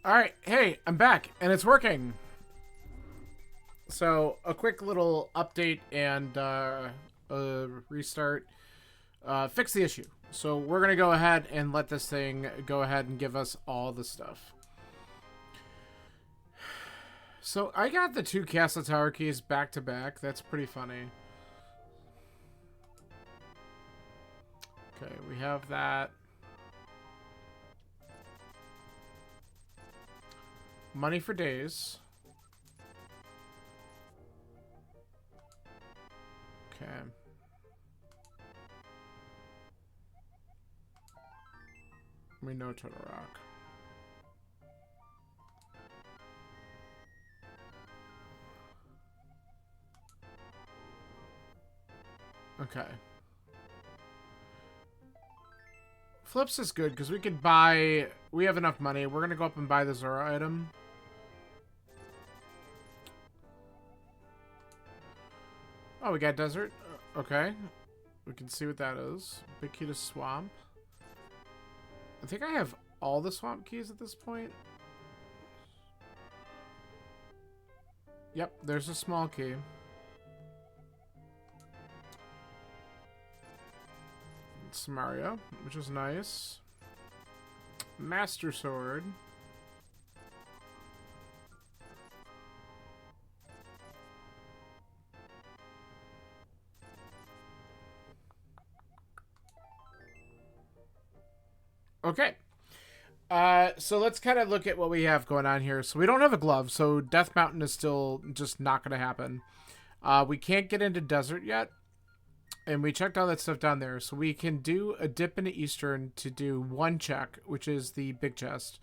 Alright, hey, I'm back, and it's working. So, a quick little update and restart. Fix the issue. So, we're going to go ahead and let this thing go ahead and give us all the stuff. So, I got the 2 Castle Tower keys back to back. That's pretty funny. Okay, we have that. Money for days. Okay. We know Total Rock. Okay. Flips is good because we could buy... We have enough money. We're going to go up and buy the Zora item. Oh, we got desert. Okay. We can see what that is. Big key to swamp. I think I have all the swamp keys at this point. Yep, there's a small key. Samaria, which is nice. Master Sword. Okay. So let's kind of look at what we have going on here. So we don't have a glove, so Death Mountain is still just not going to happen. We can't get into desert yet. And we checked all that stuff down there. So we can do a dip into Eastern to do 1 check, which is the big chest.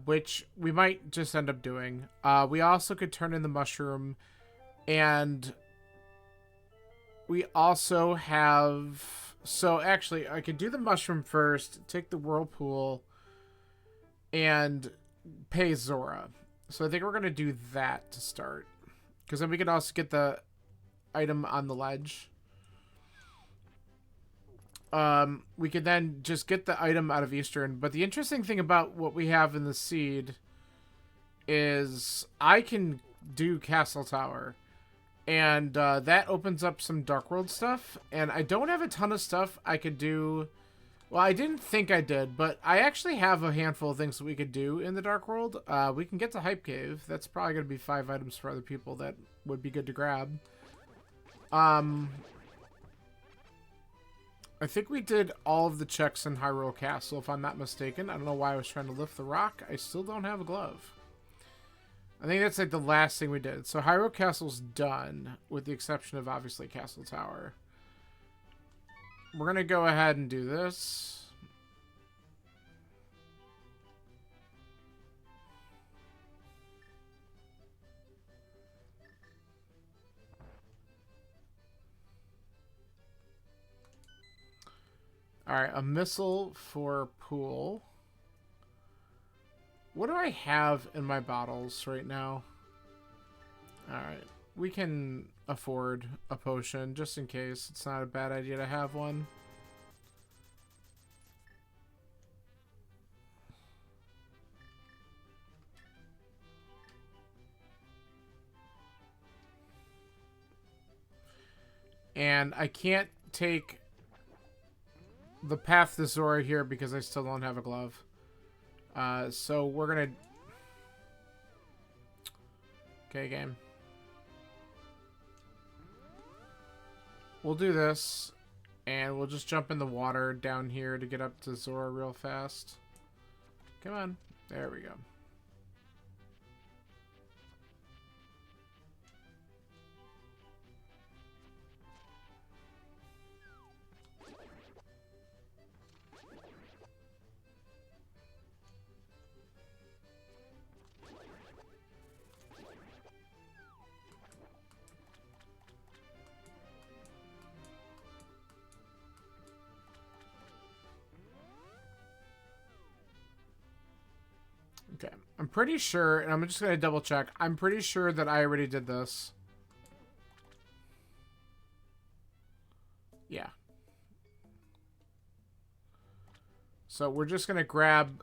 Which we might just end up doing. We also could turn in the mushroom. And we also have... So actually, I could do the mushroom first, take the whirlpool, and pay Zora. So I think we're going to do that to start. Because then we can also get the item on the ledge. We could then just get the item out of Eastern. But the interesting thing about what we have in the seed is I can do Castle Tower. And that opens up some Dark World stuff. And I don't have a ton of stuff I could do. Well, I didn't think I did, but I actually have a handful of things that we could do in the Dark World. We can get to Hype Cave. That's probably going to be 5 items for other people that would be good to grab. I think we did all of the checks in Hyrule Castle, if I'm not mistaken. I don't know why I was trying to lift the rock. I still don't have a glove. I think that's like the last thing we did. So Hyrule Castle's done, with the exception of obviously Castle Tower. We're going to go ahead and do this. Alright, a missile for pool. What do I have in my bottles right now? Alright, we can afford a potion just in case. It's not a bad idea to have one. And I can't take the path to Zora here because I still don't have a glove. So we're gonna... Okay, game. We'll do this, and we'll just jump in the water down here to get up to Zora real fast. Come on. There we go. Okay, I'm pretty sure, and I'm just going to double check. I'm pretty sure that I already did this. Yeah. So we're just going to grab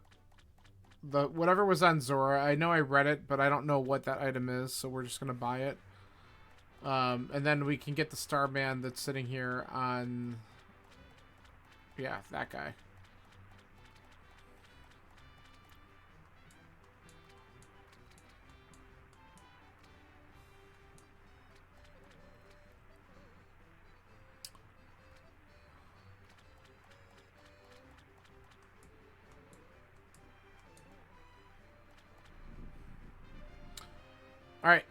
the whatever was on Zora. I know I read it, but I don't know what that item is, so we're just gonna buy it. And then we can get the Starman that's sitting here on... Yeah, that guy. Alright,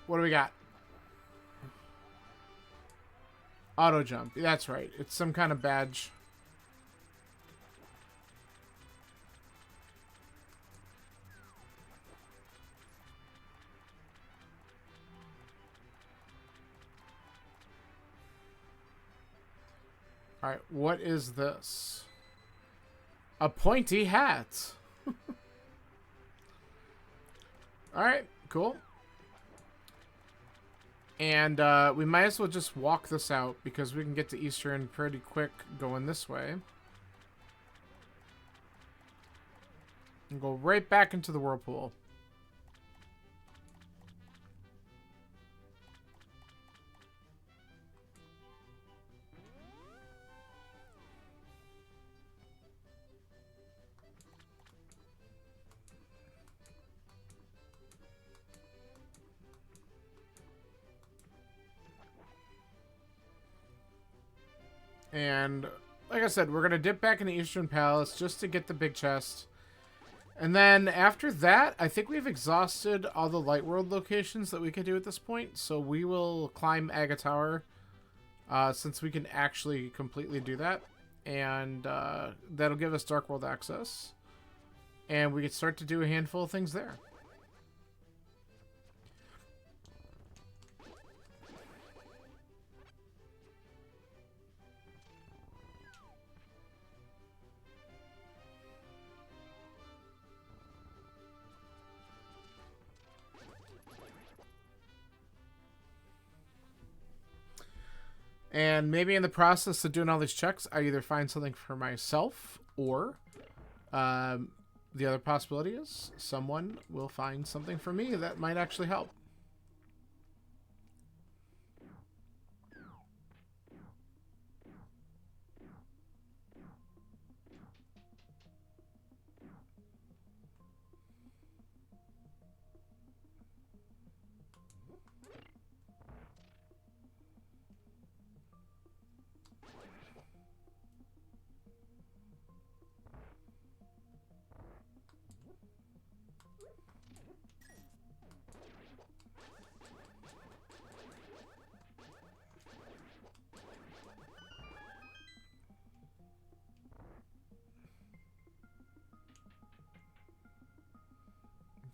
what do we got? Auto jump. That's right. It's some kind of badge. Alright, what is this? A pointy hat. Alright, cool. And we might as well just walk this out because we can get to Eastern pretty quick going this way. And go right back into the whirlpool. And like I said, we're going to dip back into Eastern Palace just to get the big chest. And then after that, I think we've exhausted all the Light World locations that we could do at this point. So we will climb Aga Tower since we can actually completely do that. And that'll give us Dark World access. And we can start to do a handful of things there. And maybe in the process of doing all these checks, I either find something for myself or the other possibility is someone will find something for me that might actually help.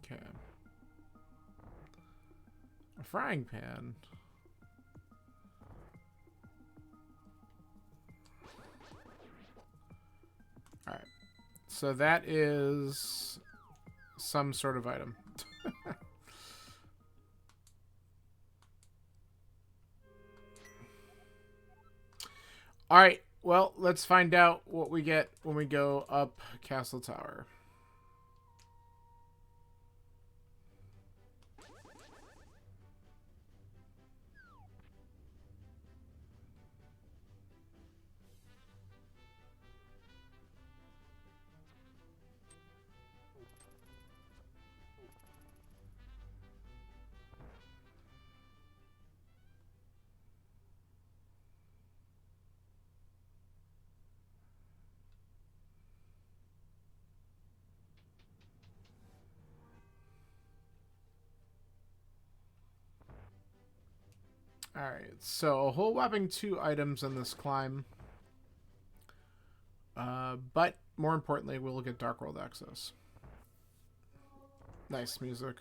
Okay. A frying pan. Alright. So that is some sort of item. Alright. Well, let's find out what we get when we go up Castle Tower. Alright, so a whole whopping 2 items in this climb. But more importantly, we'll get Dark World access. Nice music.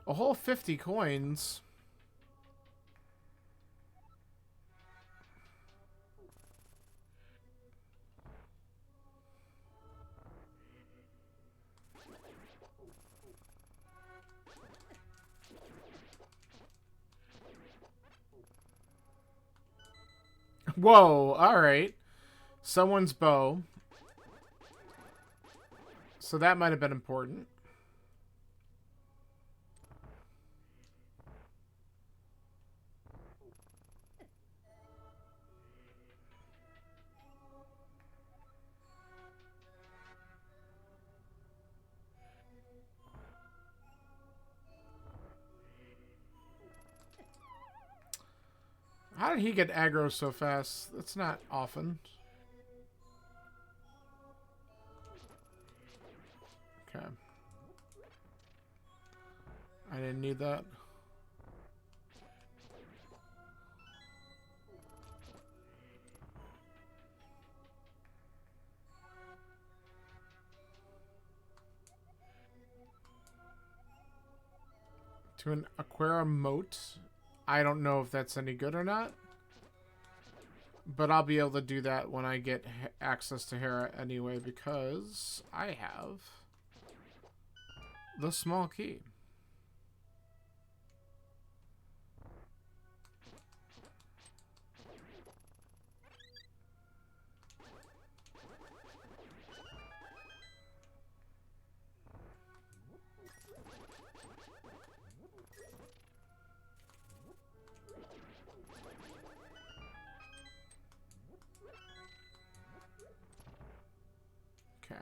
A whole 50 coins. Whoa, alright. Someone's bow. So that might have been important. How did he get aggro so fast? That's not often. Okay. I didn't need that. To an aquarium moat. I don't know if that's any good or not. But I'll be able to do that when I get access to Hera anyway, because I have the small key. Okay.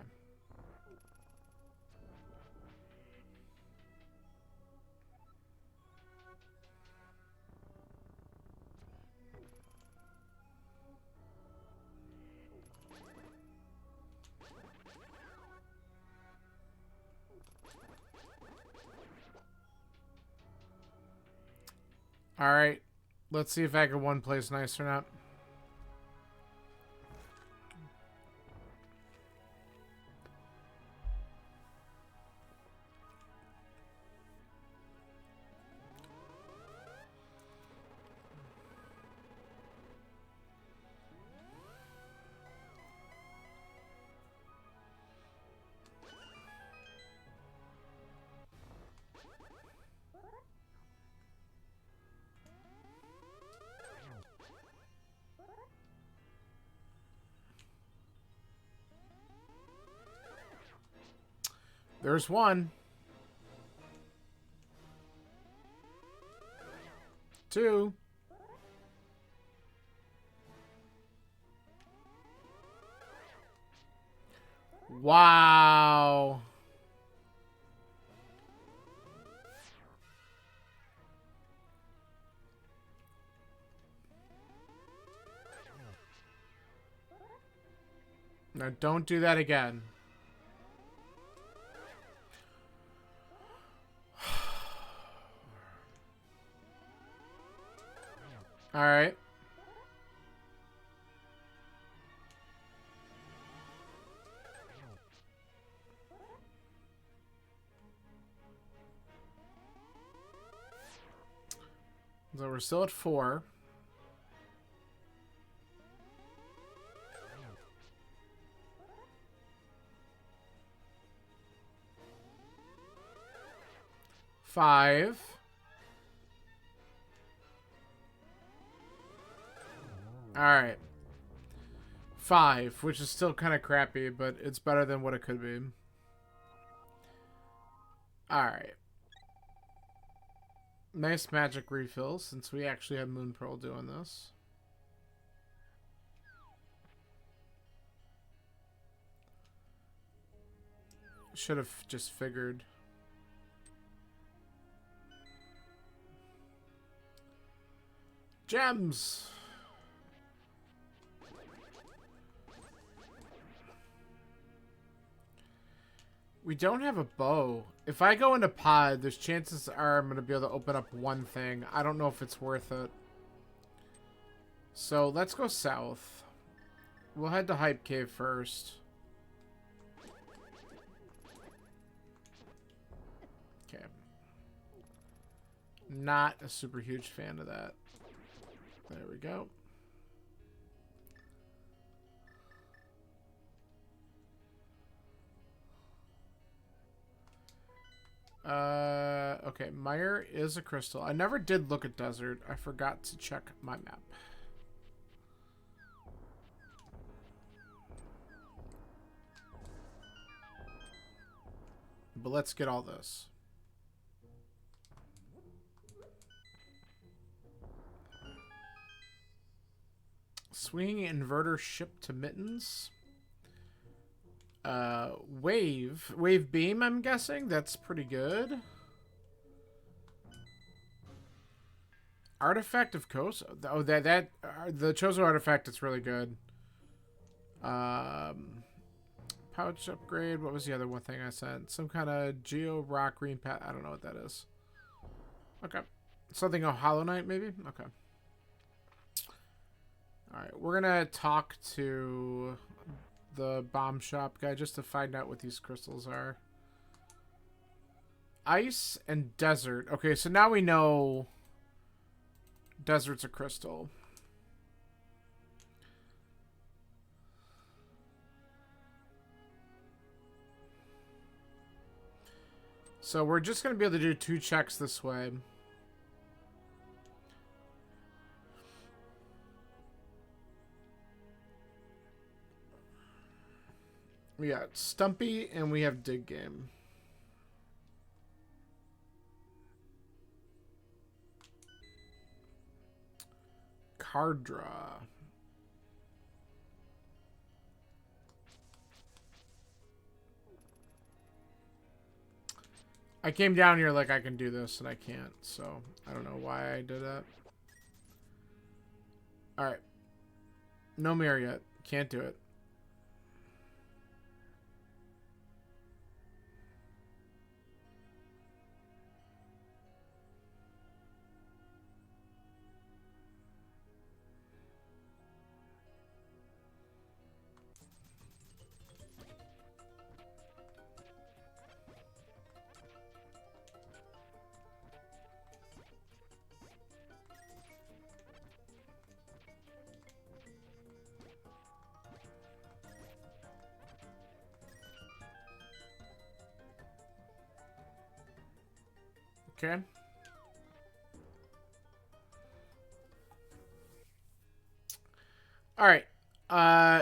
Alright. Let's see if I can one place nice or not. There's one. 2. Wow. Now don't do that again. Alright. So we're still at 4. Five. Alright. 5, which is still kind of crappy, but it's better than what it could be. Alright. Nice magic refill, since we actually have Moon Pearl doing this. Should have just figured. Gems! We don't have a bow. If I go into pod, there's chances are I'm going to be able to open up one thing. I don't know if it's worth it. So let's go south. We'll head to Hype Cave first. Okay. Not a super huge fan of that. There we go. Okay, Mire is a crystal. I never did look at desert. I forgot to check my map. but let's get all this. Swinging inverter shipped to Mittens. Wave beam, I'm guessing. That's pretty good. Artifact of Kos. Oh, the Chozo artifact is really good. Pouch upgrade. What was the other one thing I sent? Some kind of Geo Rock Green Pat. I don't know what that is. Okay. Something of Hollow Knight, maybe? Okay. Alright, we're gonna talk to the bomb shop guy just to find out what these crystals are. Ice and desert. Okay, so now we know desert's a crystal. So we're just going to be able to do 2 checks this way. We got Stumpy and we have Dig Game. Card draw. I came down here like I can do this and I can't, so I don't know why I did that. Alright. No mirror yet. Can't do it. Okay. Alright.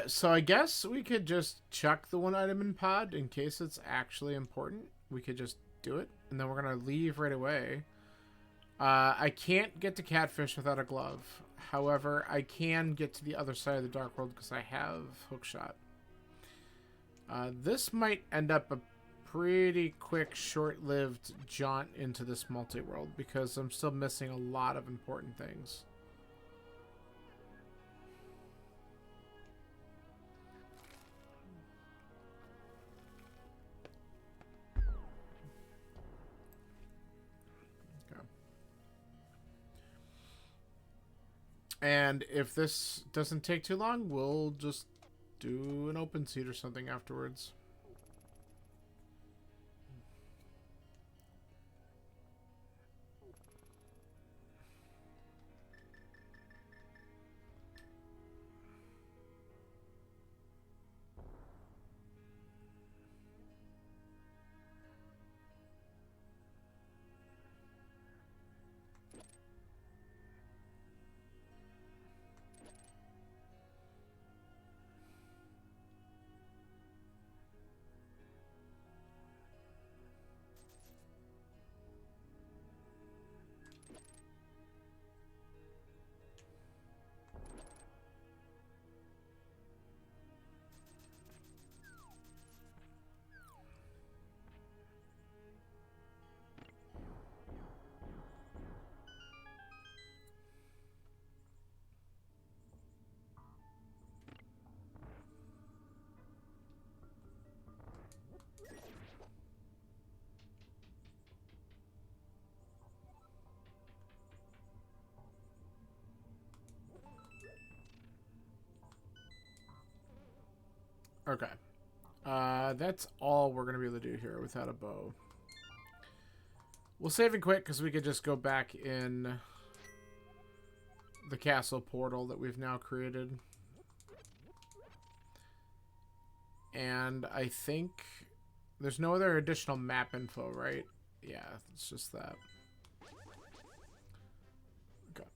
So I guess we could just chuck the 1 item in pod in case it's actually important. We could just do it, and then we're going to leave right away. I can't get to Catfish without a glove. However, I can get to the other side of the Dark World because I have Hookshot. This might end up a pretty quick, short-lived jaunt into this multi-world because I'm still missing a lot of important things. Okay. And if this doesn't take too long, we'll just do an open seat or something afterwards. Okay. That's all we're going to be able to do here without a bow. We'll save it quick because we could just go back in the castle portal that we've now created. And I think there's no other additional map info, right? Yeah, it's just that. Okay.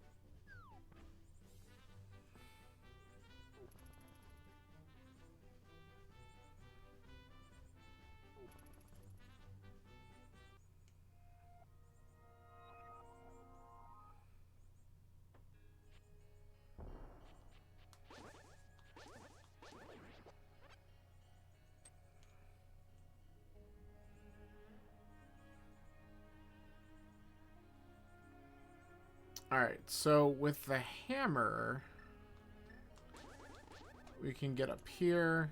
Alright, so with the hammer, we can get up here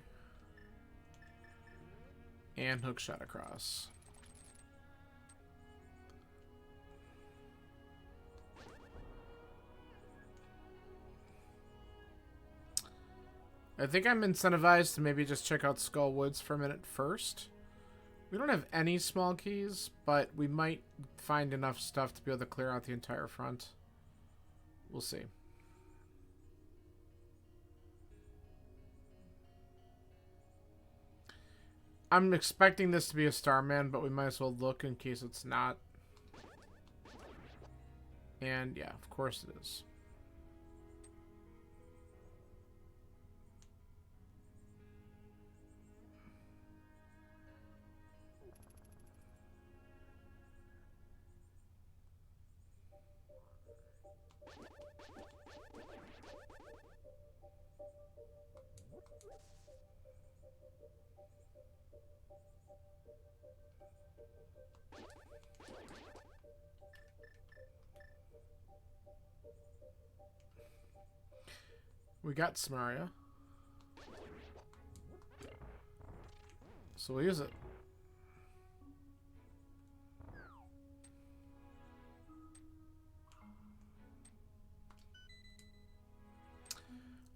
and hook shot across. I think I'm incentivized to maybe just check out Skull Woods for a minute first. We don't have any small keys, but we might find enough stuff to be able to clear out the entire front. We'll see. I'm expecting this to be a Starman, but we might as well look in case it's not. And yeah, of course it is. We got Samaria. So we'll use it.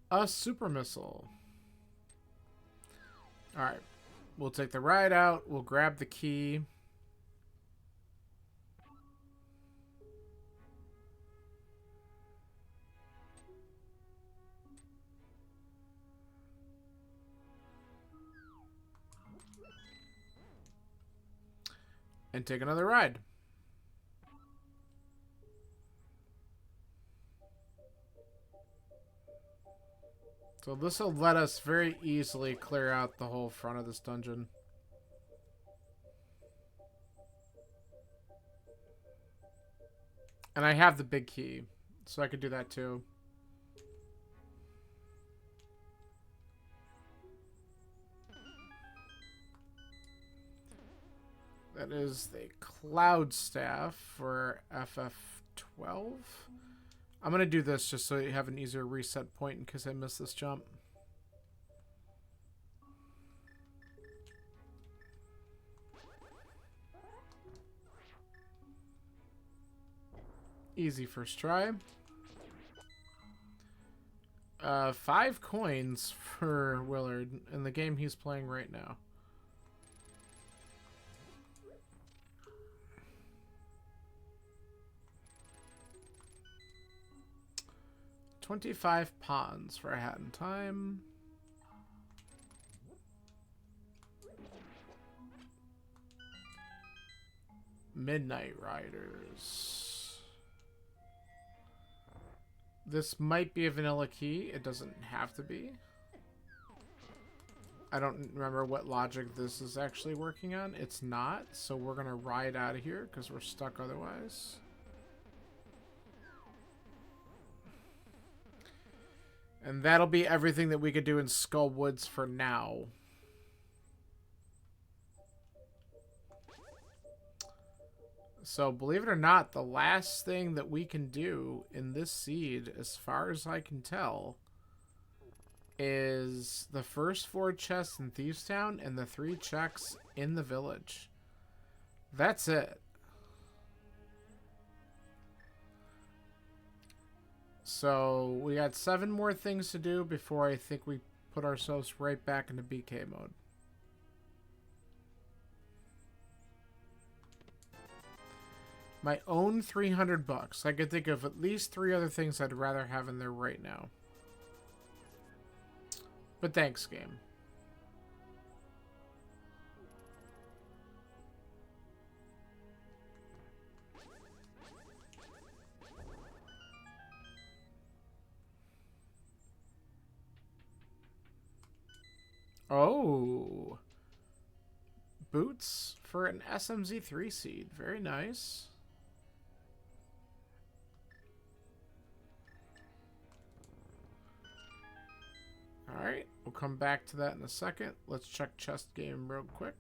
A super missile. Alright. We'll take the ride out. We'll grab the key. And take another ride. So this will let us very easily clear out the whole front of this dungeon. And I have the big key, so I could do that too. That is the Cloud Staff for FF12. I'm going to do this just so you have an easier reset point in case I miss this jump. Easy first try. 5 coins for Willard in the game he's playing right now. $25 pawns for a hat in time. Midnight Riders. This might be a vanilla key. It doesn't have to be. I don't remember what logic this is actually working on. It's not, so we're gonna ride out of here because we're stuck otherwise. And that'll be everything that we could do in Skull Woods for now. So, believe it or not, the last thing that we can do in this seed, as far as I can tell, is the first 4 chests in Thieves Town and the 3 checks in the village. That's it. So, we got 7 more things to do before I think we put ourselves right back into BK mode. My own $300. I could think of at least 3 other things I'd rather have in there right now. But thanks, game. Oh. Boots for an SMZ3 seed. Very nice. Alright, we'll come back to that in a second. Let's check chest game real quick.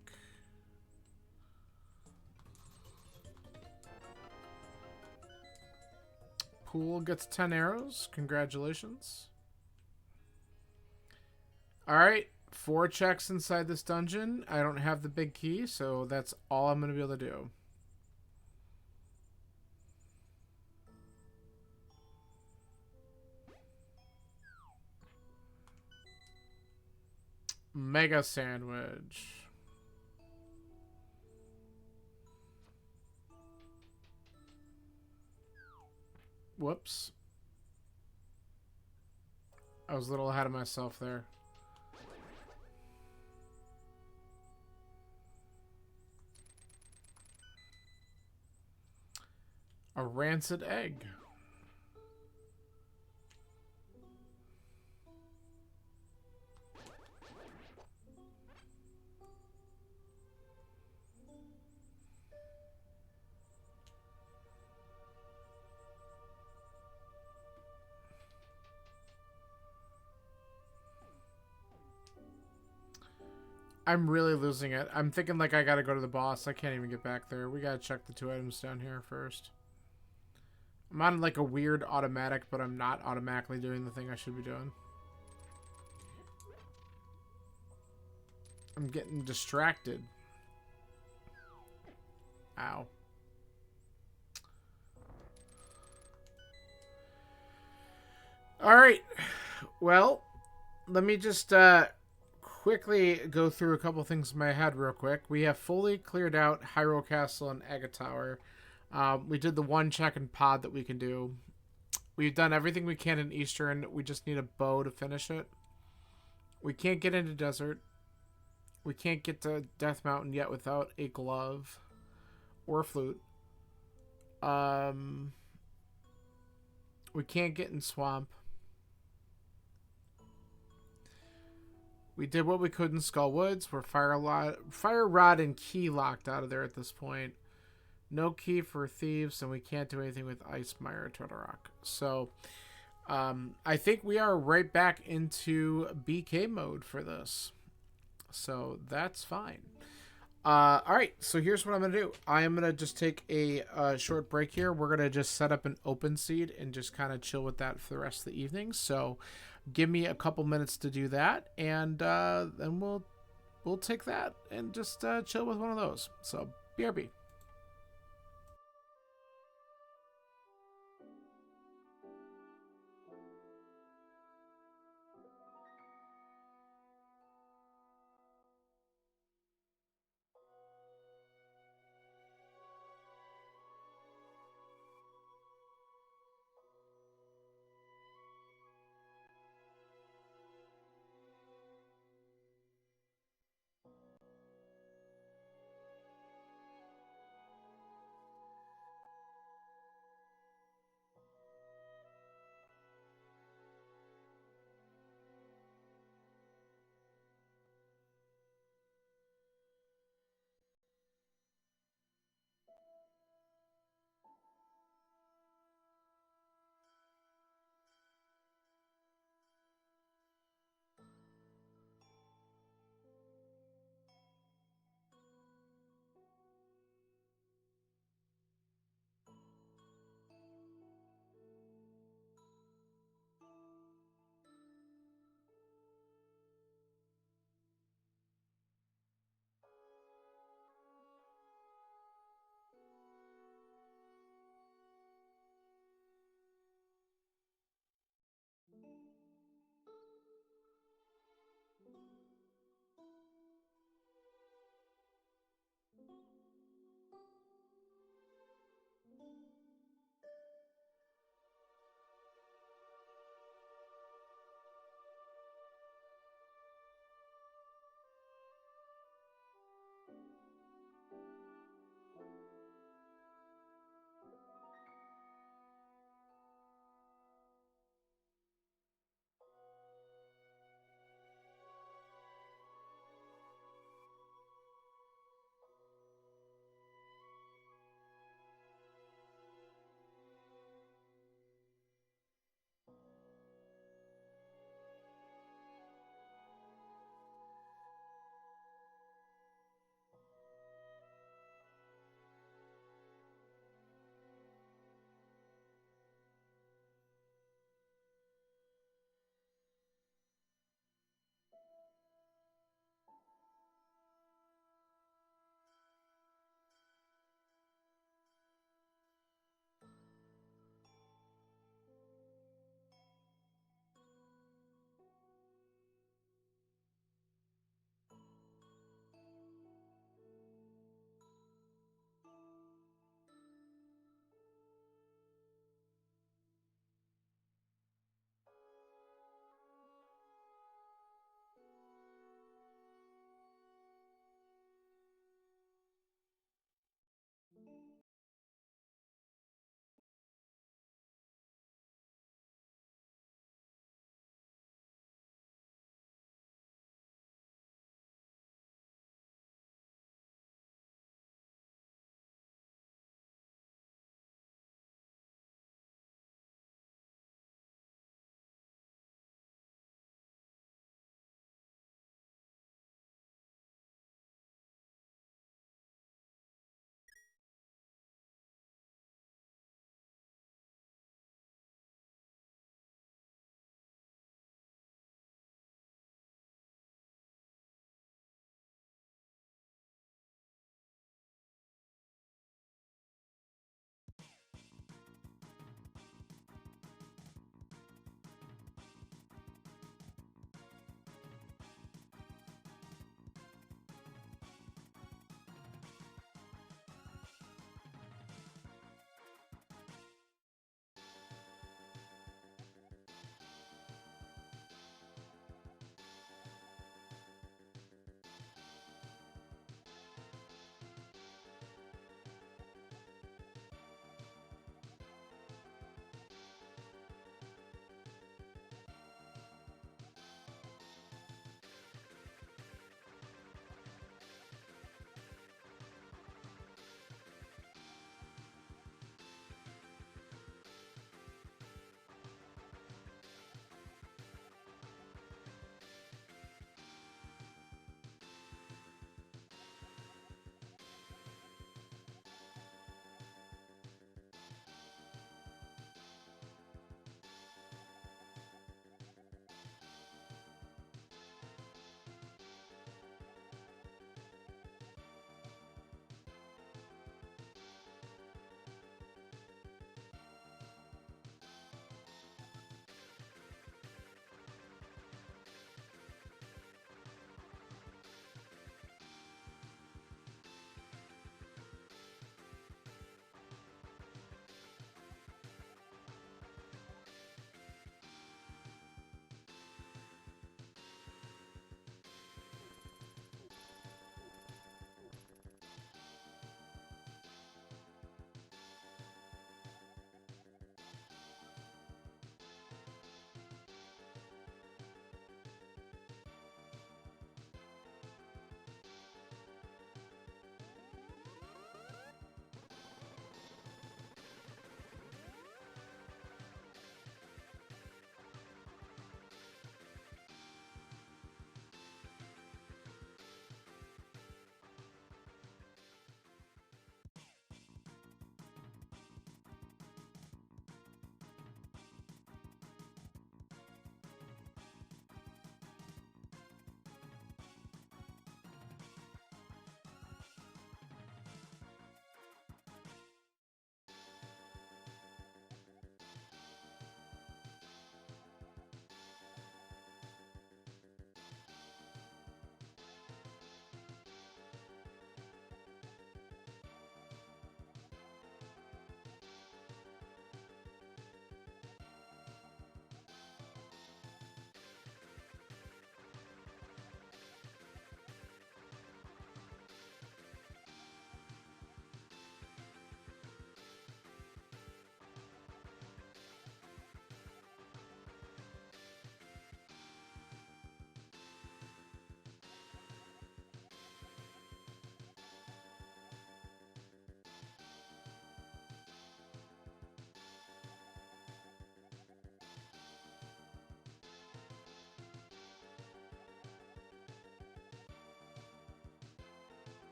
Pool gets 10 arrows. Congratulations. Alright, 4 checks inside this dungeon. I don't have the big key, so that's all I'm going to be able to do. Mega sandwich. Whoops. I was a little ahead of myself there. A rancid egg. I'm really losing it. I'm thinking like I gotta go to the boss. I can't even get back there. We gotta check the 2 items down here first. I'm on like a weird automatic, but I'm not automatically doing the thing I should be doing. I'm getting distracted. Ow. Alright. Well, let me just quickly go through a couple things in my head real quick. We have fully cleared out Hyrule Castle and Aga Tower. We did the 1 check in pod that we can do. We've done everything we can in Eastern. We just need a bow to finish it. We can't get into Desert. We can't get to Death Mountain yet without a glove or a flute. We can't get in Swamp. We did what we could in Skull Woods. We're Fire Rod and Key locked out of there at this point. No key for thieves, and we can't do anything with Ice Mire or Turtle Rock. So, I think we are right back into BK mode for this. So, that's fine. Alright, so here's what I'm going to do. I am going to just take a short break here. We're going to just set up an open seed and just kind of chill with that for the rest of the evening. So, give me a couple minutes to do that, and then we'll take that and just chill with one of those. So, BRB.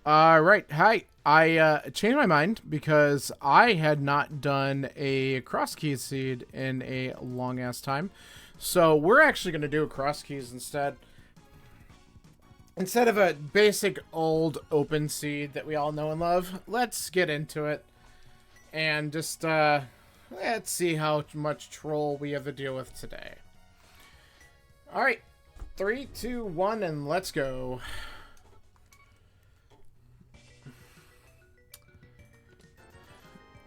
Right. Hi. I changed my mind because I had not done a Crosskeys seed in a long ass time. So we're actually going to do a Crosskeys instead. Instead of a basic old open seed that we all know and love, let's get into it. And just, let's see how much troll we have to deal with today. Alright. 3, 2, 1, and let's go.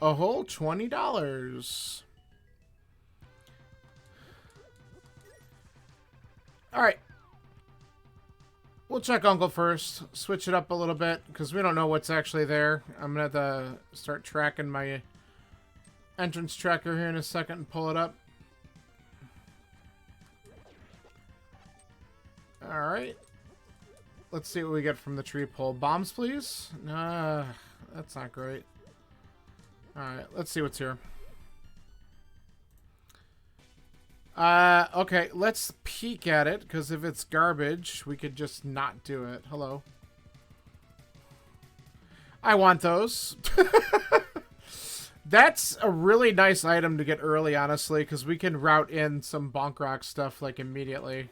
A whole $20. Alright. We'll check Uncle first. Switch it up a little bit, because we don't know what's actually there. I'm going to have to start tracking my entrance tracker here in a second and pull it up. Alright. Let's see what we get from the tree pull. Bombs, please? That's not great. Alright, let's see what's here. Okay, let's peek at it, because if it's garbage, we could just not do it. Hello. I want those. That's a really nice item to get early, honestly, because we can route in some bonk rock stuff, like, immediately.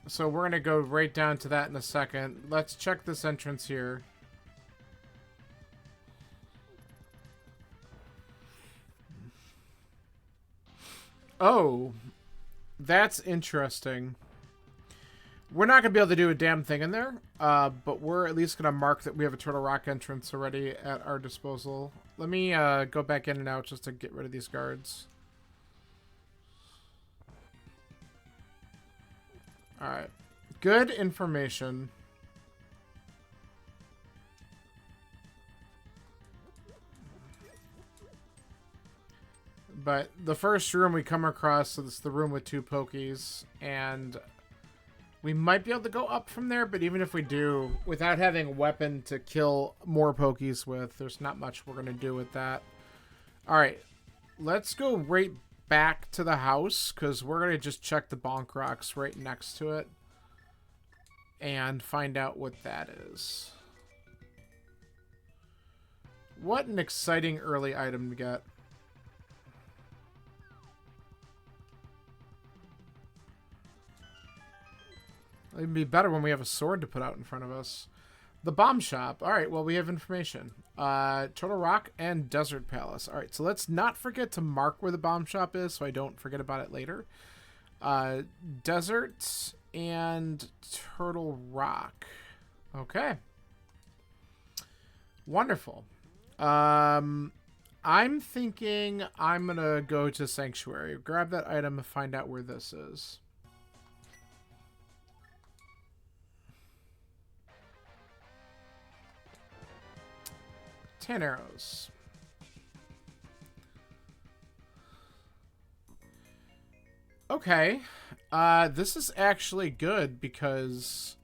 So we're going to go right down to that in a second. Let's check this entrance here. Oh, that's interesting. We're not going to be able to do a damn thing in there, but we're at least going to mark that we have a Turtle Rock entrance already at our disposal. Let me go back in and out just to get rid of these guards. Alright. Good information. But the first room we come across is the room with 2 pokies, and we might be able to go up from there, but even if we do, without having a weapon to kill more pokies with, there's not much we're going to do with that. Alright, let's go right back to the house, because we're going to just check the bonk rocks right next to it and find out what that is. What an exciting early item to get. It'd be better when we have a sword to put out in front of us. The bomb shop. Alright, well, we have information. Turtle Rock and Desert Palace. Alright, so let's not forget to mark where the bomb shop is so I don't forget about it later. Desert and Turtle Rock. Okay. Wonderful. I'm thinking I'm going to go to Sanctuary. Grab that item and find out where this is. 10 arrows. Okay. This is actually good because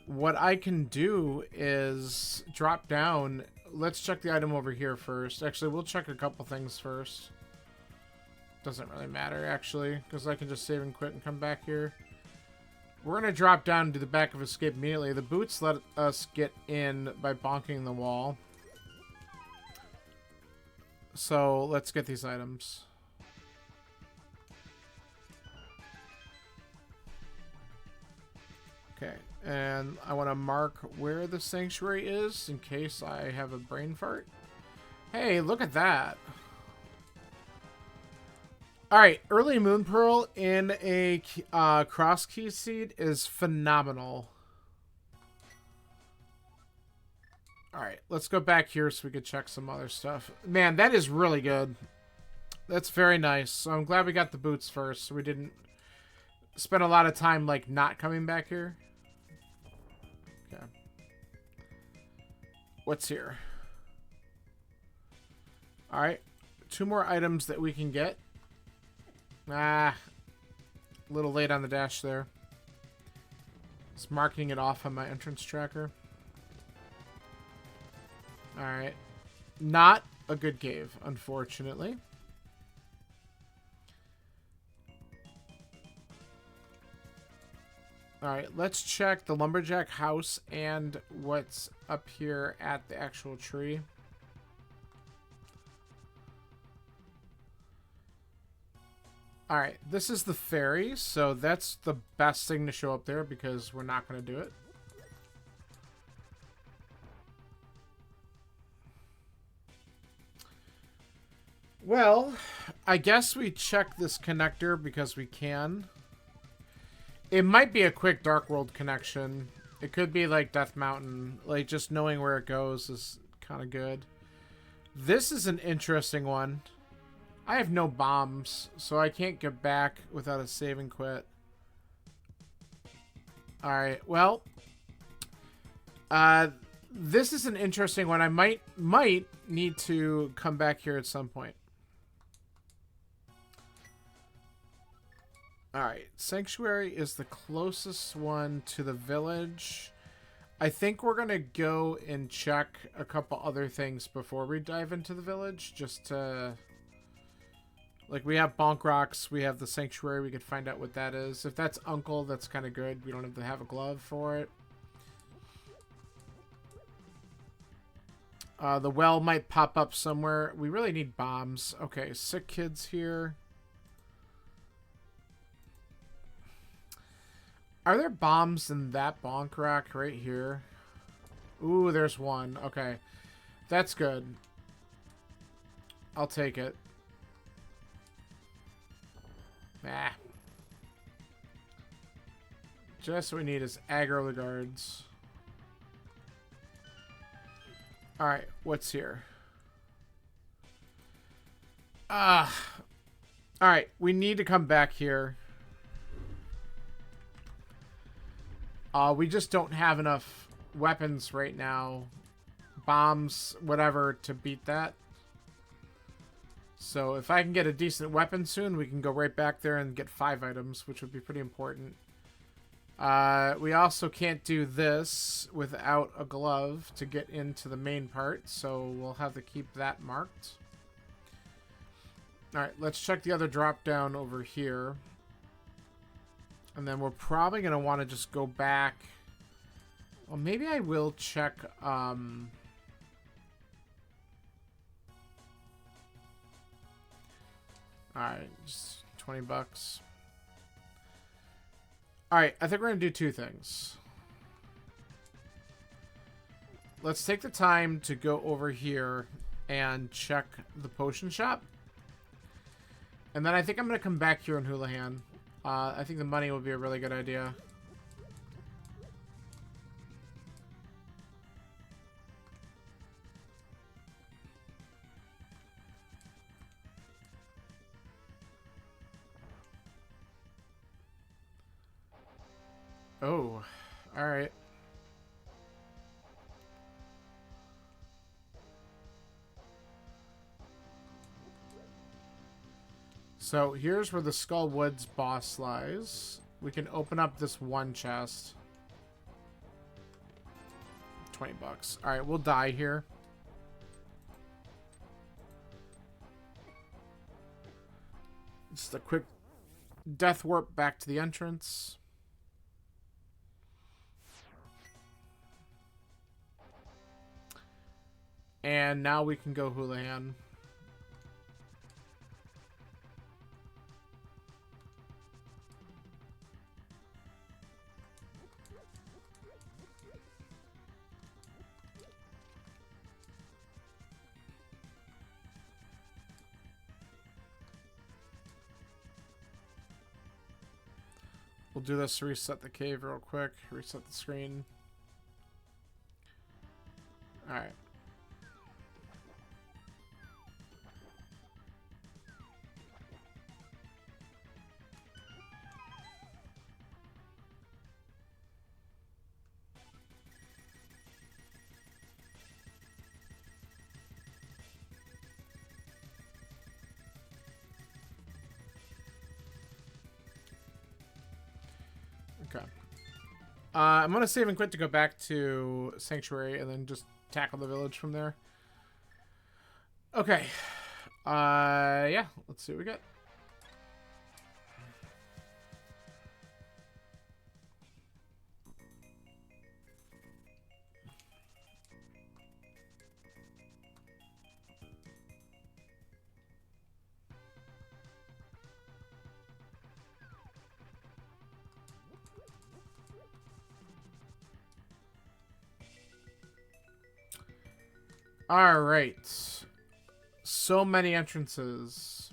what I can do is drop down. Let's check the item over here first. Actually, we'll check a couple things first. Doesn't really matter, actually, because I can just save and quit and come back here. We're going to drop down to the back of escape immediately. The boots let us get in by bonking the wall. So let's get these items. Okay, and I want to mark where the sanctuary is in case I have a brain fart. Hey, look at that. Alright, early Moon Pearl in a Crosskeys seed is phenomenal. Alright, let's go back here so we can check some other stuff. Man, that is really good. That's very nice. So I'm glad we got the boots first, so we didn't spend a lot of time, like, not coming back here. Okay. What's here? Alright. 2 more items that we can get. Ah. A little late on the dash there. Just marking it off on my entrance tracker. Alright. Not a good cave, unfortunately. All right, let's check the lumberjack house and what's up here at the actual tree. All right, this is the ferry, so that's the best thing to show up there because we're not going to do it. Well, I guess we check this connector because we can. It might be a quick Dark World connection. It could be like Death Mountain. Like, just knowing where it goes is kind of good. This is an interesting one. I have no bombs, so I can't get back without a save and quit. Alright, well. This is an interesting one. I might need to come back here at some point. Alright, Sanctuary is the closest one to the village. I think we're going to go and check a couple other things before we dive into the village. Just to... Like, we have Bonk Rocks, we have the Sanctuary, we could find out what that is. If that's Uncle, that's kind of good. We don't have to have a glove for it. The well might pop up somewhere. We really need bombs. Okay, sick kids here. Are there bombs in that bonk rock right here? Ooh, there's one. Okay. That's good. I'll take it. Ah. Just what we need is aggro the guards. Alright, what's here? Alright, we need to come back here. We just don't have enough weapons right now. Bombs, whatever, to beat that. So if I can get a decent weapon soon, we can go right back there and get 5 items, which would be pretty important. We also can't do this without a glove to get into the main part, so we'll have to keep that marked. Alright, let's check the other drop down over here. And then we're probably going to want to just go back. Well, maybe I will check... Alright, just 20 bucks. Alright, I think we're going to do 2 things. Let's take the time to go over here and check the potion shop. And then I think I'm going to come back here in Houlihan. I think the money would be a really good idea. Oh, all right. So here's where the Skull Woods boss lies. We can open up this one chest. 20 bucks. All right, we'll die here. Just a quick death warp back to the entrance. And now we can go Houlihan. We'll do this to reset the cave real quick. Reset the screen. Alright. Okay. I'm going to save and quit to go back to Sanctuary and then just tackle the village from there. Okay. Yeah, let's see what we got. All right. So many entrances.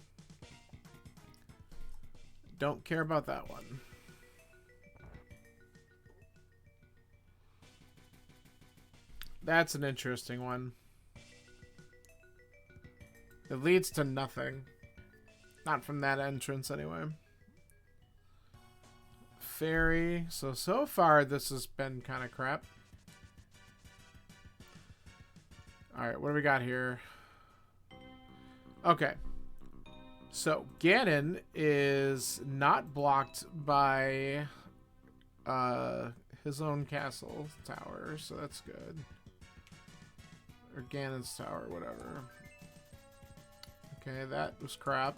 Don't care about that one. That's an interesting one. It leads to nothing. Not from that entrance, anyway. Ferry. So far, this has been kind of crap. Alright, what do we got here? Okay. So, Ganon is not blocked by his own castle tower, so that's good. Or Ganon's tower, whatever. Okay, that was crap.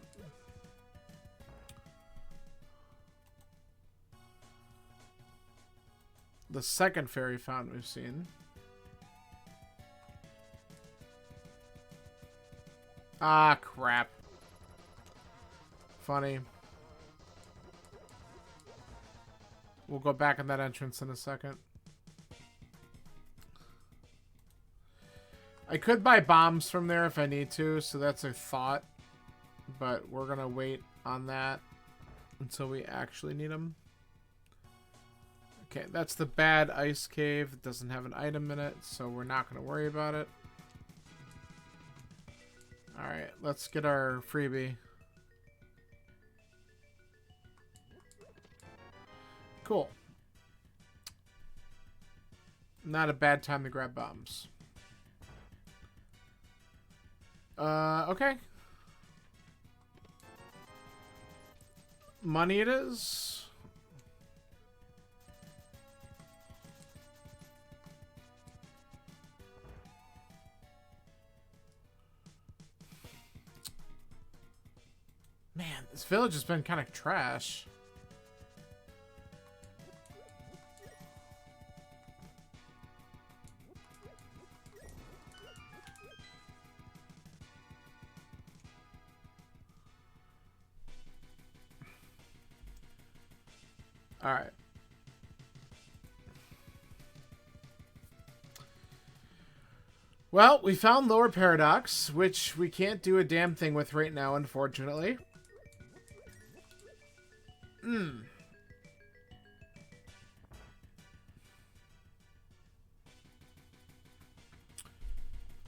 The second fairy fountain we've seen. Ah, crap. Funny. We'll go back in that entrance in a second. I could buy bombs from there if I need to, so that's a thought. But we're going to wait on that until we actually need them. Okay, that's the bad ice cave. It doesn't have an item in it, so we're not going to worry about it. Alright, let's get our freebie. Cool. Not a bad time to grab bombs. Okay. Money it is. Man, this village has been kind of trash. All right. Well, we found Lower Paradox, which we can't do a damn thing with right now, unfortunately.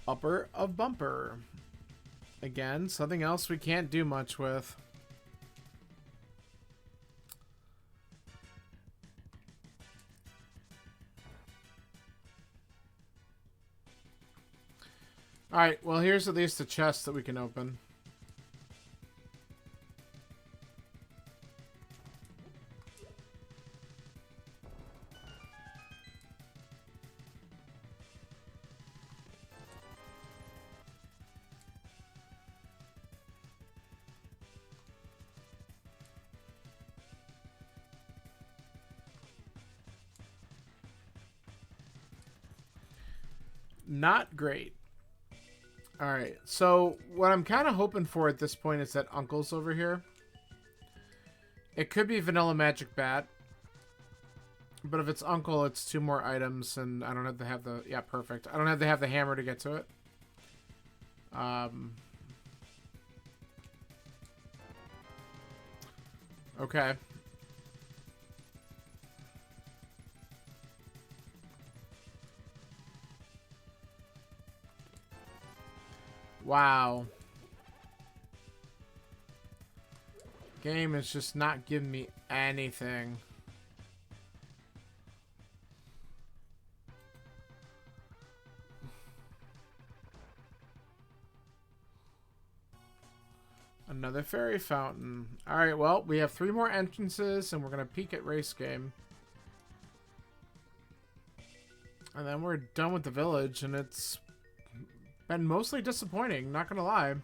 Upper of Bumper. Again, something else we can't do much with. Alright, well here's at least a chest that we can open. Not great. Alright, so what I'm kind of hoping for at this point is that Uncle's over here. It could be Vanilla Magic Bat. But if it's Uncle, it's 2 more items, and I don't have to have the... Yeah, perfect. I don't have to have the hammer to get to it. Okay. Wow. Game is just not giving me anything. Another fairy fountain. Alright, well, we have 3 more entrances, and we're going to peek at race game. And then we're done with the village, and it's been mostly disappointing, not gonna lie.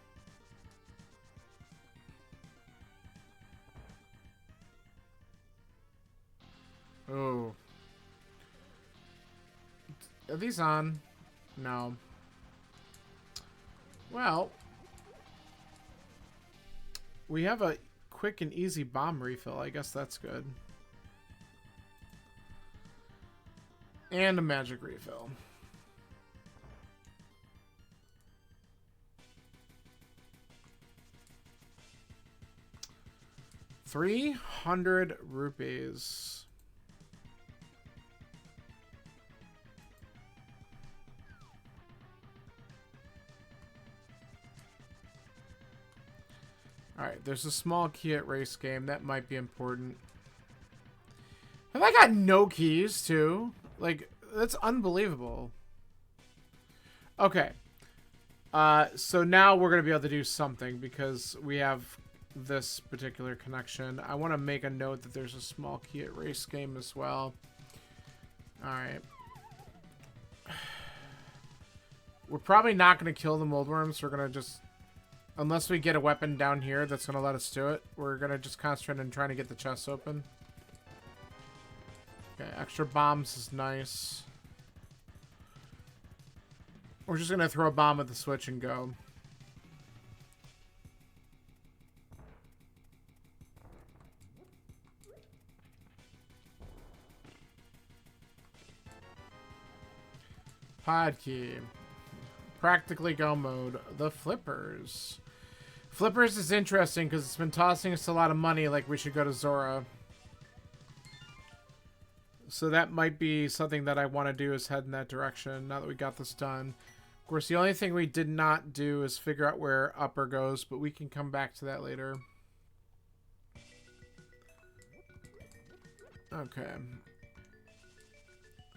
Oh. Are these on? No. Well. We have a quick and easy bomb refill. I guess that's good. And a magic refill. 300 rupees. Alright, there's a small key at race game. That might be important. Have I got no keys, too? Like, that's unbelievable. Okay. So now we're going to be able to do something because we have this particular connection. I want to make a note that there's a small key at race game as well. Alright. We're probably not going to kill the mold worms. We're going to just... Unless we get a weapon down here that's going to let us do it, we're going to just concentrate on trying to get the chests open. Okay, extra bombs is nice. We're just going to throw a bomb at the switch and go. Pod key. Practically go mode. The flippers. Flippers is interesting because it's been tossing us a lot of money like we should go to Zora. So that might be something that I want to do is head in that direction now that we got this done. Of course, the only thing we did not do is figure out where upper goes, but we can come back to that later. Okay.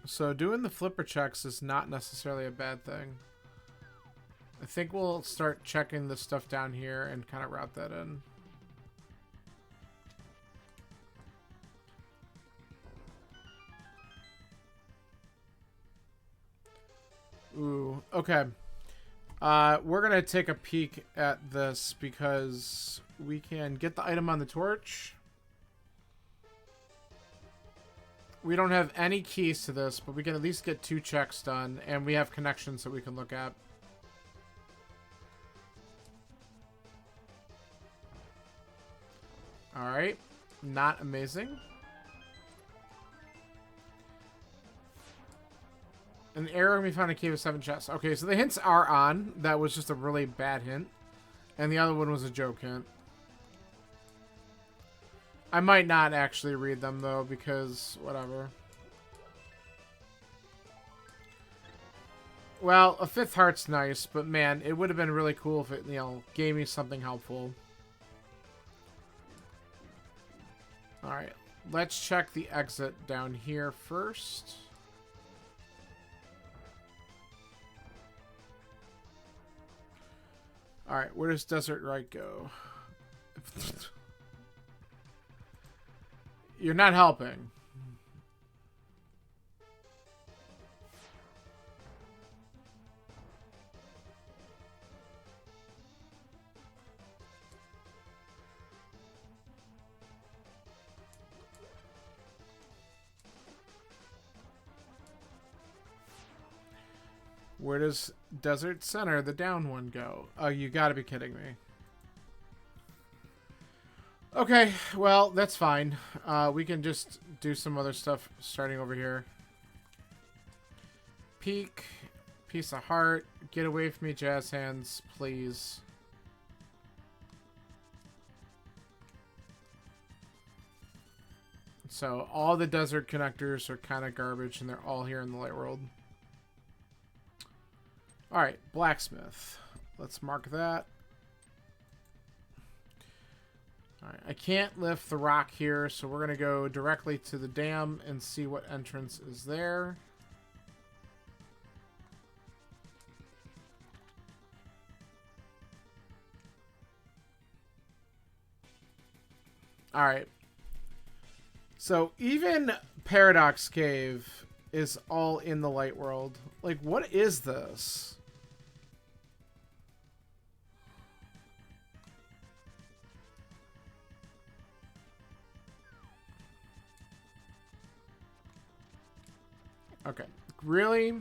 So doing the flipper checks is not necessarily a bad thing. I think we'll start checking the stuff down here and kind of route that in. Ooh, okay. We're going to take a peek at this because we can get the item on the torch. We don't have any keys to this, but we can at least get 2 checks done, and we have connections that we can look at. Alright. Not amazing. An error, we found a key with 7 chests. Okay, so the hints are on. That was just a really bad hint. And the other one was a joke hint. I might not actually read them, though, because whatever. Well, a 5th heart's nice, but man, it would have been really cool if it, you know, gave me something helpful. Alright, let's check the exit down here first. Alright, where does Desert Right go? You're not helping. Where does Desert Center, the down one, go? Oh, you gotta be kidding me. Okay, well, that's fine. We can just do some other stuff starting over here. Peek. Piece of heart. Get away from me, jazz hands, please. So, all the desert connectors are kind of garbage, and they're all here in the light world. Alright, blacksmith. Let's mark that. Alright, I can't lift the rock here, so we're going to go directly to the dam and see what entrance is there. Alright. So, even Paradox Cave is all in the light world. Like, what is this? Okay. Really?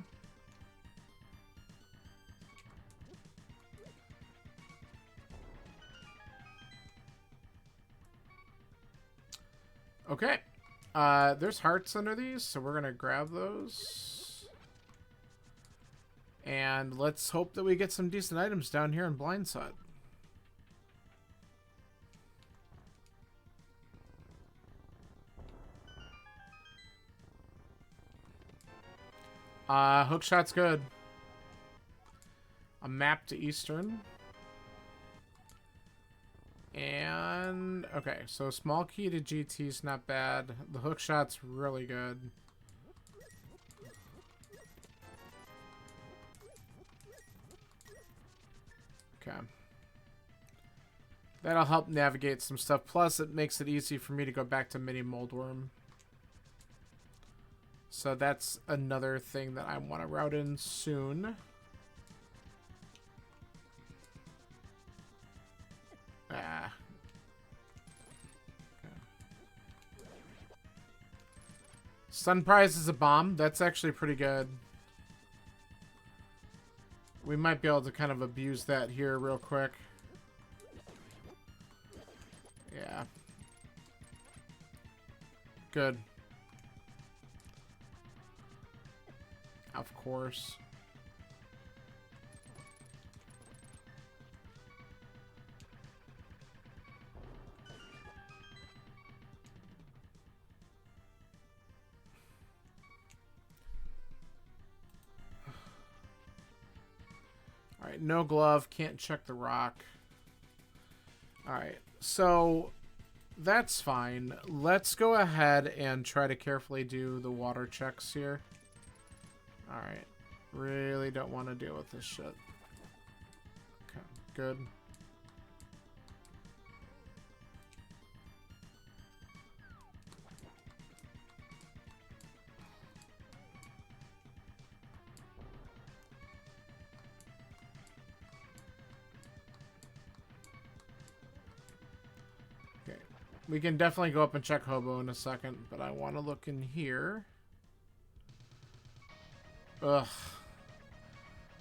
Okay. There's hearts under these, so we're going to grab those. And let's hope that we get some decent items down here in Blindside. Hookshot's good. A map to Eastern. And, okay, so small key to GT's not bad. The hookshot's really good. Okay. That'll help navigate some stuff. Plus, it makes it easy for me to go back to mini moldworm. So that's another thing that I want to route in soon. Ah. Okay. Sun Prize is a bomb. That's actually pretty good. We might be able to kind of abuse that here real quick. Yeah. Good. Of course. Alright, no glove. Can't check the rock. Alright, so that's fine. Let's go ahead and try to carefully do the water checks here. Alright. Really don't want to deal with this shit. Okay, good. Okay. We can definitely go up and check Hobo in a second, but I want to look in here. Ugh.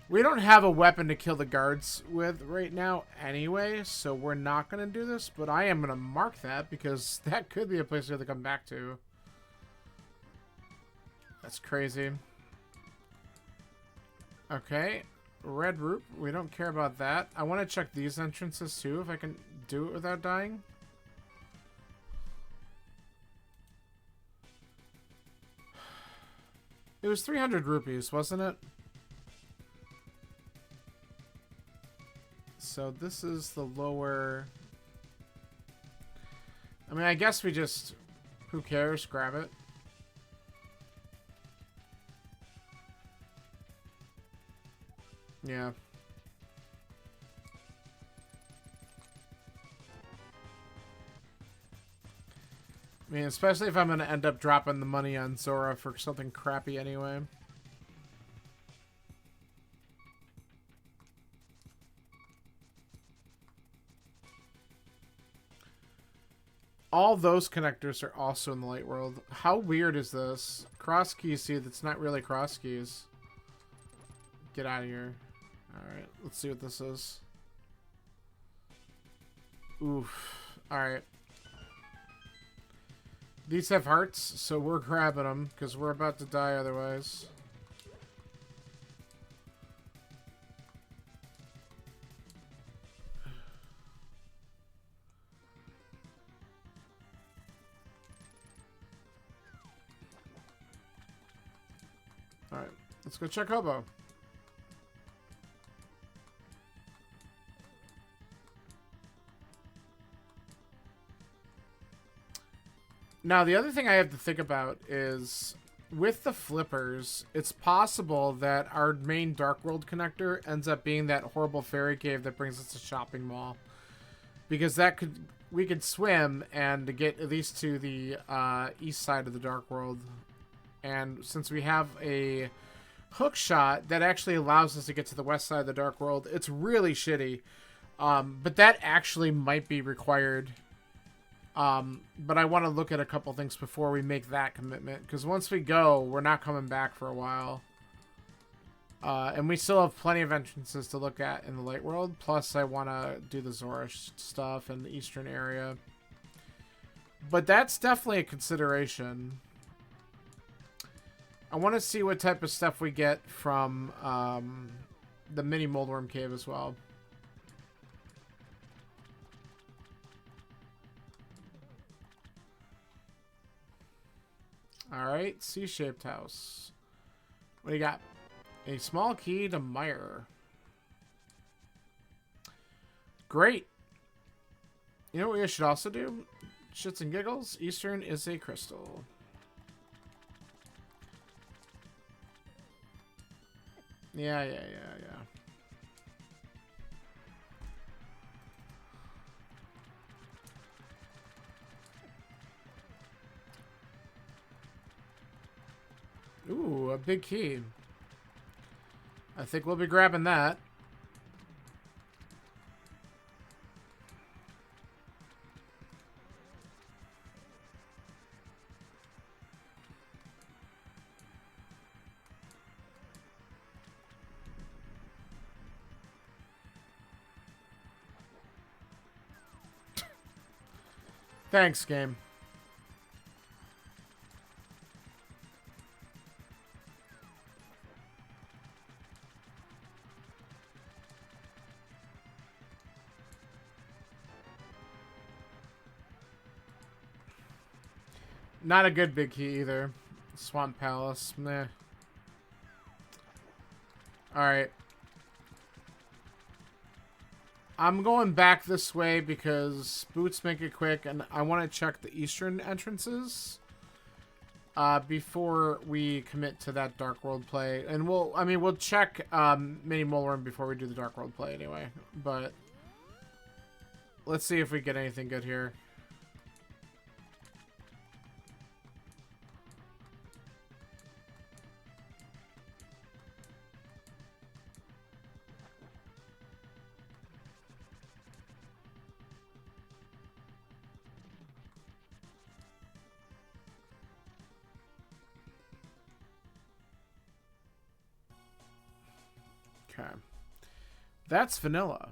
We don't have a weapon to kill the guards with right now anyway, so we're not going to do this, but I am going to mark that because that could be a place we have to come back to. That's crazy. Okay. Red root. We don't care about that. I want to check these entrances too, if I can do it without dying. It was 300 rupees, wasn't it? So this is the lower... I mean, I guess we just... Who cares? Grab it. Yeah. I mean, especially if I'm going to end up dropping the money on Zora for something crappy anyway. All those connectors are also in the light world. How weird is this? Crosskeys, see, that's not really Crosskeys. Get out of here. Alright, let's see what this is. Oof. Alright. These have hearts, so we're grabbing them, because we're about to die otherwise. Alright, let's go check Hobo. Now, the other thing I have to think about is, with the flippers, it's possible that our main Dark World connector ends up being that horrible fairy cave that brings us to Shopping Mall. Because that could... We could swim and get at least to the east side of the Dark World. And since we have a hook shot that actually allows us to get to the west side of the Dark World, it's really shitty. But that actually might be required. But I want to look at a couple things before we make that commitment. Because once we go, we're not coming back for a while. And we still have plenty of entrances to look at in the light world. Plus, I want to do the Zora stuff in the eastern area. But that's definitely a consideration. I want to see what type of stuff we get from the mini Moldworm Cave as well. Alright, C-shaped house. What do you got? A small key to Meyer. Great. You know what we should also do? Shits and giggles. Eastern is a crystal. Yeah. Ooh, a big key. I think we'll be grabbing that. Thanks, game. Not a good big key either. Swamp Palace. Meh. Alright. I'm going back this way because boots make it quick, and I want to check the eastern entrances before we commit to that Dark World play. And we'll check Mini Mulroom before we do the Dark World play anyway. But let's see if we get anything good here. Okay. That's vanilla.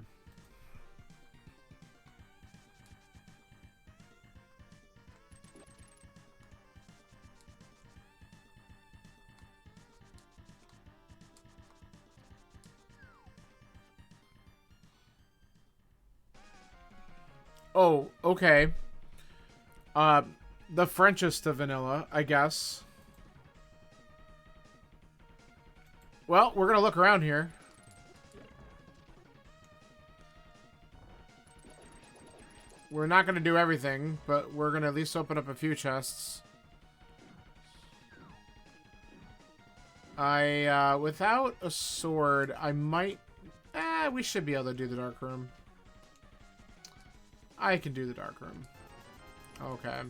Oh, okay. The Frenchest of vanilla, I guess. Well, we're gonna look around here. We're not going to do everything, but we're going to at least open up a few chests. Without a sword, I might... we should be able to do the dark room. I can do the dark room. Okay.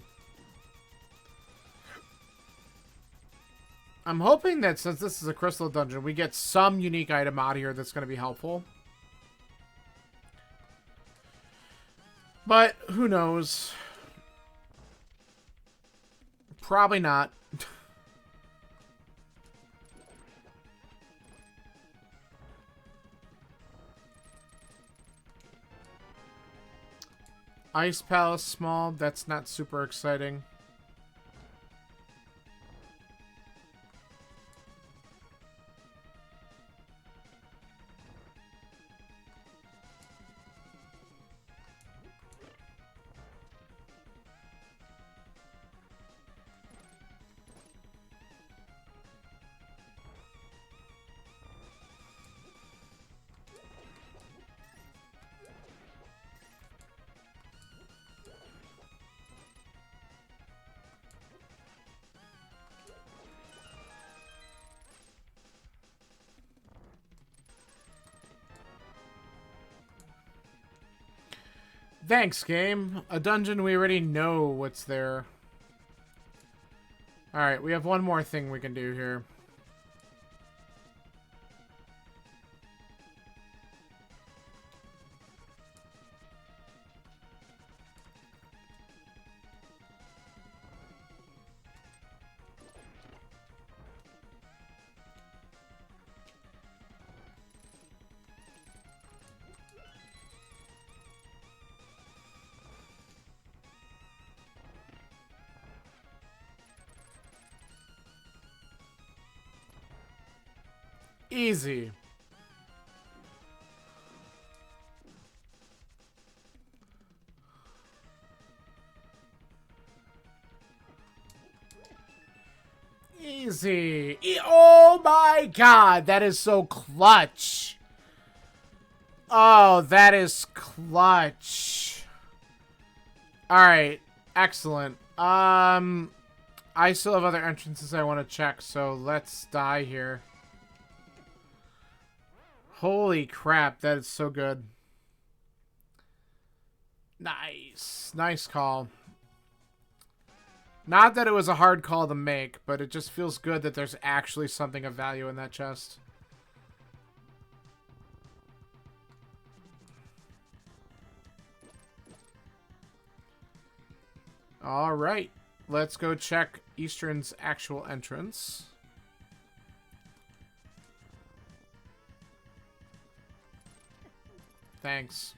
I'm hoping that since this is a crystal dungeon, we get some unique item out of here that's going to be helpful. But, who knows? Probably not. Ice Palace small, that's not super exciting. Thanks, game. A dungeon we already know what's there. Alright, we have one more thing we can do here. Easy. crazy. Oh my god, that is so clutch. Oh, that is clutch. Alright, excellent. I still have other entrances I want to check, so let's die here. Holy crap, that is so good. Nice. Nice call. Not that it was a hard call to make, but it just feels good that there's actually something of value in that chest. Alright. Let's go check Eastern's actual entrance. Thanks.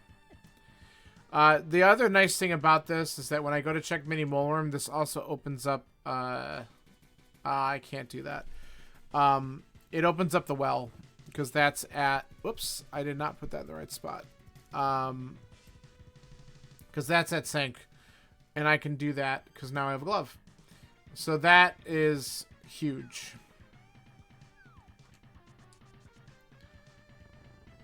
The other nice thing about this is that when I go to check Mini Moleworm, this also opens up... I can't do that. It opens up the well, because that's at... Whoops, I did not put that in the right spot. Because that's at Sync. And I can do that because now I have a glove. So that is huge.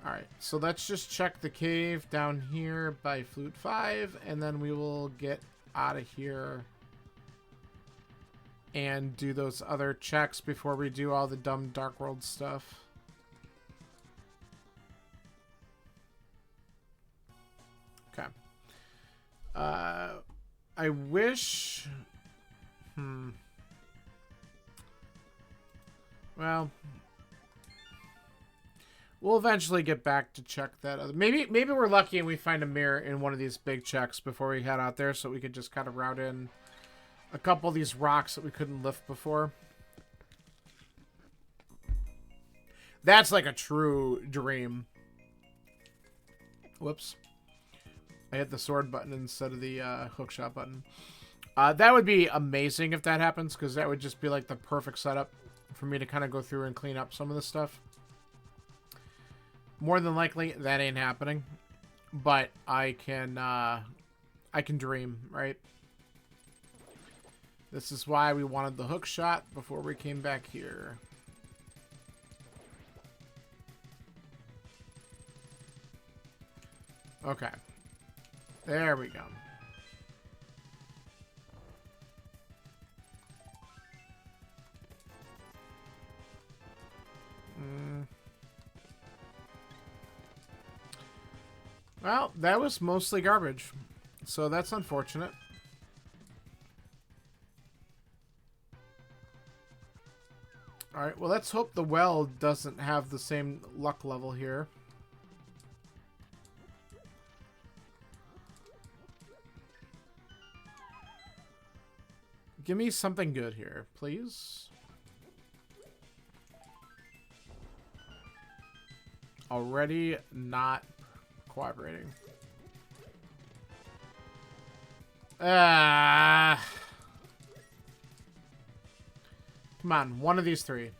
Alright, so let's just check the cave down here by Flute 5, and then we will get out of here and do those other checks before we do all the dumb Dark World stuff. Okay. I wish... Well... We'll eventually get back to check that other... Maybe we're lucky and we find a mirror in one of these big checks before we head out there, so we could just kind of route in a couple of these rocks that we couldn't lift before. That's like a true dream. Whoops. I hit the sword button instead of the hookshot button. That would be amazing if that happens, because that would just be like the perfect setup for me to kind of go through and clean up some of this stuff. More than likely, that ain't happening. But I can dream, right? This is why we wanted the hook shot before we came back here. Okay. There we go. Well, that was mostly garbage. So that's unfortunate. Alright, well, let's hope the well doesn't have the same luck level here. Give me something good here, please. Already not cooperating. Come on, one of these three.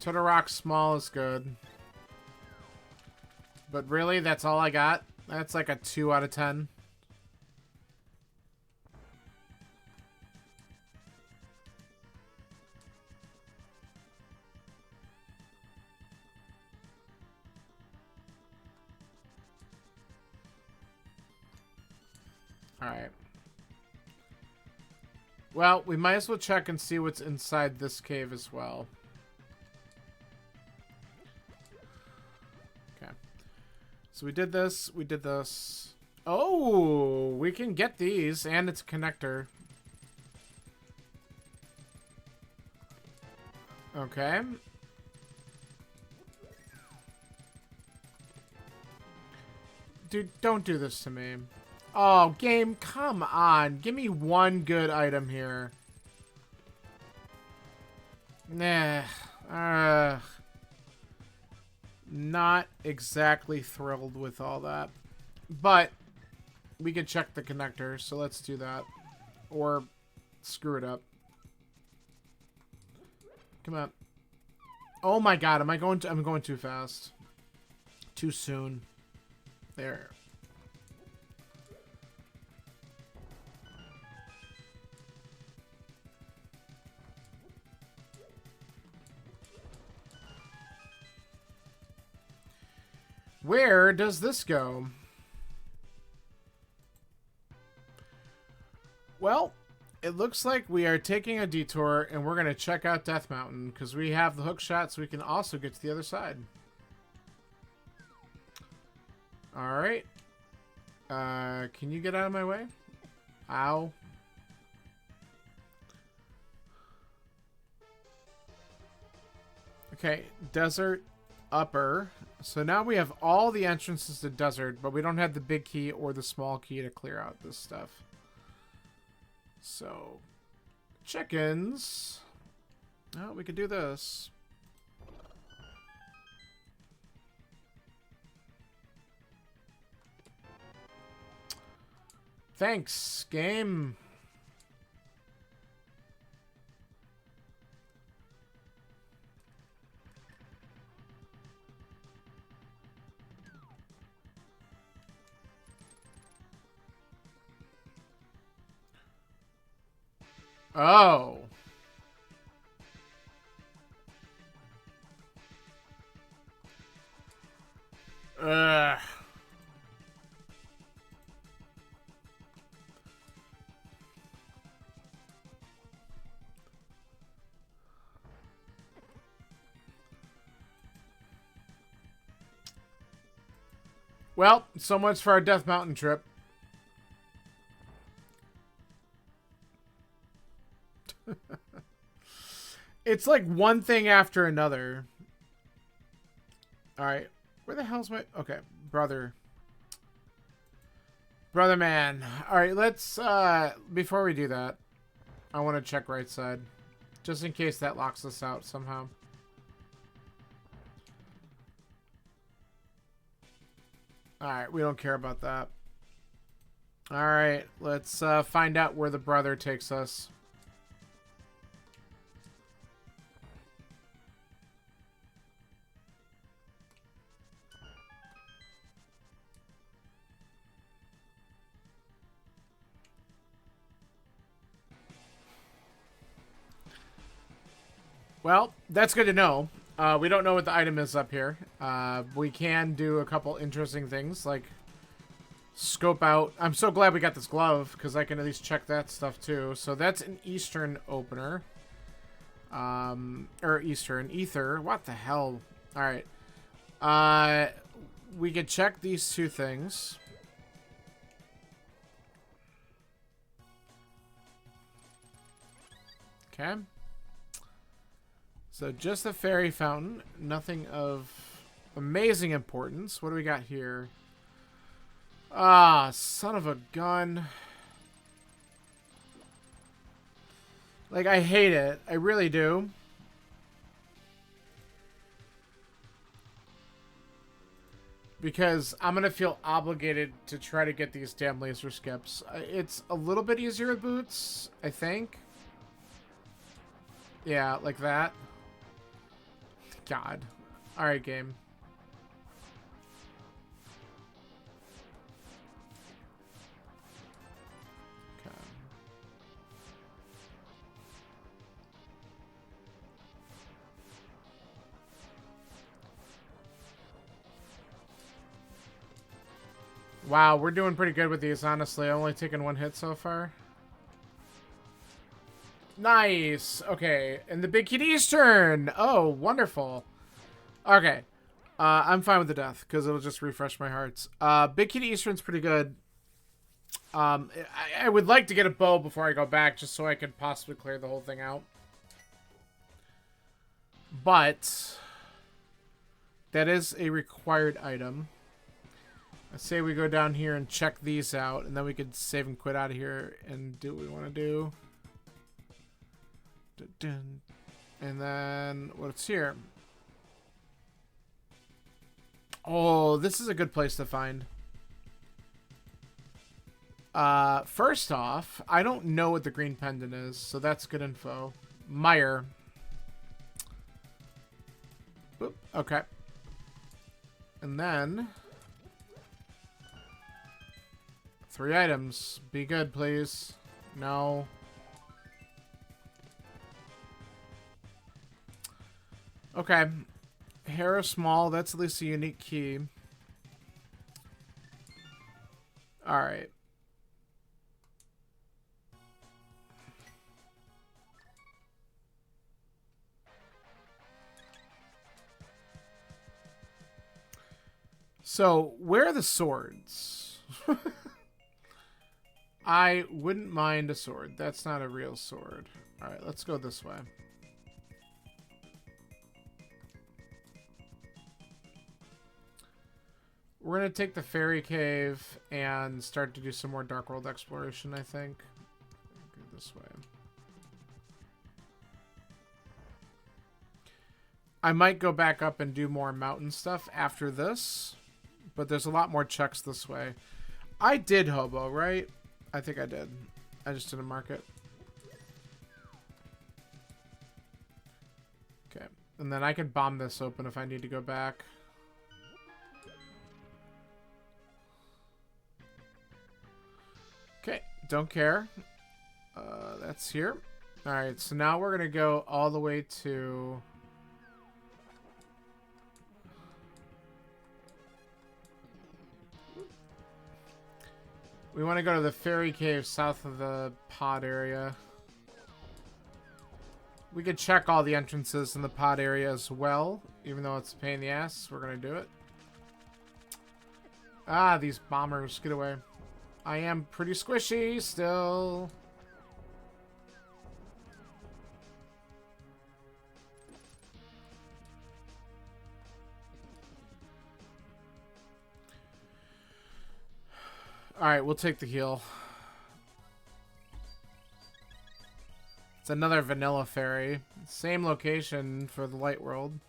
Totorock small is good. But really, that's all I got? That's like a 2 out of 10. Alright. Well, we might as well check and see what's inside this cave as well. Okay. So we did this, we did this. Oh, we can get these, and it's a connector. Okay. Dude, don't do this to me. Oh, game, come on. Give me one good item here. Nah. Not exactly thrilled with all that. But we can check the connector, so let's do that. Or screw it up. Come on. Oh my god, I'm going too fast. Too soon. There. Where does this go? Well, it looks like we are taking a detour and we're going to check out Death Mountain because we have the hook shot so we can also get to the other side. Alright. Can you get out of my way? Ow. Okay, desert upper. So now we have all the entrances to desert, but we don't have the big key or the small key to clear out this stuff. So, chickens. Oh, we could do this. Thanks, game. Oh. Ugh. Well, so much for our Death Mountain trip. It's like one thing after another. Alright. Where the hell's my... Okay. Brother. Brother man. Alright, let's... Before we do that, I want to check right side. Just in case that locks us out somehow. Alright, we don't care about that. Alright, let's find out where the brother takes us. Well, that's good to know. We don't know what the item is up here. We can do a couple interesting things, like scope out. I'm so glad we got this glove, because I can at least check that stuff too. So that's an Eastern opener. Or Eastern. Ether. What the hell? Alright. We could check these two things. Okay. So just the fairy fountain. Nothing of amazing importance. What do we got here? Ah, son of a gun. Like, I hate it. I really do. Because I'm going to feel obligated to try to get these damn laser skips. It's a little bit easier with boots, I think. Yeah, like that. God. Alright, game. Okay. Wow, we're doing pretty good with these, honestly. I've only taken one hit so far. Nice. Okay. And the Big Kid Eastern. Oh, wonderful. Okay. I'm fine with the death because it'll just refresh my hearts. Big Kid Eastern's pretty good. I would like to get a bow before I go back just so I could possibly clear the whole thing out. But that is a required item. I say we go down here and check these out, and then we could save and quit out of here and do what we want to do. And then what's here? Oh, this is a good place to find. First off, I don't know what the green pendant is, so that's good info. Meyer. Oop, okay. And then 3 items. Be good, please. No. Okay. Hair small, that's at least a unique key. All right. So, where are the swords? I wouldn't mind a sword. That's not a real sword. All right, let's go this way. We're going to take the fairy cave and start to do some more Dark World exploration, I think. Go this way. I might go back up and do more mountain stuff after this, but there's a lot more checks this way. I did hobo, right? I think I did. I just didn't mark it. Okay. And then I can bomb this open if I need to go back. Okay. Don't care. That's here. Alright, so now we're going to go all the way to... We want to go to the fairy cave south of the pod area. We could check all the entrances in the pod area as well, even though it's a pain in the ass. We're going to do it. Ah, these bombers. Get away. I am pretty squishy still. Alright, we'll take the heal. It's another vanilla fairy. Same location for the light world.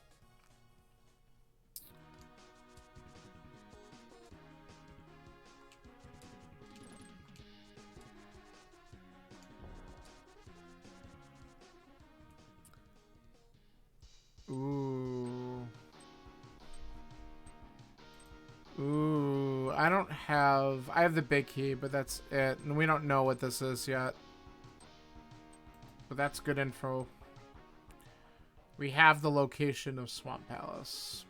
Ooh. Ooh, I don't have... I have the big key, but that's it. And we don't know what this is yet. But that's good info. We have the location of Swamp Palace.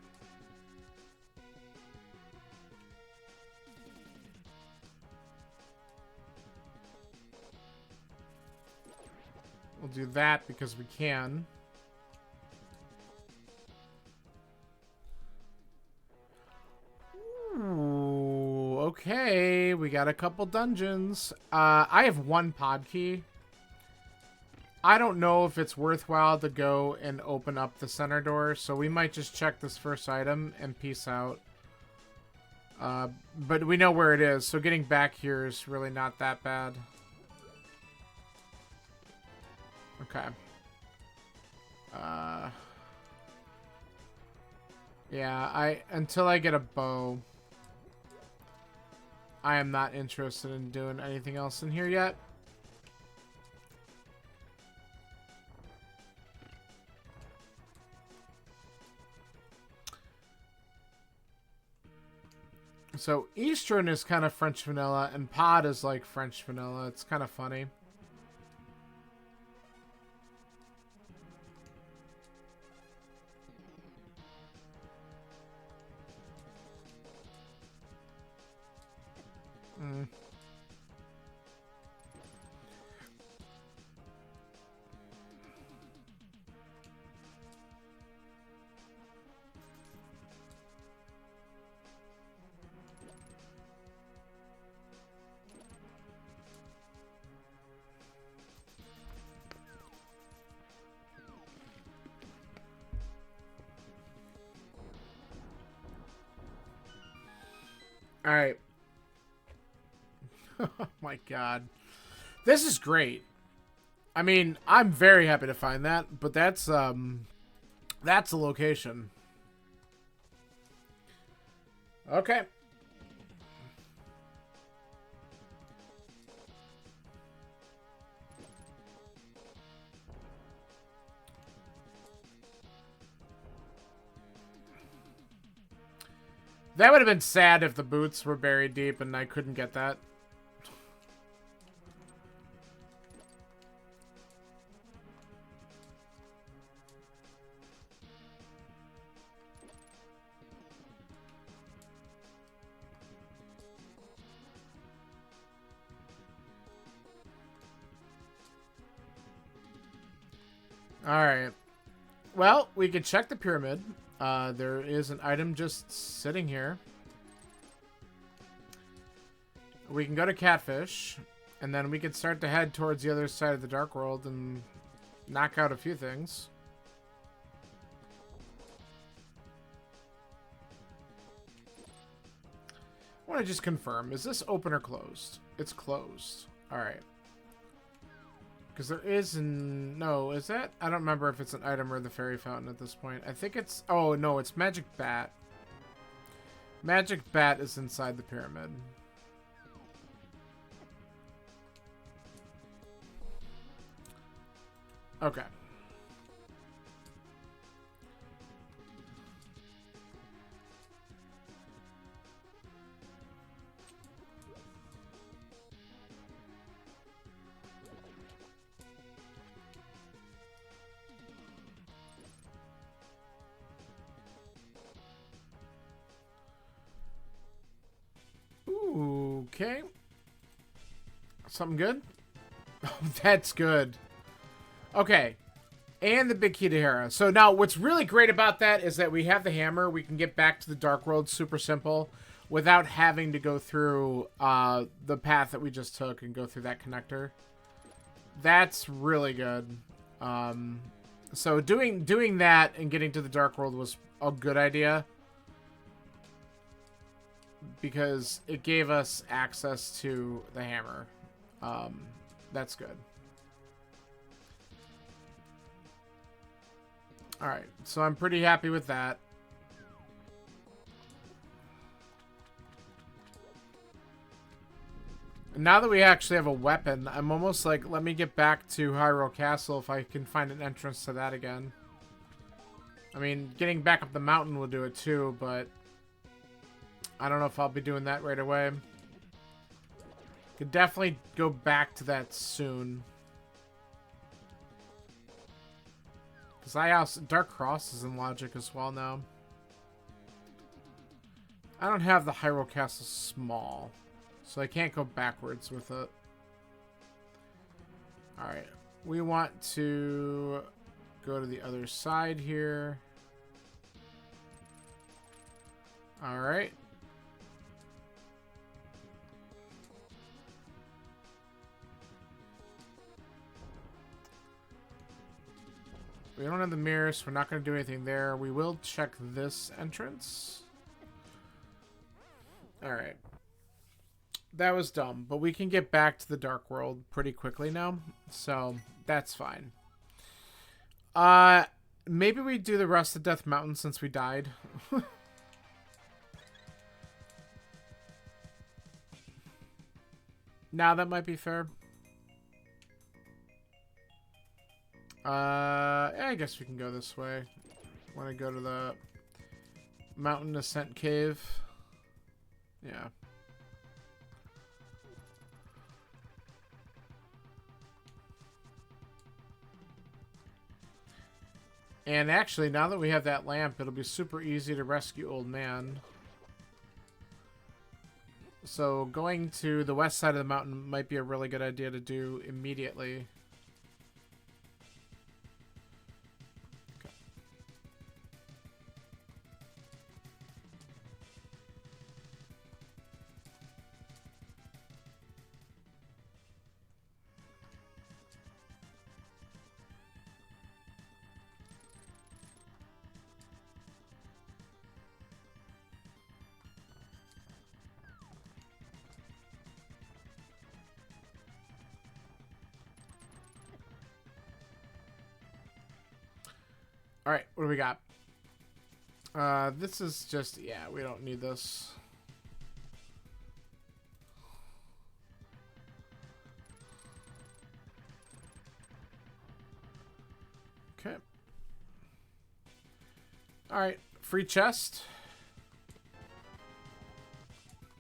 We'll do that because we can. Ooh, okay. We got a couple dungeons. I have one pod key. I don't know if it's worthwhile to go and open up the center door, so we might just check this first item and peace out. But we know where it is, so getting back here is really not that bad. Okay. Yeah, until I get a bow, I am not interested in doing anything else in here yet. So Eastern is kind of French vanilla, and Pod is like French vanilla. It's kind of funny. Mm. All right. Oh my god. This is great. I mean, I'm very happy to find that, but that's a location. Okay. That would have been sad if the boots were buried deep and I couldn't get that. Alright. Well, we can check the pyramid. There is an item just sitting here. We can go to Catfish, and then we can start to head towards the other side of the Dark World and knock out a few things. I want to just confirm. Is this open or closed? It's closed. Alright. Because there is an... No, is that? I don't remember if it's an item or the fairy fountain at this point. I think it's... Oh, no, it's Magic Bat. Magic Bat is inside the pyramid. Okay. Okay. Something good? Oh, that's good. Okay. And the big key to Hera. So now what's really great about that is that we have the hammer. We can get back to the Dark World super simple without having to go through the path that we just took and go through that connector. That's really good. So doing that and getting to the Dark World was a good idea, because it gave us access to the hammer. That's good. Alright, so I'm pretty happy with that. Now that we actually have a weapon, I'm almost like, let me get back to Hyrule Castle if I can find an entrance to that again. I mean, getting back up the mountain will do it too, but I don't know if I'll be doing that right away. Could definitely go back to that soon. Because I also... Dark Cross is in Logic as well now. I don't have the Hyrule Castle small, so I can't go backwards with it. Alright. We want to go to the other side here. Alright. We don't have the mirror, so we're not going to do anything there. We will check this entrance. Alright. That was dumb, but we can get back to the Dark World pretty quickly now, so that's fine. Maybe we do the rest of Death Mountain since we died. Now that might be fair. I guess we can go this way. Want to go to the Mountain Ascent Cave. Yeah. And actually, now that we have that lamp, it'll be super easy to rescue Old Man. So going to the west side of the mountain might be a really good idea to do immediately. Alright, what do we got? This is just... Yeah, we don't need this. Okay. Alright, free chest.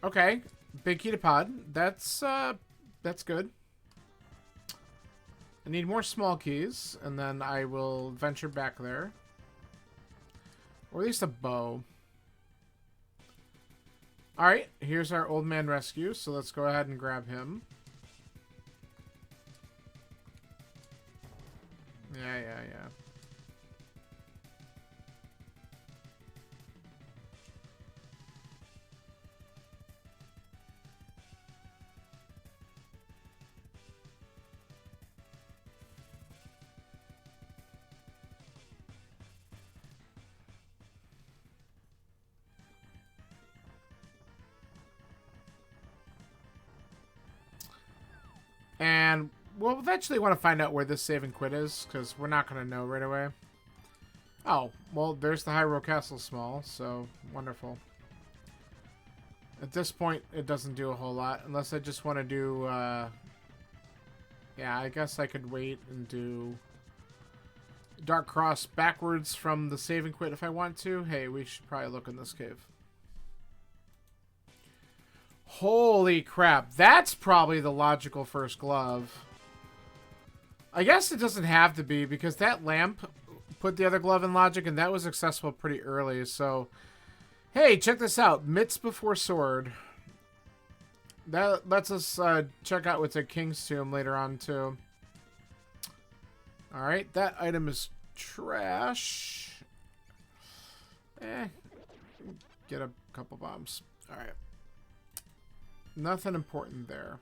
Okay, big key to pod. That's good. I need more small keys, and then I will venture back there. Or at least a bow. Alright, here's our old man rescue, so let's go ahead and grab him. Yeah. And we'll eventually want to find out where this save and quit is, because we're not going to know right away. Oh, well, there's the Hyrule Castle Small, so wonderful. At this point, it doesn't do a whole lot, unless I just want to do, yeah, I guess I could wait and do Dark Cross backwards from the save and quit if I want to. Hey, we should probably look in this cave. Holy crap, that's probably the logical first glove. I guess it doesn't have to be, because that lamp put the other glove in logic, and that was accessible pretty early, so... Hey, check this out. Mitts before sword. That lets us check out what's at King's Tomb later on, too. Alright, that item is trash. Get a couple bombs. Alright. Nothing important there.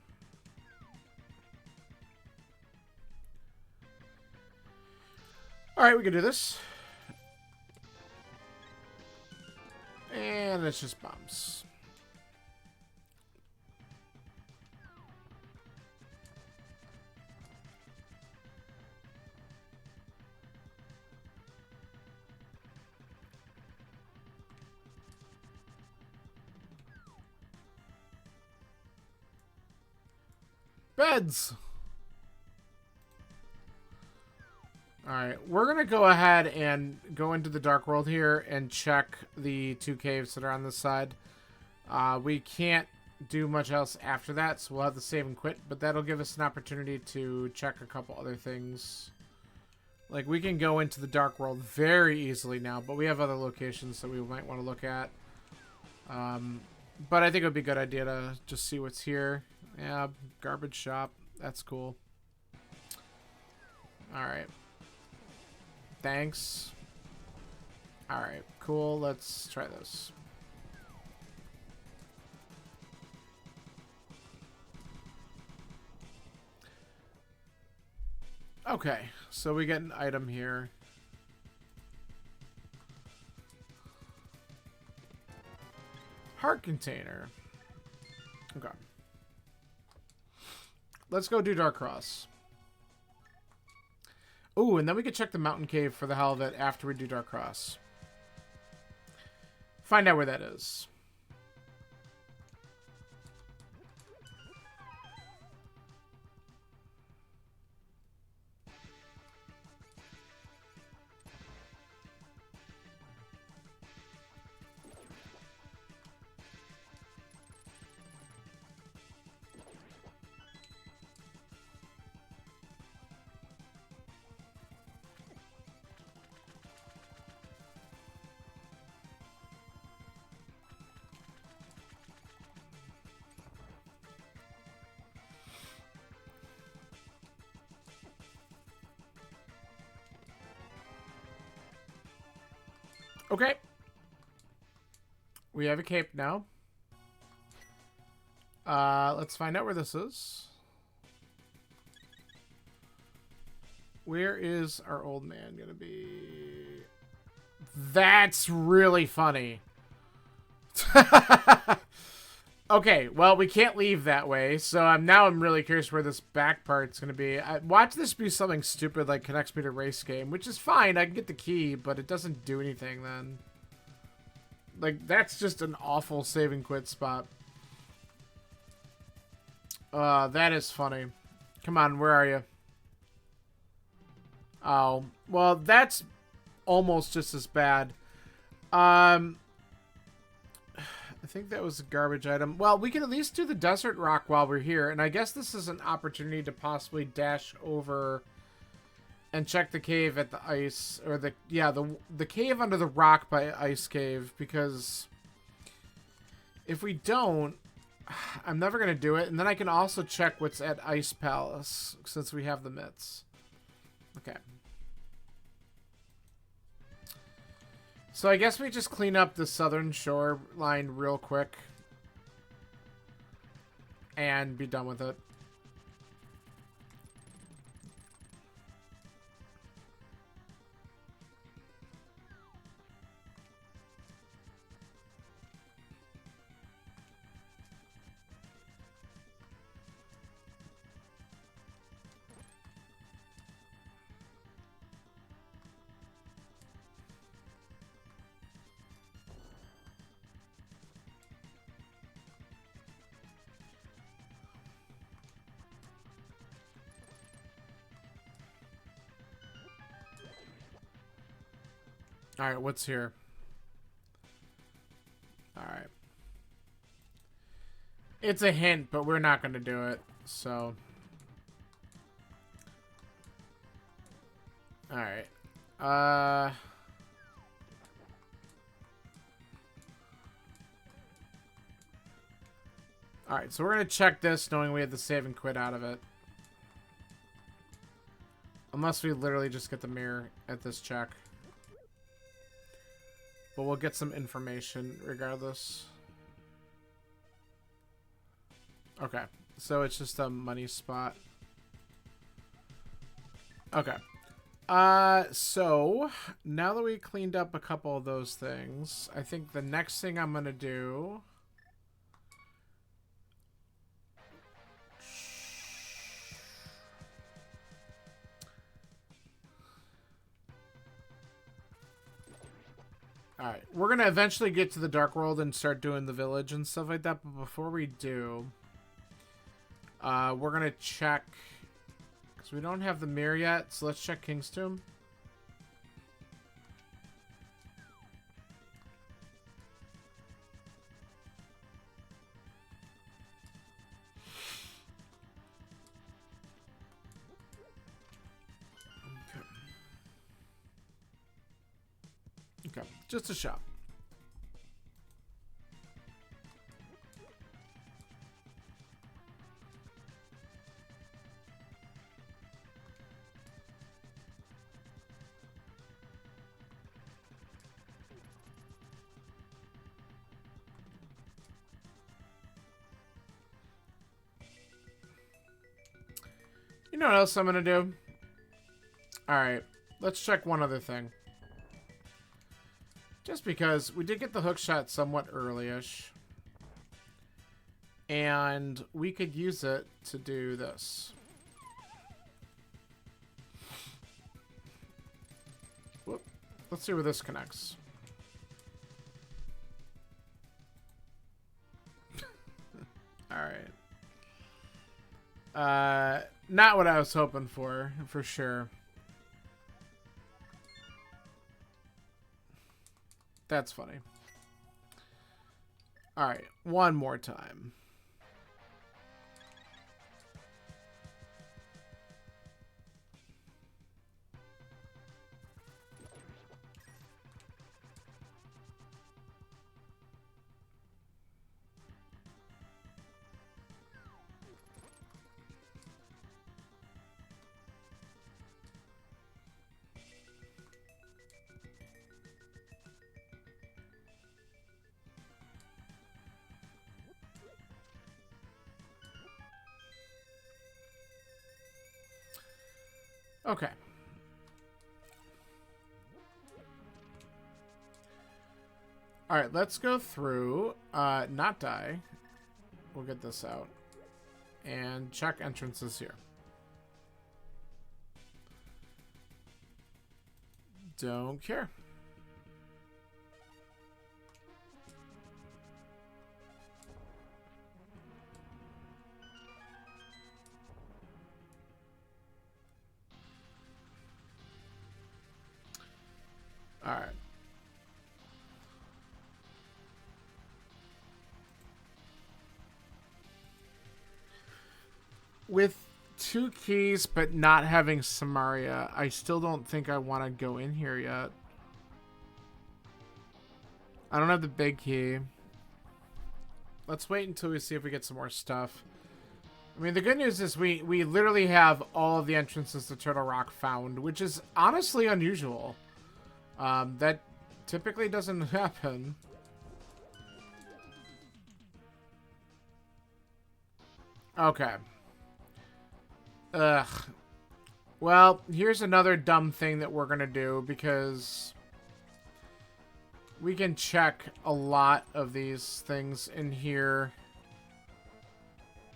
Alright, we can do this. And it's just bombs. Beds! Alright, we're going to go ahead and go into the Dark World here and check the 2 caves that are on this side. We can't do much else after that, so we'll have to save and quit, but that'll give us an opportunity to check a couple other things. Like, we can go into the Dark World very easily now, but we have other locations that we might want to look at. But I think it would be a good idea to just see what's here. Yeah, garbage shop. That's cool. Alright. Thanks. Alright, cool. Let's try this. Okay, so we get an item here. Heart container. Okay. Let's go do Dark Cross. Ooh, and then we could check the mountain cave for the hell of it after we do Dark Cross. Find out where that is. Okay. We have a cape now. Let's find out where this is. Where is our old man gonna be? That's really funny. Okay, well, we can't leave that way, so I'm really curious where this back part's gonna be. Watch this be something stupid like connects me to race game, which is fine. I can get the key, but it doesn't do anything then. Like, that's just an awful save and quit spot. That is funny. Come on, where are you? Oh, well, that's almost just as bad. I think that was a garbage item. Well, we can at least do the desert rock while we're here, and I guess this is an opportunity to possibly dash over and check the cave at the ice, or the cave under the rock by Ice Cave, because if we don't, I'm never going to do it, and then I can also check what's at Ice Palace, since we have the mitts. Okay. So I guess we just clean up the southern shoreline real quick and be done with it. Alright, what's here? Alright. It's a hint, but we're not going to do it, so... Alright. Alright, so we're going to check this knowing we have the save and quit out of it. Unless we literally just get the mirror at this check. But we'll get some information regardless. Okay, so it's just a money spot. Okay. So now that we cleaned up a couple of those things, I think the next thing I'm gonna do... Alright, we're gonna eventually get to the Dark World and start doing the village and stuff like that, but before we do, we're gonna check, because we don't have the mirror yet, so let's check King's Tomb. Okay, just a shot. You know what else I'm gonna do? Alright, let's check one other thing. Just because we did get the hook shot somewhat early-ish. And we could use it to do this. Whoop. Let's see where this connects. Alright. Not what I was hoping for sure. That's funny. Alright, one more time. Okay. Alright, let's go through, not die. We'll get this out. And check entrances here. Don't care. Alright. With 2 keys, but not having Samaria, I still don't think I want to go in here yet. I don't have the big key. Let's wait until we see if we get some more stuff. I mean, the good news is we literally have all of the entrances to Turtle Rock found, which is honestly unusual. That typically doesn't happen. Okay. Ugh. Well, here's another dumb thing that we're gonna do, because we can check a lot of these things in here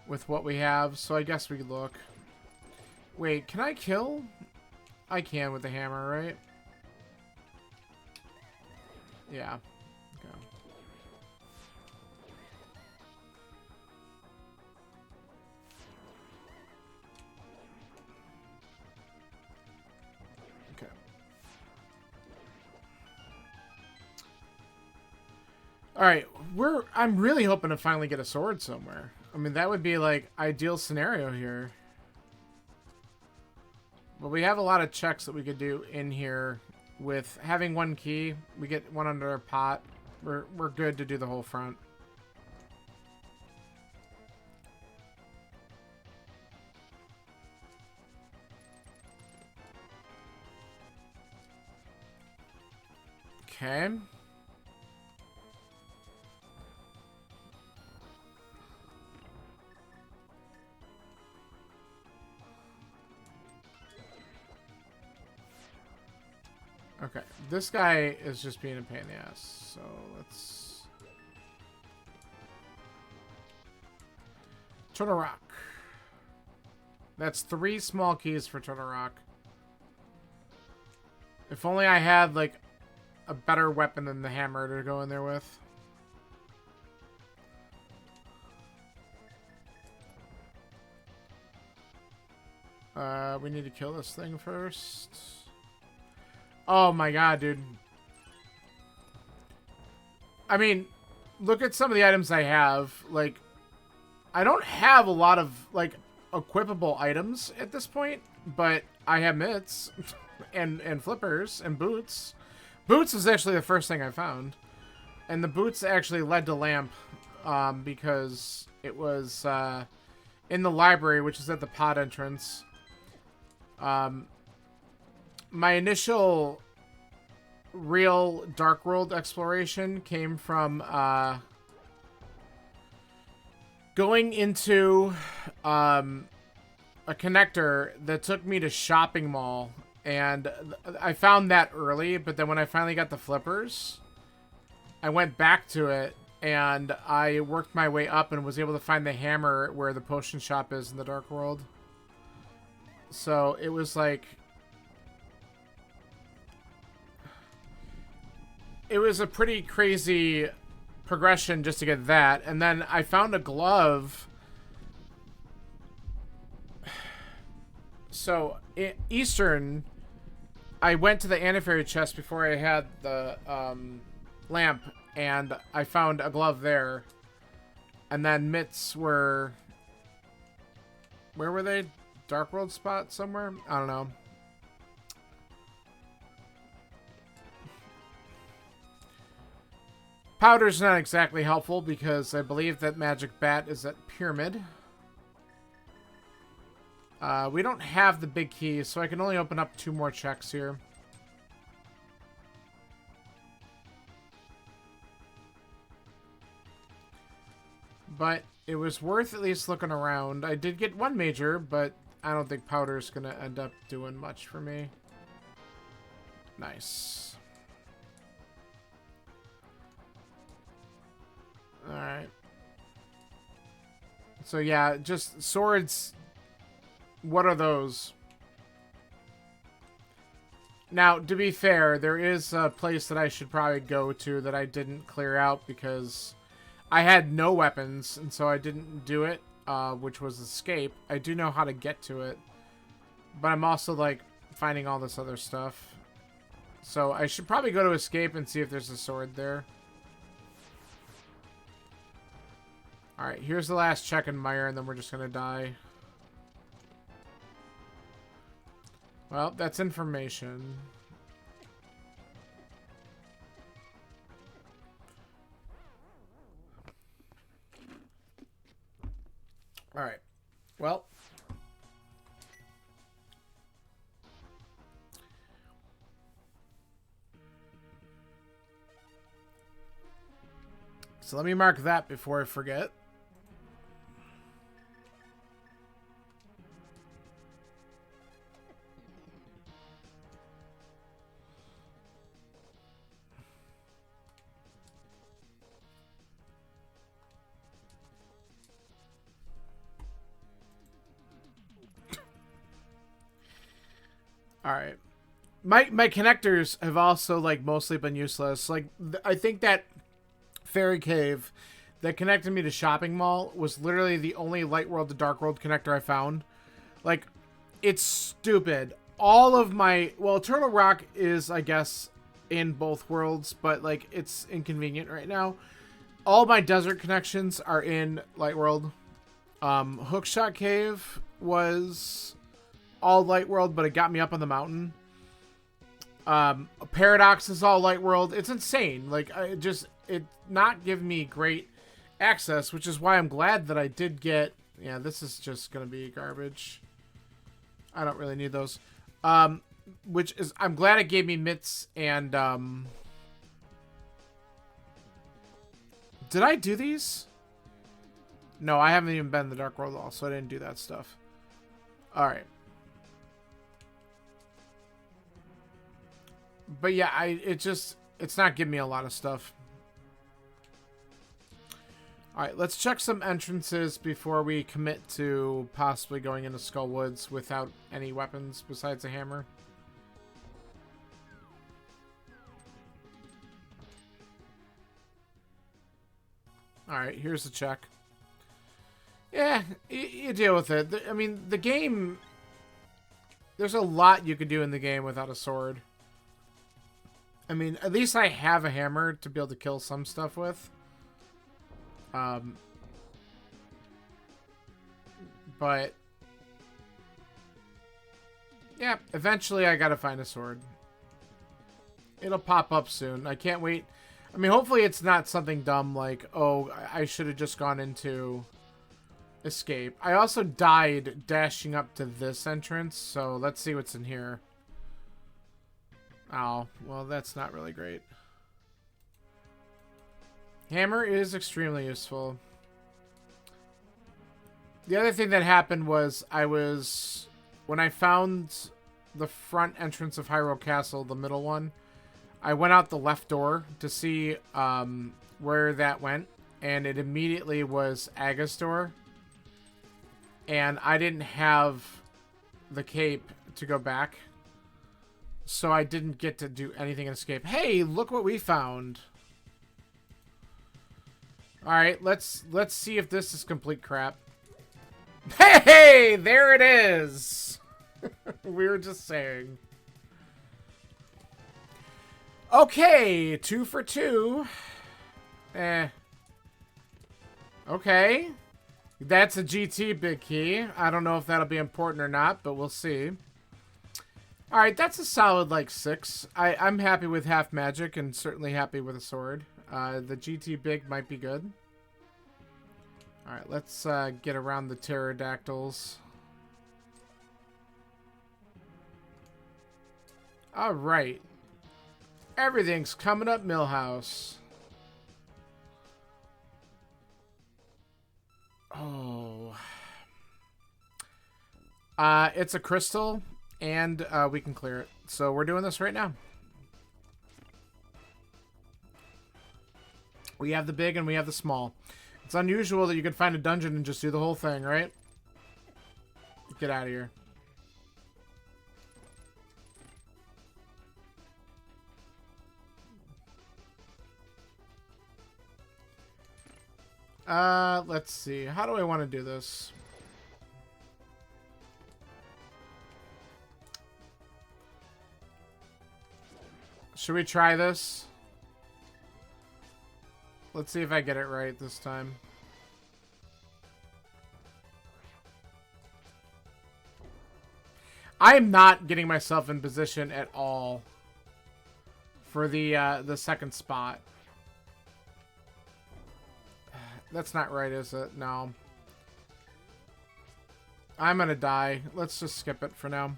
with what we have, so I guess we could look. Wait, can I kill? I can with the hammer, right? Yeah. Okay. Okay. Alright, I'm really hoping to finally get a sword somewhere. I mean, that would be, like, ideal scenario here. But we have a lot of checks that we could do in here. With having one key, we get one under our pot. We're good to do the whole front. Okay. Okay, this guy is just being a pain in the ass, so let's... Turtle Rock. That's 3 small keys for Turtle Rock. If only I had, like, a better weapon than the hammer to go in there with. We need to kill this thing first. Oh my god, dude. I mean, look at some of the items I have. Like, I don't have a lot of, like, equipable items at this point, but I have mitts and flippers and boots. Boots is actually the first thing I found. And the boots actually led to lamp because it was in the library, which is at the pod entrance. My initial real Dark World exploration came from going into a connector that took me to Shopping Mall, and I found that early, but then when I finally got the flippers, I went back to it, and I worked my way up and was able to find the hammer where the potion shop is in the Dark World. So it was like... It was a pretty crazy progression just to get that. And then I found a glove. So, in Eastern, I went to the antiquary chest before I had the lamp. And I found a glove there. And then mitts were... Where were they? Dark World spot somewhere? I don't know. Powder's not exactly helpful because I believe that Magic Bat is at Pyramid. We don't have the big key, so I can only open up 2 more checks here. But it was worth at least looking around. I did get 1 major, but I don't think Powder's going to end up doing much for me. Nice. Alright. So yeah, just swords. What are those? Now, to be fair, there is a place that I should probably go to that I didn't clear out because I had no weapons, and so I didn't do it, which was Escape. I do know how to get to it, but I'm also, like, finding all this other stuff. So I should probably go to Escape and see if there's a sword there. Alright, here's the last check in Mire, and then we're just gonna die. Well, that's information. Alright. Well. So let me mark that before I forget. Alright. My connectors have also, like, mostly been useless. Like, I think that Fairy Cave that connected me to Shopping Mall was literally the only Light World to Dark World connector I found. Like, it's stupid. All of my... Well, Turtle Rock is, I guess, in both worlds, but, like, it's inconvenient right now. all my desert connections are in Light World. Hookshot Cave was all Light World, but it got me up on the mountain. Paradox is all Light World. It's insane. Like, it not give me great access, which is why I'm glad that I did get... Yeah, this is just going to be garbage. I don't really need those. Which is... I'm glad it gave me mitts and... Did I do these? No, I haven't even been in the Dark World at all, so I didn't do that stuff. Alright. But yeah, it's not giving me a lot of stuff. Alright, let's check some entrances before we commit to possibly going into Skull Woods without any weapons besides a hammer. Alright, here's the check. Yeah, you deal with it. I mean, the game... There's a lot you could do in the game without a sword. I mean, at least I have a hammer to be able to kill some stuff with. But... Yeah, eventually I gotta find a sword. It'll pop up soon. I can't wait. I mean, hopefully it's not something dumb like, oh, I should have just gone into escape. I also died dashing up to this entrance, so let's see what's in here. Oh, well, that's not really great. Hammer is extremely useful. The other thing that happened was when I found the front entrance of Hyrule Castle, the middle one, I went out the left door to see where that went, and it immediately was Aga's door. And I didn't have the cape to go back, so I didn't get to do anything in escape. Hey, look what we found. Alright, let's see if this is complete crap. Hey, there it is! We were just saying. Okay, 2 for 2. Okay. That's a GT big key. I don't know if that'll be important or not, but we'll see. Alright, that's a solid, like, 6. I'm happy with half magic and certainly happy with a sword. The GT big might be good. Alright, let's get around the pterodactyls. Alright. Everything's coming up Millhouse. Oh. It's a crystal, and we can clear it. So we're doing this right now. We have the big and we have the small. It's unusual that you could find a dungeon and just do the whole thing, right? Get out of here. Let's see. How do I want to do this? Should we try this? Let's see if I get it right this time. I am not getting myself in position at all for the second spot. That's not right, is it? No. I'm gonna die. Let's just skip it for now.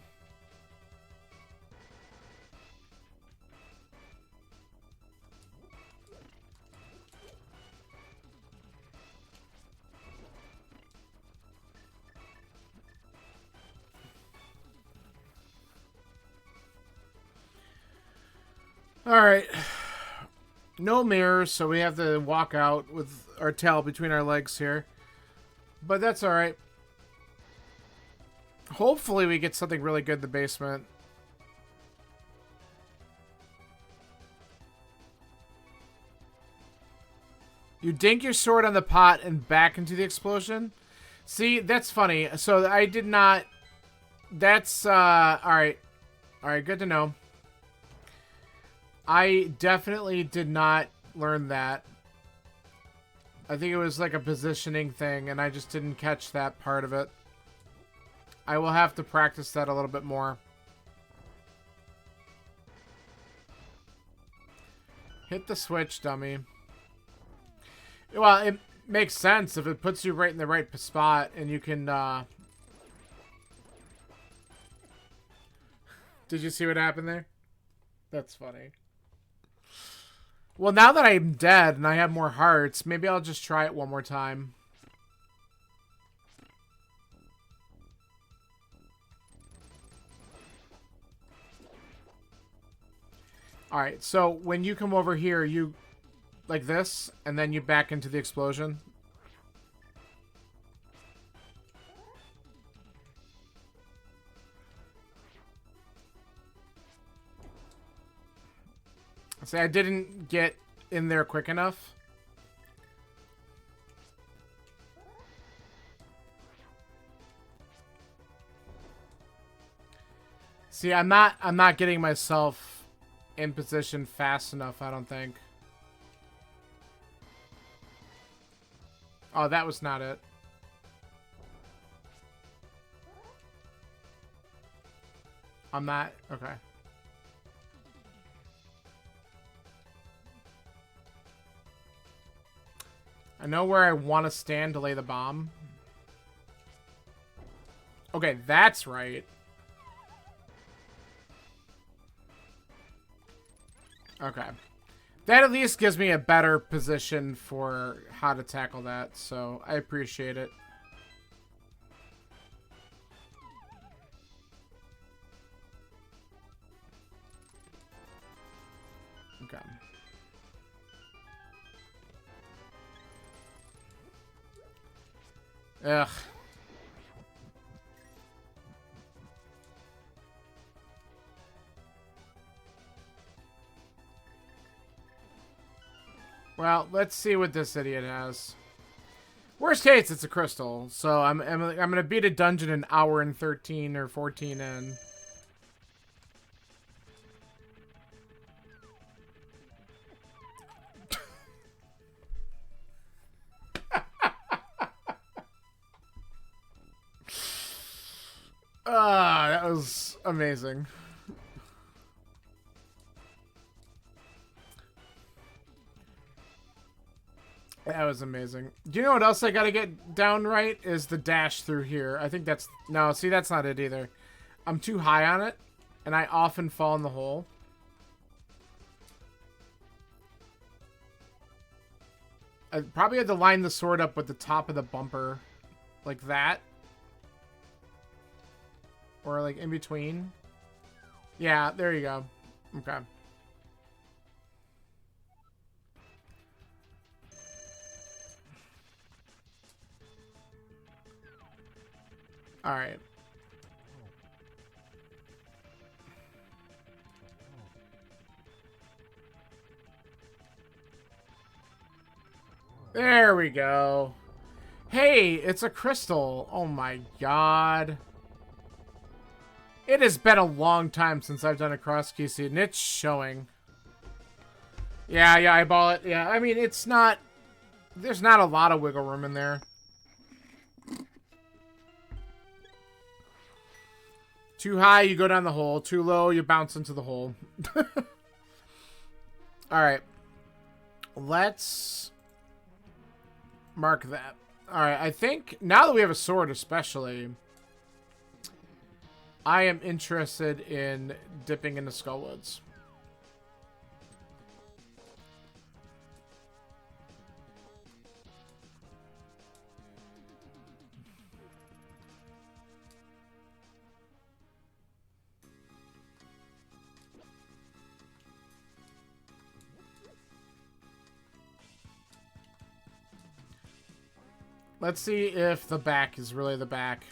Alright. No mirrors, so we have to walk out with our tail between our legs here. But that's alright. Hopefully we get something really good in the basement. You dink your sword on the pot and back into the explosion? See, that's funny. So I did not... That's, alright. Alright, good to know. I definitely did not learn that. I think it was like a positioning thing, and I just didn't catch that part of it. I will have to practice that a little bit more. Hit the switch, dummy. Well, it makes sense if it puts you right in the right spot, and you can, Did you see what happened there? That's funny. Well, now that I'm dead and I have more hearts, maybe I'll just try it one more time. Alright, so when you come over here, you... like this, and then you back into the explosion. See, I didn't get in there quick enough. See, I'm not getting myself in position fast enough, I don't think. Oh, that was not it. I'm not... okay. I know where I want to stand to lay the bomb. Okay, that's right. Okay. That at least gives me a better position for how to tackle that, so I appreciate it. Okay. Ugh. Well, let's see what this idiot has. Worst case, it's a crystal. So I'm gonna beat a dungeon an hour and 13 or 14 in. That was amazing. That was amazing. Do you know what else I gotta get down right? Is the dash through here. I think that's... no, see, that's not it either. I'm too high on it, and I often fall in the hole. I probably had to line the sword up with the top of the bumper. Like that. Or like in between. Yeah, there you go. Okay. Alright. There we go. Hey, it's a crystal. Oh my god. It has been a long time since I've done a Crosskeys seed, and it's showing. Yeah, eyeball it. Yeah, I mean, it's not... there's not a lot of wiggle room in there. Too high, you go down the hole. Too low, you bounce into the hole. Alright. Let's mark that. Alright, I think now that we have a sword especially, I am interested in dipping into Skullwoods. Let's see if the back is really the back.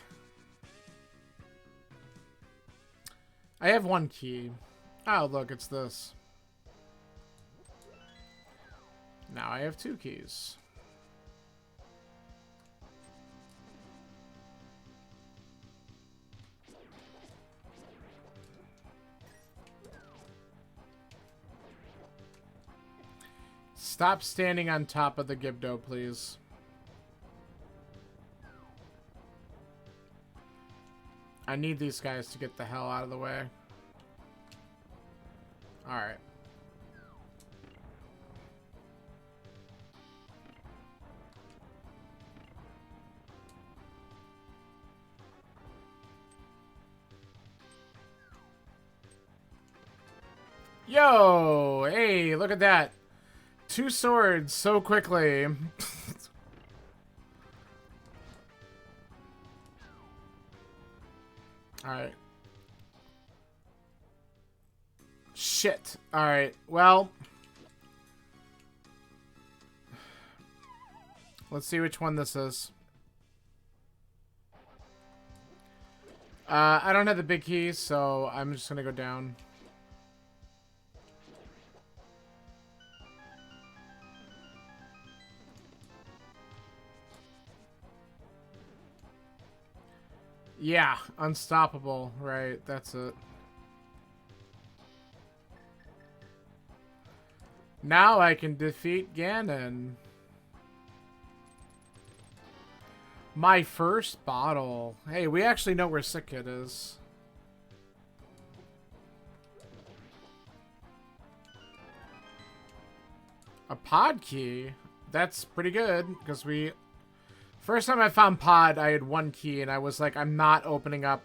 I have one key. Oh, look, it's this. Now I have two keys. Stop standing on top of the Gibdo, please. I need these guys to get the hell out of the way. Alright. Yo! Hey, look at that. 2 swords so quickly. Alright. Shit. Alright, well. Let's see which one this is. I don't have the big keys, so I'm just gonna go down. Yeah, unstoppable. Right, that's it. Now I can defeat Ganon. My first bottle. Hey, we actually know where Sick Kid is. A pod key? That's pretty good, because we... First time I found pod, I had 1 key, and I was like, I'm not opening up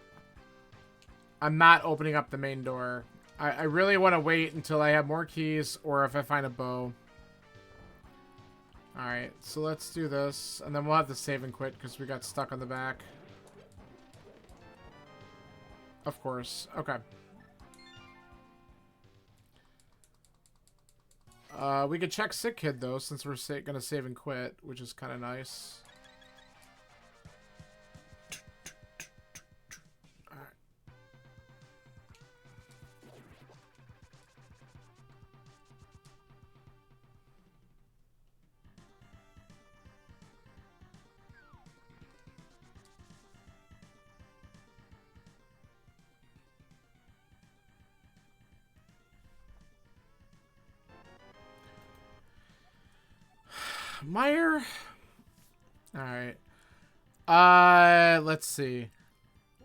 the main door. I really want to wait until I have more keys, or if I find a bow. Alright, so let's do this, and then we'll have to save and quit, because we got stuck on the back. Of course. Okay. We could check Sick Kid, though, since we're gonna save and quit, which is kind of nice. Meyer. Alright. Let's see.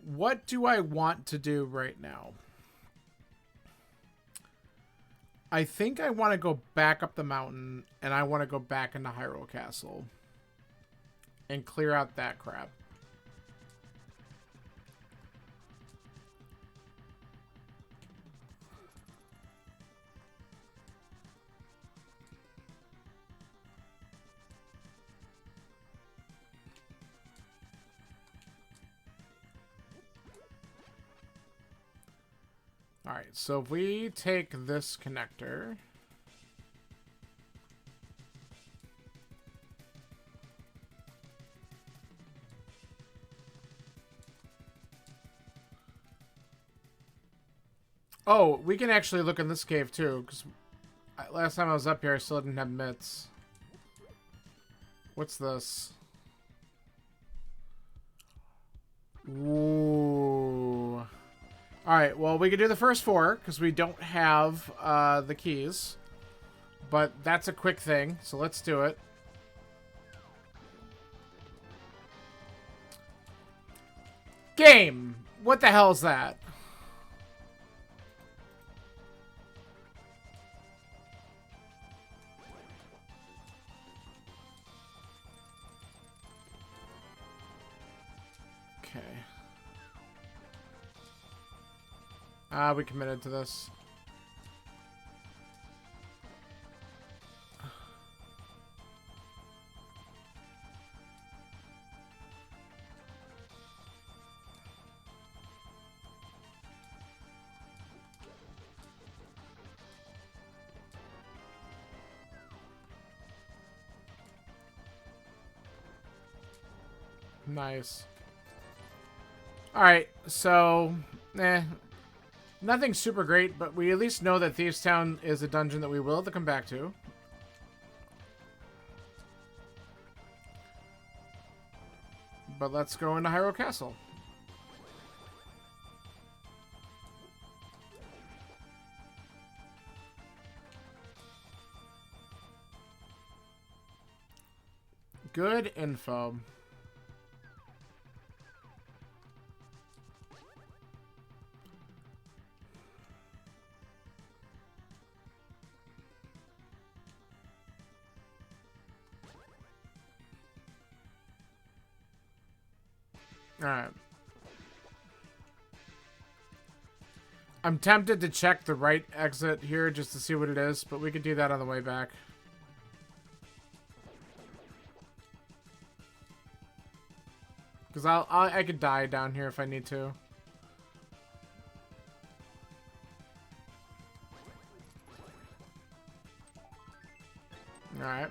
What do I want to do right now? I think I want to go back up the mountain, and I want to go back into Hyrule Castle. And clear out that crap. Alright, so if we take this connector... Oh, we can actually look in this cave too, because last time I was up here I still didn't have mitts. What's this? Ooh... Alright, well, we can do the first 4, because we don't have the keys. But that's a quick thing, so let's do it. Game! What the hell's that? Okay. We committed to this. Nice. Alright, so... Nothing super great, but we at least know that Thieves Town is a dungeon that we will have to come back to. But let's go into Hyrule Castle. Good info. Alright. I'm tempted to check the right exit here just to see what it is, but we could do that on the way back. Because I could die down here if I need to. Alright.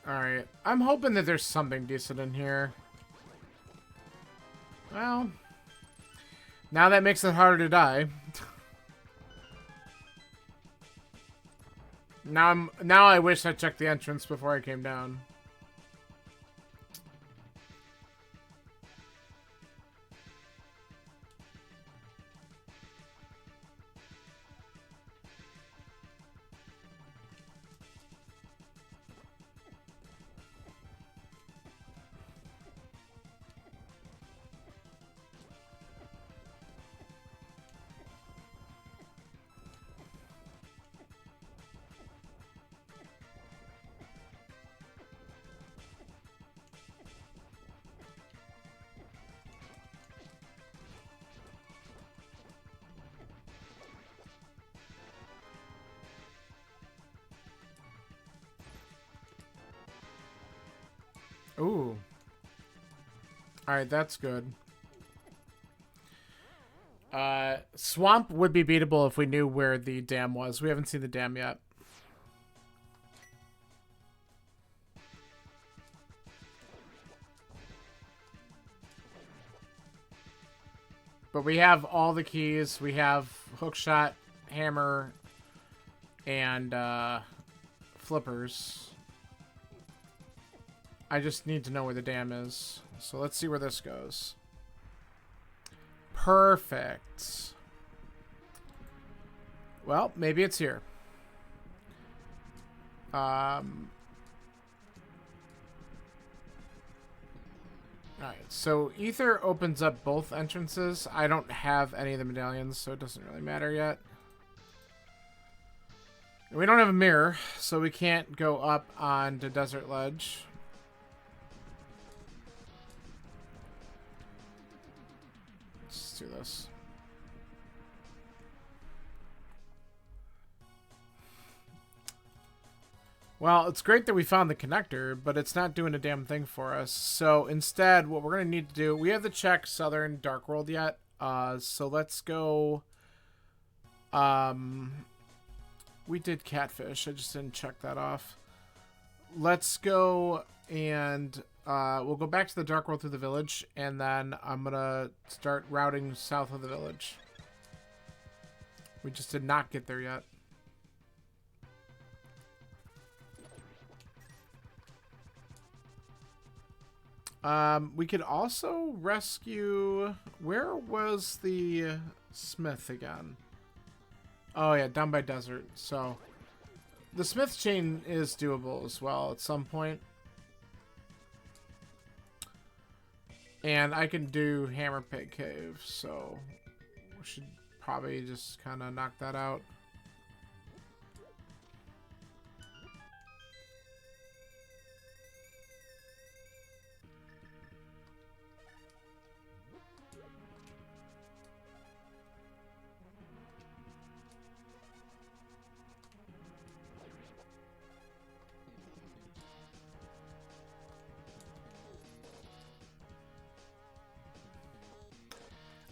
Alright. I'm hoping that there's something decent in here. Well, now that makes it harder to die. Now I wish I checked the entrance before I came down. Ooh. Alright, that's good. Swamp would be beatable if we knew where the dam was. We haven't seen the dam yet. But we have all the keys. We have hookshot, hammer, and flippers. I just need to know where the dam is. So let's see where this goes. Perfect. Well, maybe it's here. Alright, so Ether opens up both entrances. I don't have any of the medallions, so it doesn't really matter yet. We don't have a mirror, so we can't go up on the desert ledge. Let's do this. Well, it's great that we found the connector, but it's not doing a damn thing for us. So instead, what we're going to need to do, we have to check Southern Dark World yet. So let's go. We did Catfish. I just didn't check that off. Let's go and we'll go back to the Dark World through the village, and then I'm going to start routing south of the village. We just did not get there yet. We could also rescue... Where was the smith again? Oh, yeah, down by desert. So, the smith chain is doable as well at some point. And I can do Hammer Pit Cave, so we should probably just kind of knock that out.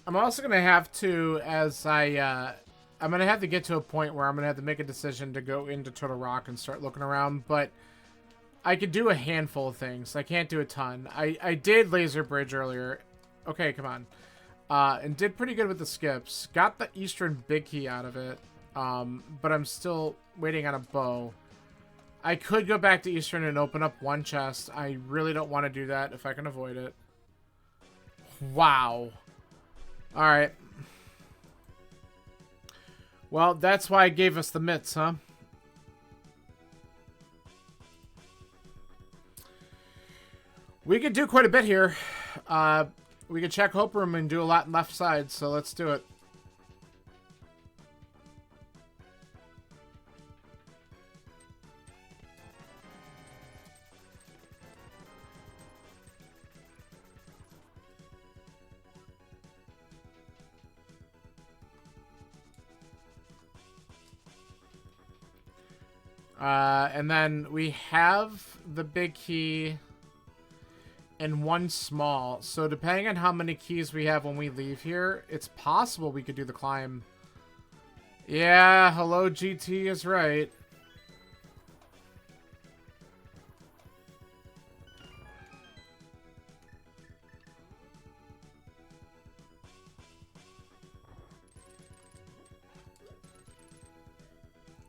I'm also going to have to, I'm going to have to get to a point where I'm going to have to make a decision to go into Turtle Rock and start looking around, but I could do a handful of things. I can't do a ton. I did laser bridge earlier. Okay, come on. And did pretty good with the skips. Got the Eastern big key out of it. But I'm still waiting on a bow. I could go back to Eastern and open up one chest. I really don't want to do that if I can avoid it. Wow. Alright. Well, that's why it gave us the mitts, huh? We could do quite a bit here. We could check Hope Room and do a lot in left side, so let's do it. And then we have the big key and one small. So depending on how many keys we have when we leave here, it's possible we could do the climb. Yeah, hello GT is right.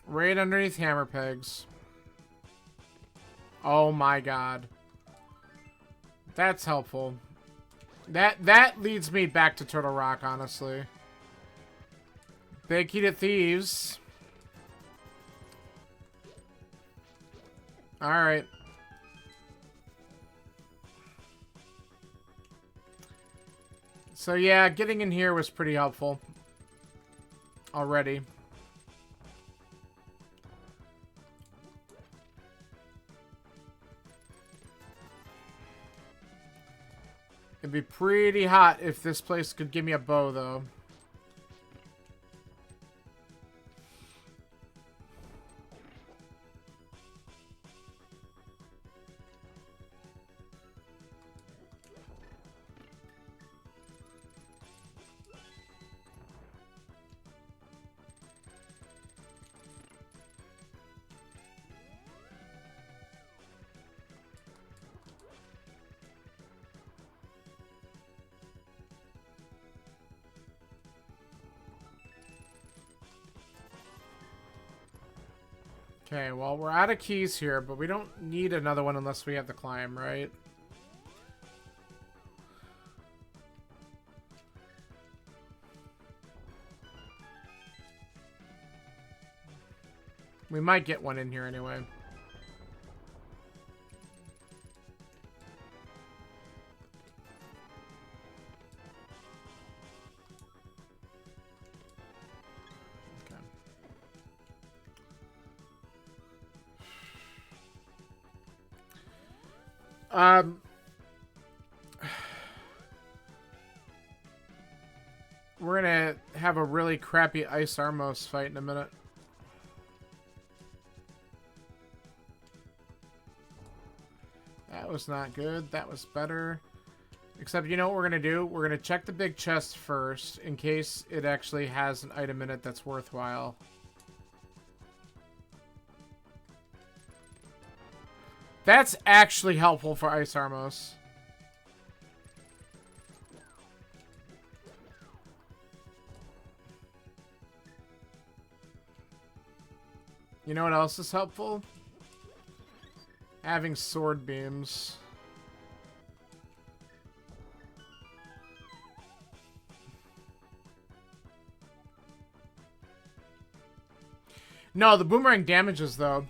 Right underneath hammer pegs. Oh my god. That's helpful. That leads me back to Turtle Rock, honestly. Big key to thieves. Alright. So yeah, getting in here was pretty helpful. Already. It'd be pretty hot if this place could give me a bow, though. Okay, well, we're out of keys here, but we don't need another one unless we have the climb, right? We might get one in here anyway. We're gonna have a really crappy Ice Armos fight in a minute. That was not good. That was better. Except, you know what we're gonna do? We're gonna check the big chest first, in case it actually has an item in it that's worthwhile. That's actually helpful for Ice Armos. You know what else is helpful? Having sword beams. No, the boomerang damages, though.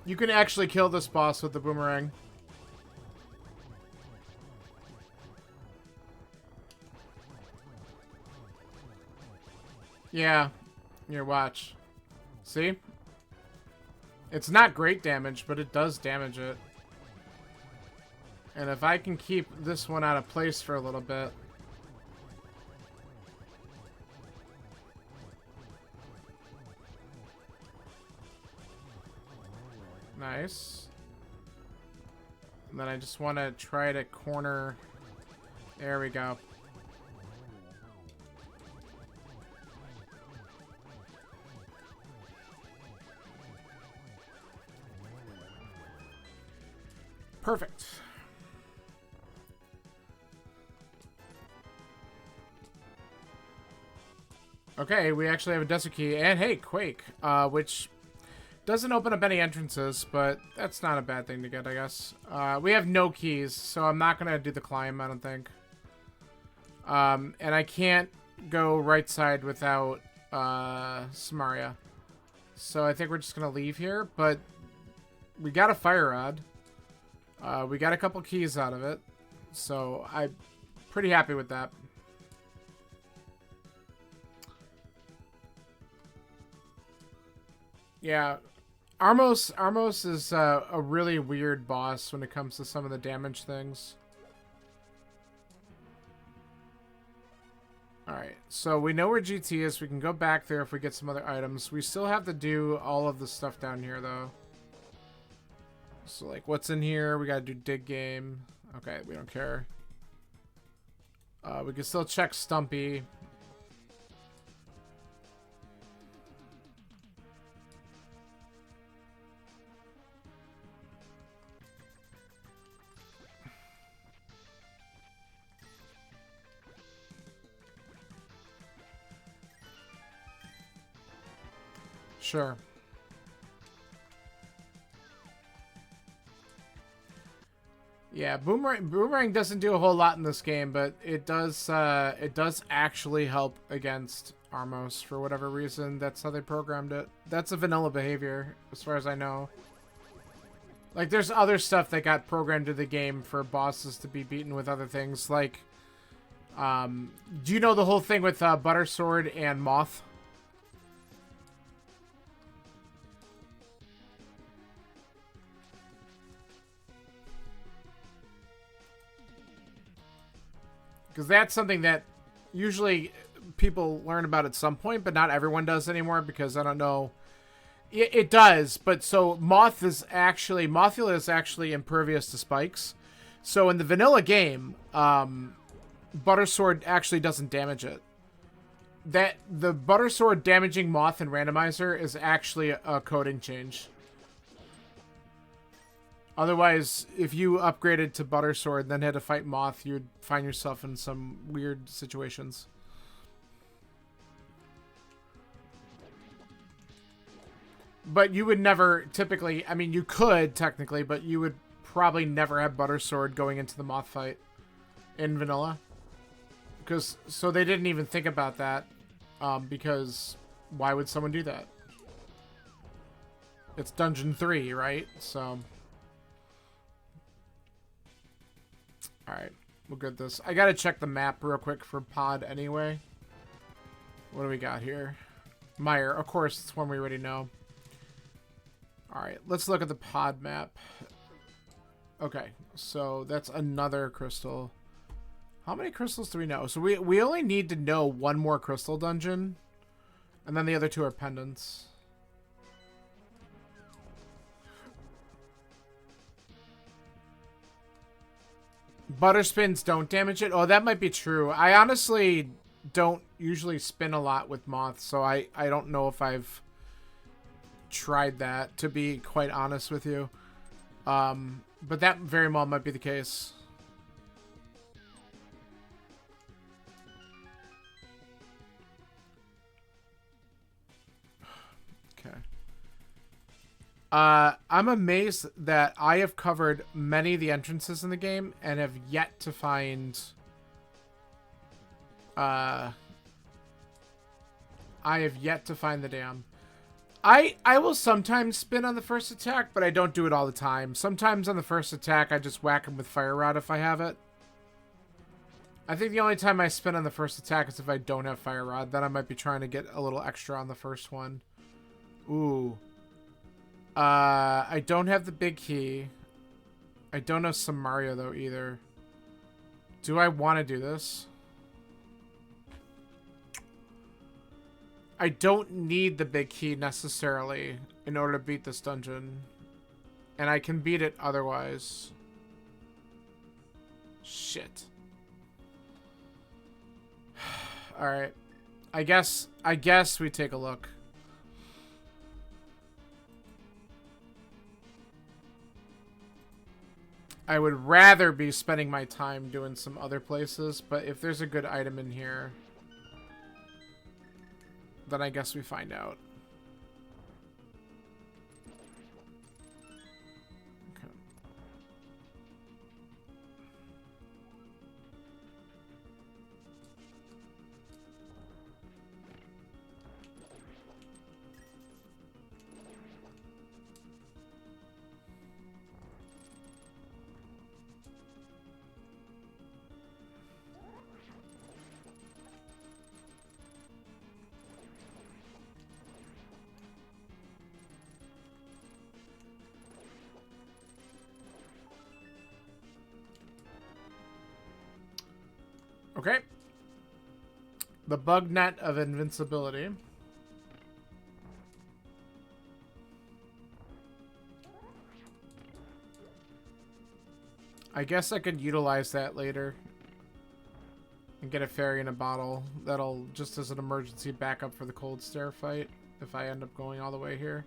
You can actually kill this boss with the boomerang. Yeah. Here, watch. See? It's not great damage, but it does damage it. And if I can keep this one out of place for a little bit... Nice. And then I just want to try to corner... There we go. Perfect. Okay, we actually have a desert key. And hey, Quake, which doesn't open up any entrances, but that's not a bad thing to get, I guess. We have no keys, so I'm not going to do the climb, I don't think. And I can't go right side without Samaria. So I think we're just going to leave here, but we got a fire rod. We got a couple keys out of it, so I'm pretty happy with that. Yeah, Armos is a really weird boss when it comes to some of the damage things. Alright, so we know where GT is. We can go back there if we get some other items. We still have to do all of the stuff down here, though. So, like, what's in here? We gotta do dig game. Okay, we don't care. We can still check Stumpy. Sure. Yeah, boomerang doesn't do a whole lot in this game, but it does actually help against Armos for whatever reason. That's how they programmed it. That's a vanilla behavior, as far as I know. Like, there's other stuff that got programmed to the game for bosses to be beaten with other things. Like, do you know the whole thing with Butter Sword and Moth? Because that's something that usually people learn about at some point, but not everyone does anymore because I don't know. It does, but so Mothula is actually impervious to spikes. So in the vanilla game, Butter Sword actually doesn't damage it. The Butter Sword damaging Moth and Randomizer is actually a coding change. Otherwise, if you upgraded to Butter Sword and then had to fight Moth, you'd find yourself in some weird situations. But you would never typically, I mean, you could technically, but you would probably never have Butter Sword going into the Moth fight in vanilla. So they didn't even think about that, because why would someone do that? It's Dungeon 3, right? So... Alright, we'll get this. I gotta check the map real quick for Pod anyway. What do we got here? Meyer, of course, it's one we already know. Alright, let's look at the Pod map. Okay, so that's another crystal. How many crystals do we know? So we only need to know one more crystal dungeon. And then the other two are pendants. Butter spins don't damage it? Oh, that might be true. I honestly don't usually spin a lot with Moth, so I don't know if I've tried that, to be quite honest with you. But that very well might be the case. Okay. I'm amazed that I have covered many of the entrances in the game and have yet to find... I have yet to find the dam. I will sometimes spin on the first attack, but I don't do it all the time. Sometimes on the first attack, I just whack him with Fire Rod if I have it. I think the only time I spin on the first attack is if I don't have Fire Rod. Then I might be trying to get a little extra on the first one. Ooh. I don't have the big key. I don't have some Mario, though, either. Do I want to do this? I don't need the big key, necessarily, in order to beat this dungeon. And I can beat it otherwise. Shit. Alright. I guess we take a look. I would rather be spending my time doing some other places, but if there's a good item in here, then I guess we find out. Okay. Okay. The bug net of invincibility. I guess I could utilize that later. And get a fairy in a bottle. That'll just as an emergency backup for the cold stare fight. If I end up going all the way here.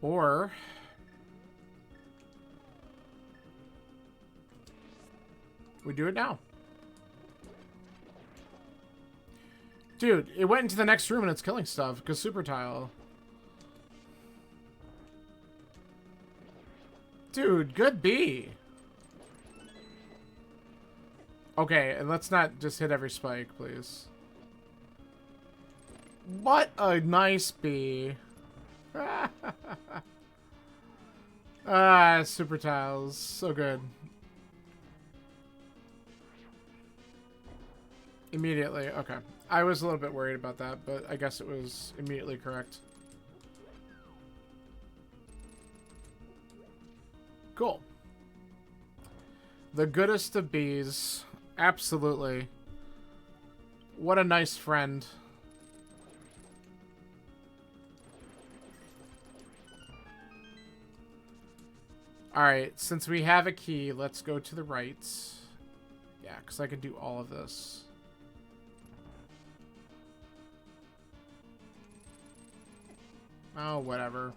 Or we do it now. Dude, it went into the next room and it's killing stuff because super tile. Dude, good B. Okay, and let's not just hit every spike, please. What a nice B. Ah, super tiles. So good. Immediately. Okay. I was a little bit worried about that, but I guess it was immediately correct. Cool. The goodest of bees. Absolutely. What a nice friend. Alright, since we have a key, let's go to the right. Yeah, because I can do all of this. Oh, whatever.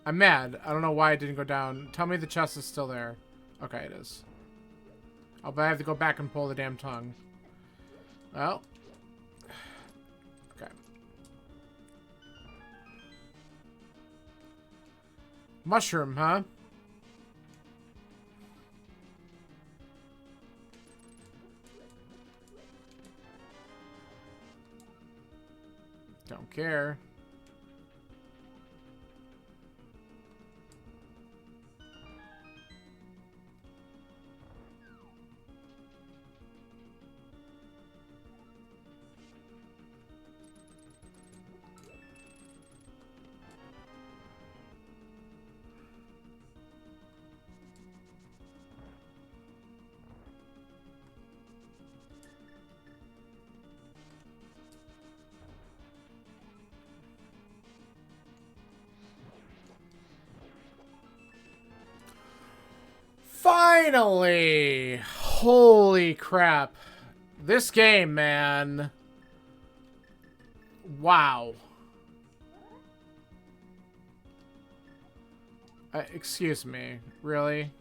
I'm mad. I don't know why it didn't go down. Tell me the chest is still there. Okay, it is. Oh, but I have to go back and pull the damn tongue. Well. Okay. Mushroom, huh? Don't care. Finally! Holy crap. This game, man. Wow. Excuse me. Really?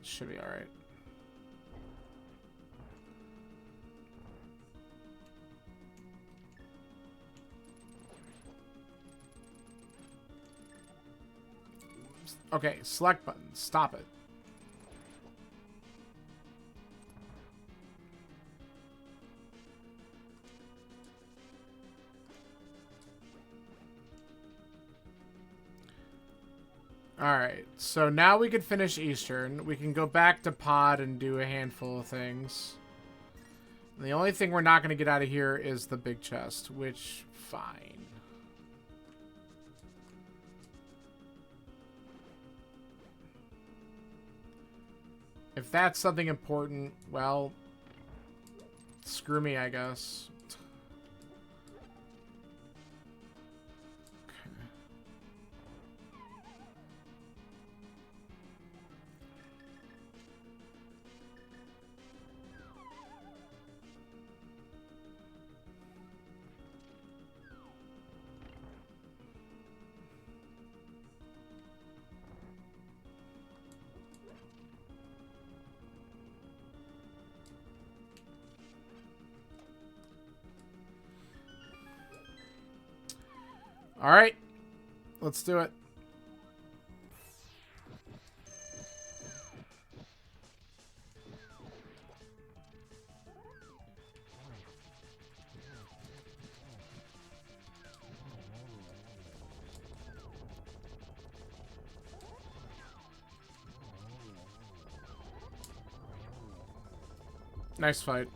Should be alright. Okay, select button. Stop it. Alright, so now we can finish Eastern. We can go back to Pod and do a handful of things. The only thing we're not going to get out of here is the big chest, which, fine. If that's something important, well, screw me, I guess. All right, let's do it. Nice fight.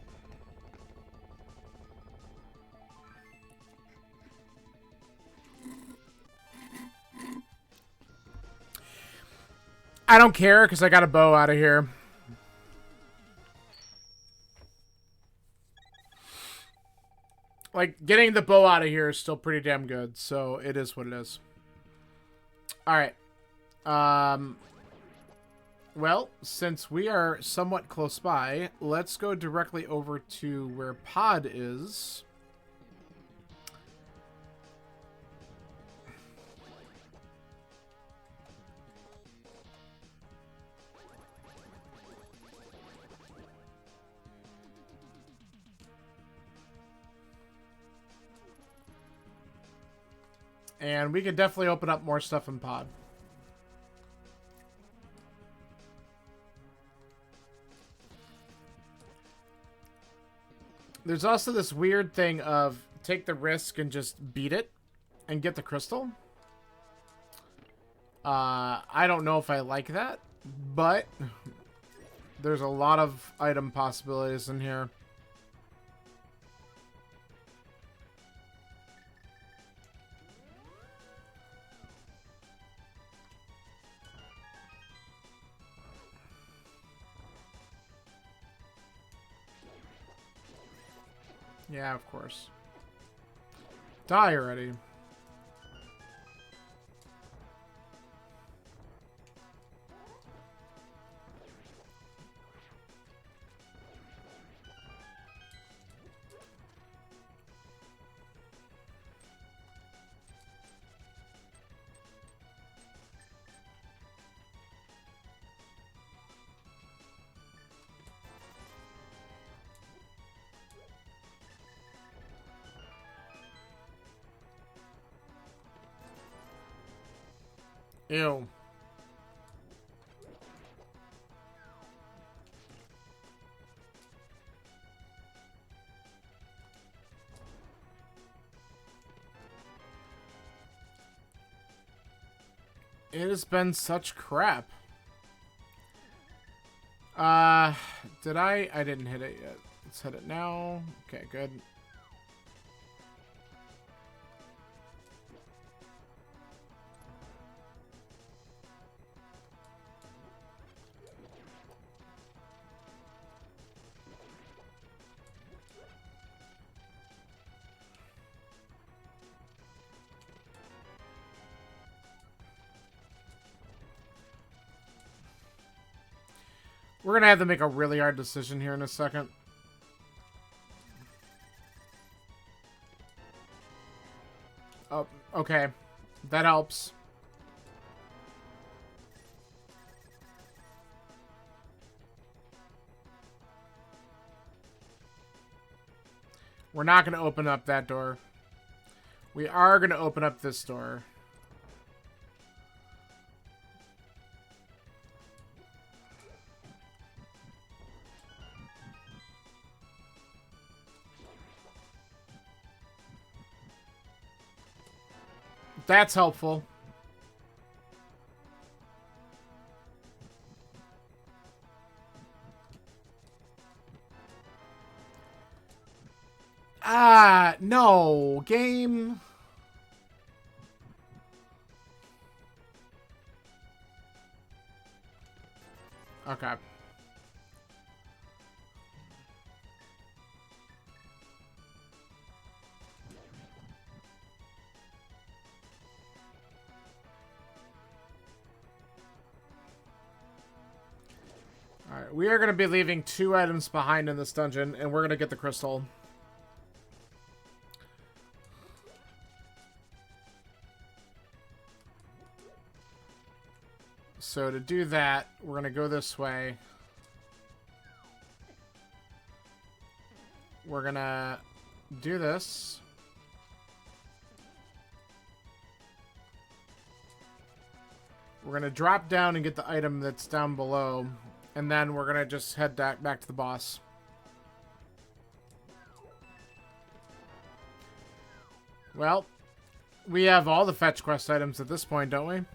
I don't care because I got a bow out of here. Like, getting the bow out of here is still pretty damn good, so it is what it is. Alright. Well, since we are somewhat close by, let's go directly over to where Pod is. And we can definitely open up more stuff in Pod. There's also this weird thing of take the risk and just beat it and get the crystal. I don't know if I like that, but there's a lot of item possibilities in here. Yeah, of course. Die already. Ew. It has been such crap. Did I? I didn't hit it yet. Let's hit it now. Okay, good. We're gonna have to make a really hard decision here in a second. Oh, okay. That helps. We're not gonna open up that door. We are gonna open up this door. That's helpful. Ah, no. Game. Okay. Alright, we are going to be leaving 2 items behind in this dungeon, and we're going to get the crystal. So to do that, we're going to go this way. We're going to do this. We're going to drop down and get the item that's down below. And then we're going to just head back to the boss. Well, we have all the fetch quest items at this point, don't we?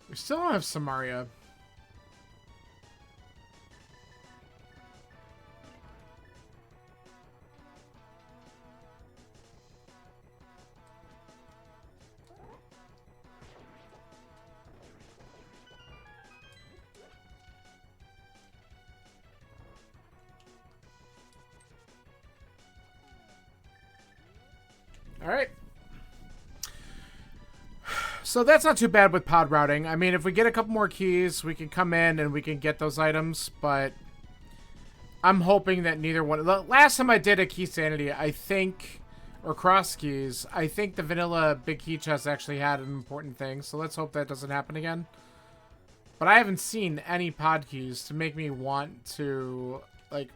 We still don't have Samaria. All right. So that's not too bad with pod routing. I mean, if we get a couple more keys, we can come in and we can get those items, but I'm hoping that neither one... The last time I did a key sanity, I think, or Crosskeys, I think the vanilla big key chest actually had an important thing, so let's hope that doesn't happen again. But I haven't seen any pod keys to make me want to, like,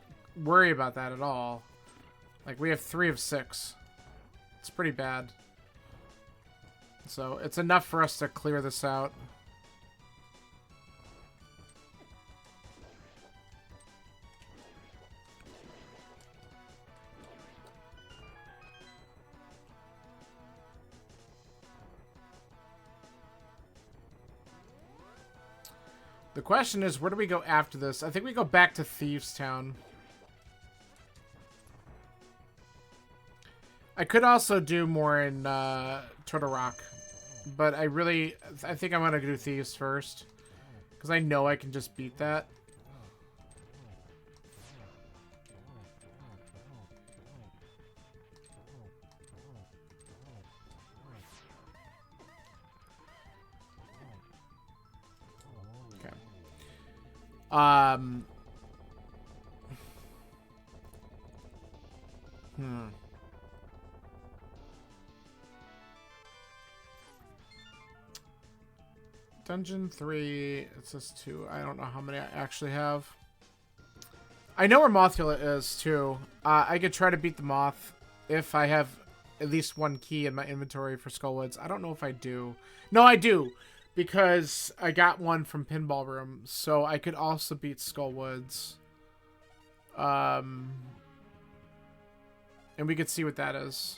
worry about that at all. Like, we have 3 of 6. It's pretty bad. So, it's enough for us to clear this out. The question is, where do we go after this? I think we go back to Thieves Town. I could also do more in Turtle Rock. But I think I'm going to do Thieves first. Because I know I can just beat that. Okay. Dungeon 3, it says 2. I don't know how many I actually have. I know where Mothula is, too. I could try to beat the Moth if I have at least 1 key in my inventory for Skullwoods. I don't know if I do. No, I do, because I got 1 from Pinball Room, so I could also beat Skullwoods. And we could see what that is.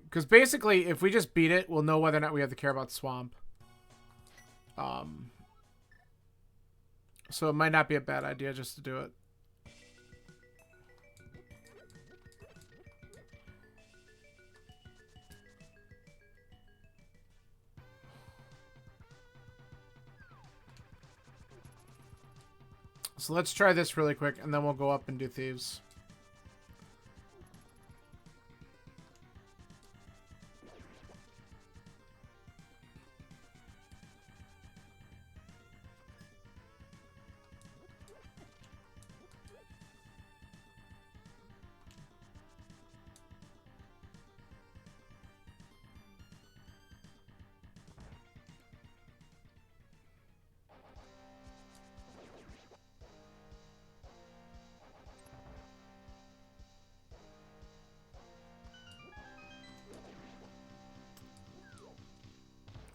Because basically, if we just beat it, we'll know whether or not we have to care about Swamp. So it might not be a bad idea just to do it. So let's try this really quick, and then we'll go up and do Thieves.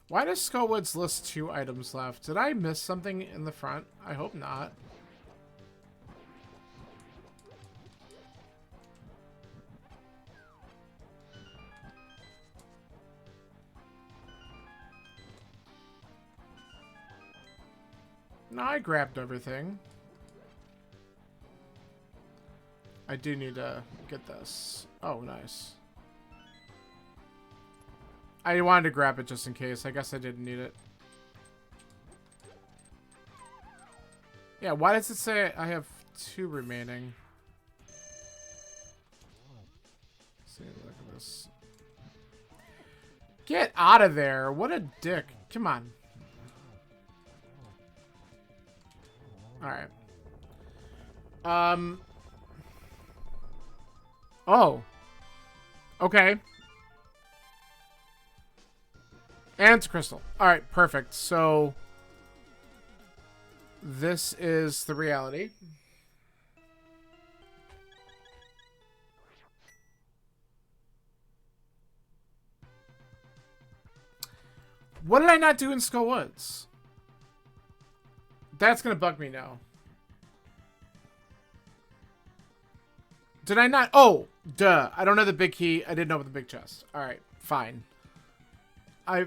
Why does Skullwoods list 2 items left? Did I miss something in the front? I hope not. No, I grabbed everything. I do need to get this. Oh, nice. I wanted to grab it just in case. I guess I didn't need it. Yeah, why does it say I have 2 remaining? Let's see, look at this. Get out of there. What a dick. Come on. Alright. Oh. Okay. And it's a crystal. Alright, perfect. So, this is the reality. What did I not do in Skull Woods? That's going to bug me now. Did I not? Oh, duh. I don't know the big key. I didn't open the big chest. All right, fine.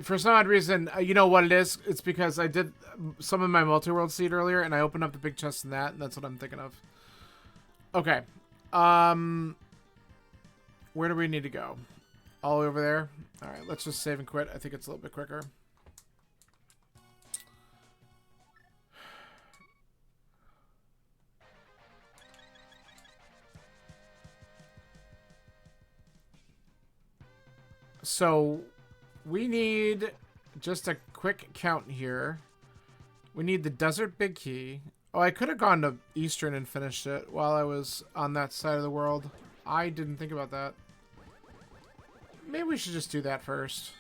For some odd reason, you know what it is? It's because I did some of my multi-world seed earlier, and I opened up the big chest in that, and that's what I'm thinking of. Okay. Where do we need to go? All over there? All right, let's just save and quit. I think it's a little bit quicker. So, we need just a quick count here. We need the desert big key. Oh, I could have gone to Eastern and finished it while I was on that side of the world. I didn't think about that. Maybe we should just do that first.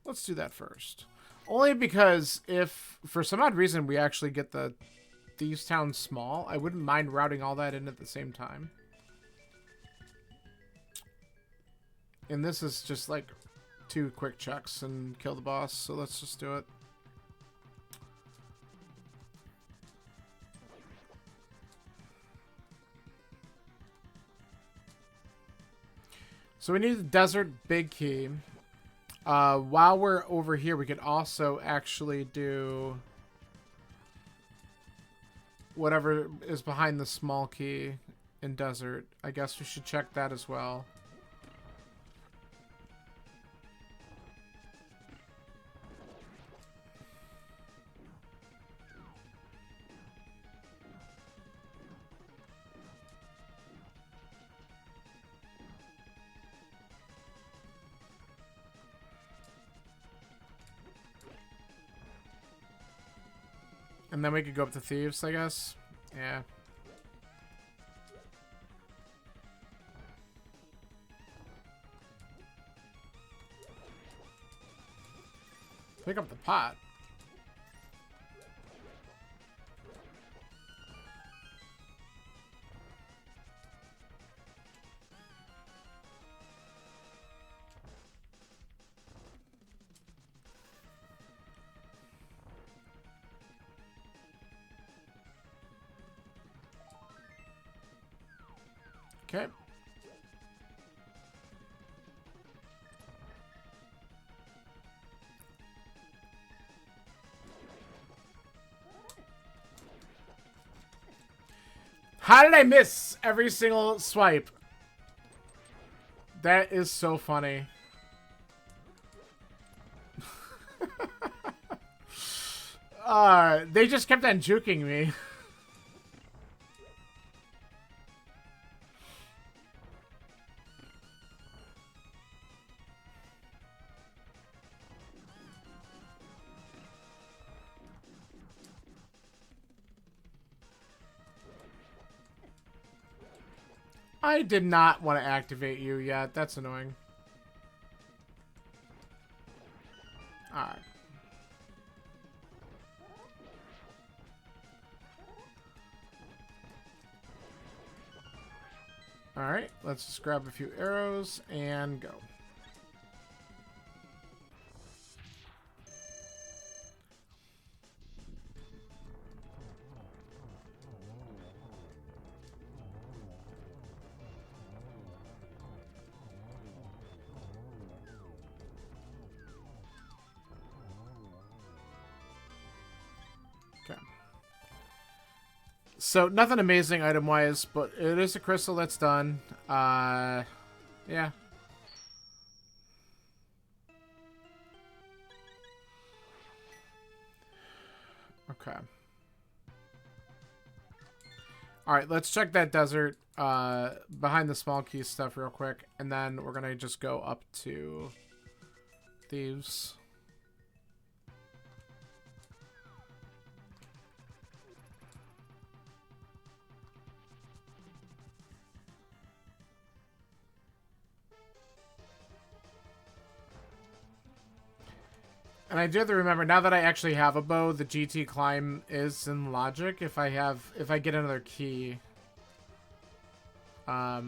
Let's do that first. Only because if, for some odd reason, we actually get these towns small, I wouldn't mind routing all that in at the same time. And this is just like 2 quick checks and kill the boss, so let's just do it. So we need the desert big key. While we're over here, we could also actually do whatever is behind the small key in desert. I guess we should check that as well. And then we could go up to Thieves, I guess. Yeah. Pick up the pot. Okay. How did I miss every single swipe? That is so funny. They just kept on juking me. I did not want to activate you yet. That's annoying. Alright. Alright, let's just grab a few arrows and go. So nothing amazing item-wise, but it is a crystal that's done. Yeah. Okay. Alright, let's check that desert behind the small key stuff real quick, and then we're gonna just go up to Thieves. And I do have to remember, now that I actually have a bow, the GT climb is in logic if I get another key. I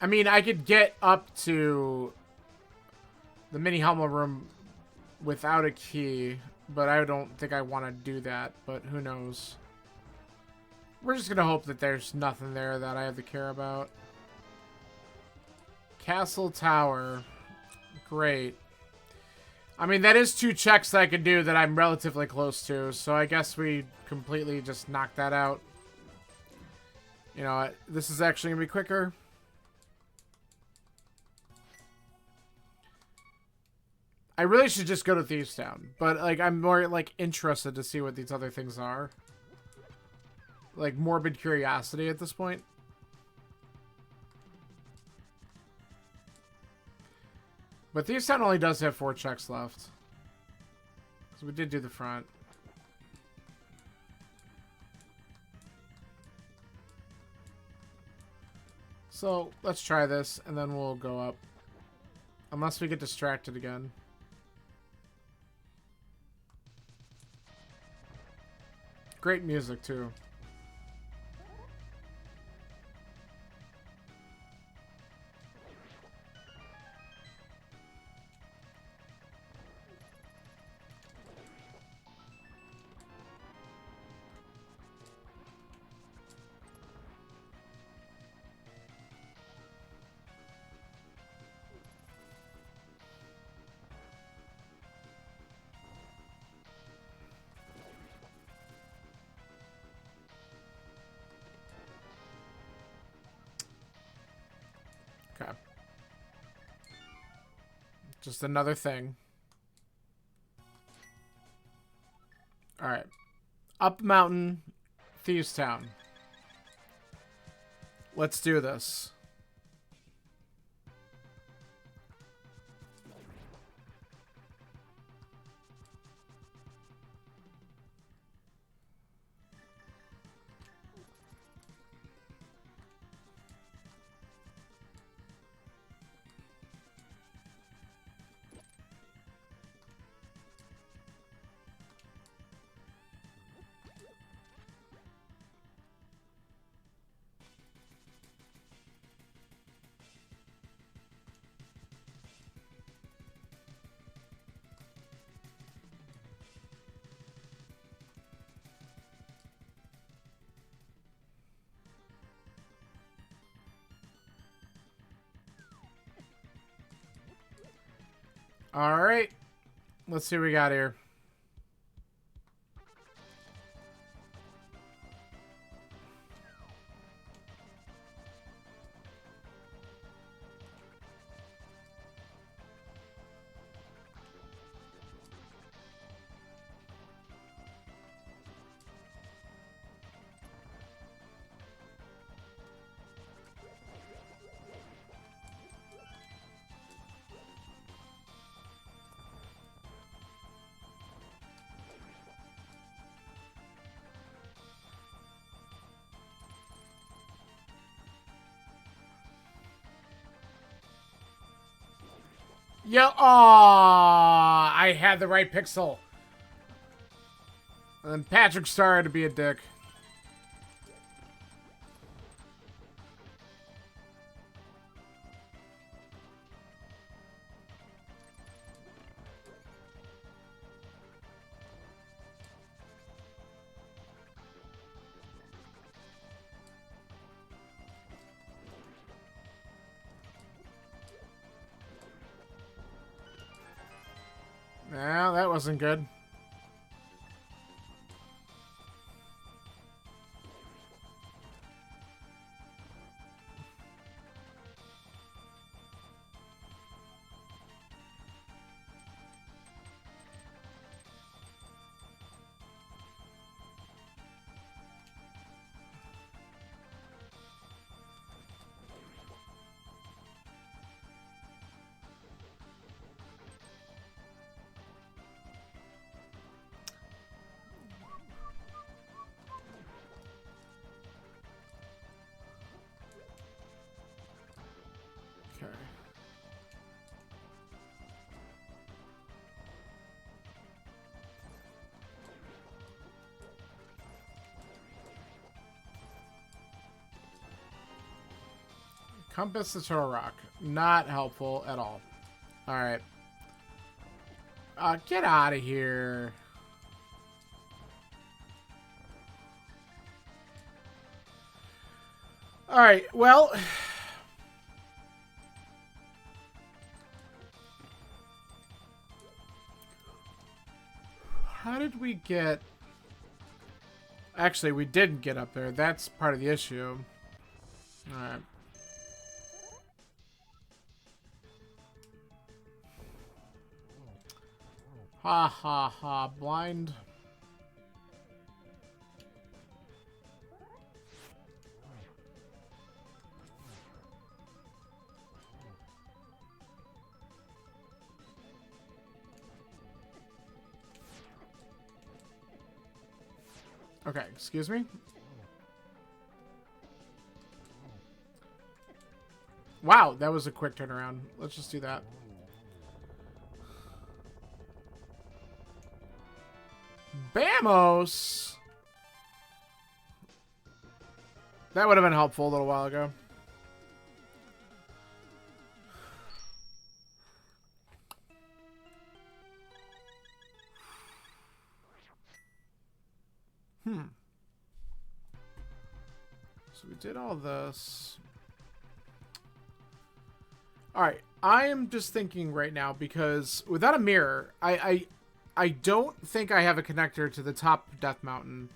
mean, I could get up to the mini Helma room without a key, but I don't think I want to do that, but who knows. We're just gonna hope that there's nothing there that I have to care about. Castle Tower. Great. I mean, that is 2 checks that I could do that I'm relatively close to, so I guess we completely just knocked that out. You know, this is actually going to be quicker. I really should just go to Thieves Town, but, like, I'm more, like, interested to see what these other things are. Like, morbid curiosity at this point. But Thieves Town only does have 4 checks left. So we did do the front. So let's try this, and then we'll go up. Unless we get distracted again. Great music, too. Okay. Just another thing. Alright. Up mountain, Thieves Town. Let's do this. Alright. Let's see what we got here. Yeah, aw, I had the right pixel. And then Patrick started to be a dick. Well, that wasn't good. Compass the Turtle Rock. Not helpful at all. Alright. Get out of here. Alright, well... How did we get... Actually, we didn't get up there. That's part of the issue. Alright. Ha ha ha. Blind. Okay, excuse me. Wow, that was a quick turnaround. Let's just do that. Bamos! That would have been helpful a little while ago. So we did all this. Alright, I am just thinking right now because without a mirror, I don't think I have a connector to the top of Death Mountain.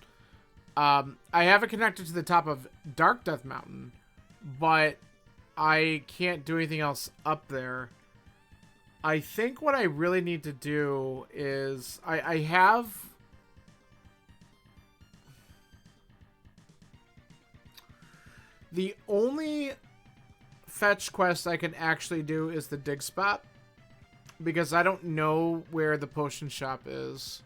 I have a connector to the top of Dark Death Mountain, but I can't do anything else up there. I think what I really need to do is I have... The only fetch quest I can actually do is the dig spot, because I don't know where the potion shop is,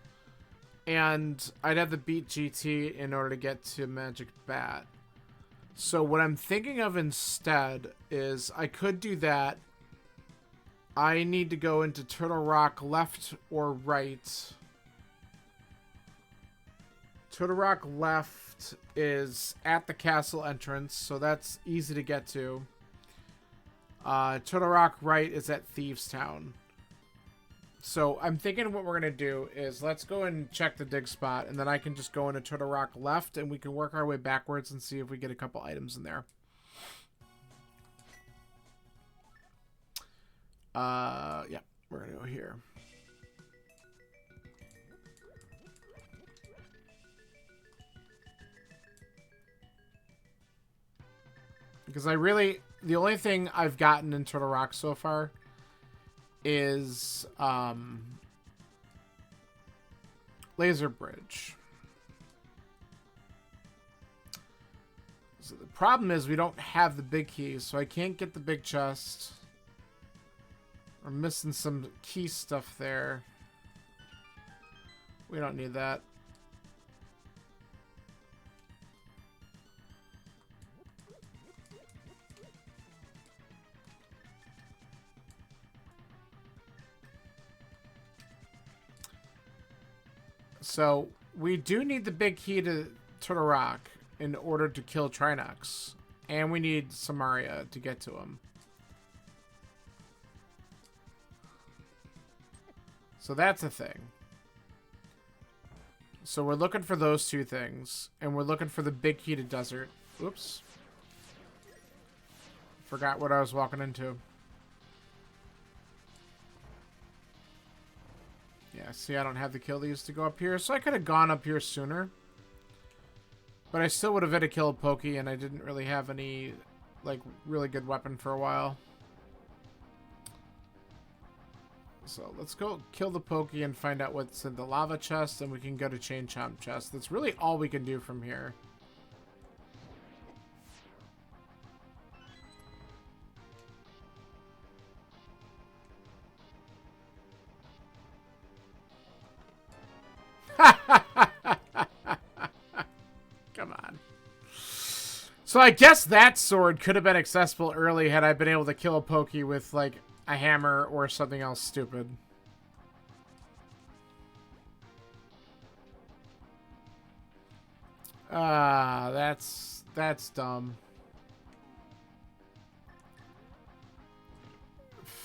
and I'd have to beat GT in order to get to Magic Bat. So what I'm thinking of instead is I could do that. I need to go into Turtle Rock left or right. Turtle Rock left is at the castle entrance, so that's easy to get to. Turtle Rock right is at Thieves Town. So I'm thinking what we're going to do is let's go and check the dig spot, and then I can just go into Turtle Rock left, and we can work our way backwards and see if we get a couple items in there. Yeah, we're going to go here. Because the only thing I've gotten in Turtle Rock so far is Laser Bridge. So the problem is we don't have the big keys, so I can't get the big chest. We're missing some key stuff there. We don't need that. So, we do need the big key to Turtle Rock in order to kill Trinox. And we need Samaria to get to him. So that's a thing. So we're looking for those two things. And we're looking for the big key to Desert. Oops. Forgot what I was walking into. Yeah, see, I don't have the kill these to go up here, so I could have gone up here sooner. But I still would have had to kill a Pokey, and I didn't really have any, like, really good weapon for a while. So let's go kill the Pokey and find out what's in the lava chest, and we can go to Chain Chomp chest. That's really all we can do from here. Come on. So I guess that sword could have been accessible early had I been able to kill a Pokey with, like, a hammer or something else stupid. That's dumb.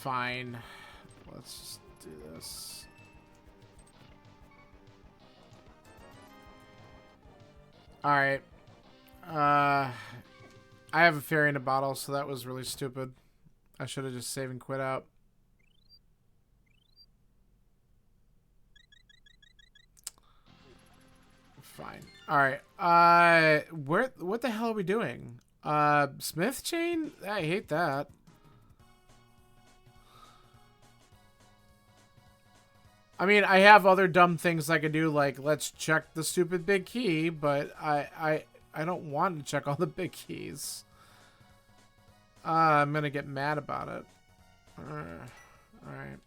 fine. Let's just do this. Alright. I have a fairy in a bottle, so that was really stupid. I should have just saved and quit out. Fine. Alright. What the hell are we doing? Smith chain? I hate that. I mean, I have other dumb things I can do, like let's check the stupid big key, but I don't want to check all the big keys. I'm gonna get mad about it. Alright. Alright.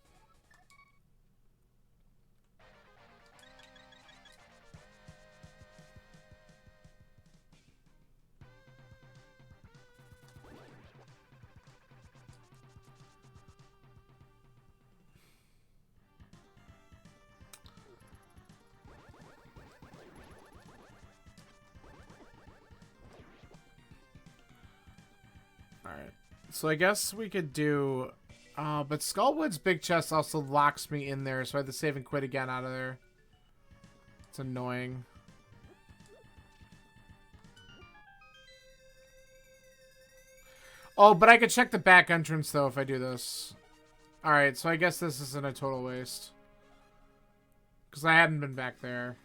So I guess we could do... but Skullwood's big chest also locks me in there, so I have to save and quit again out of there. It's annoying. Oh, but I could check the back entrance, though, if I do this. Alright, so I guess this isn't a total waste. Because I hadn't been back there.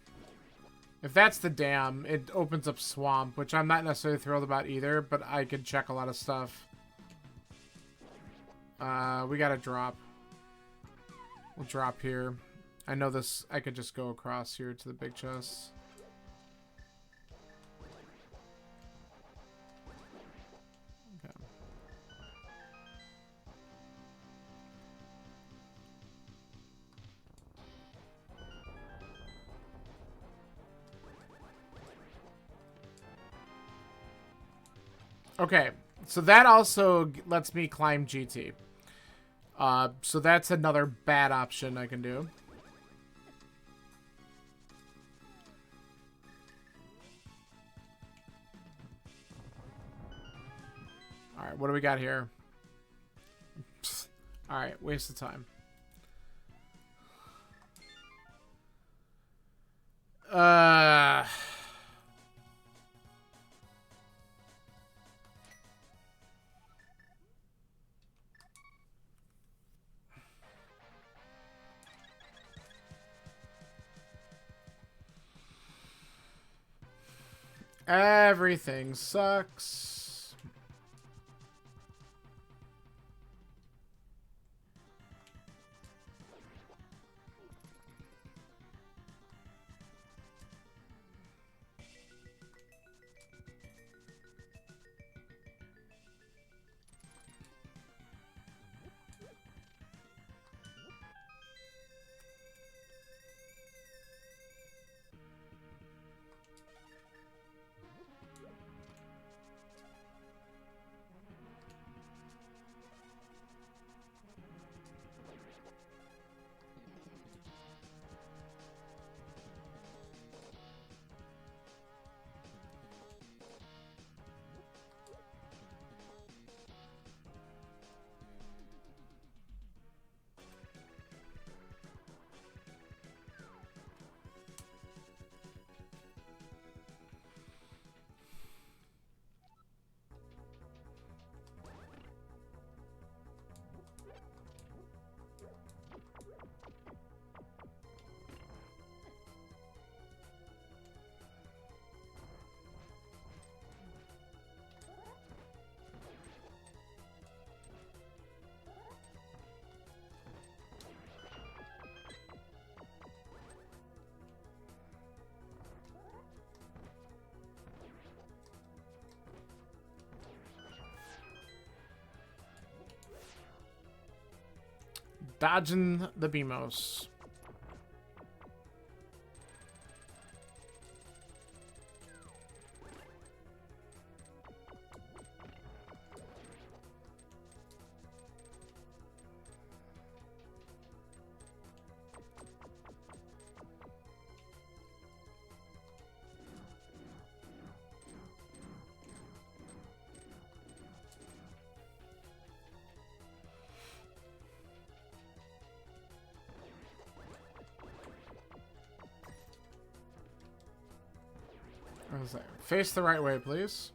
If that's the dam, it opens up swamp, which I'm not necessarily thrilled about either, but I could check a lot of stuff. We gotta drop. We'll drop here. I know this, I could just go across here to the big chest. Okay. Okay, so that also lets me climb GT. So that's another bad option I can do. Alright, what do we got here? Alright, waste of time. Everything sucks. Dodging the BMOS. I was like, face the right way, please.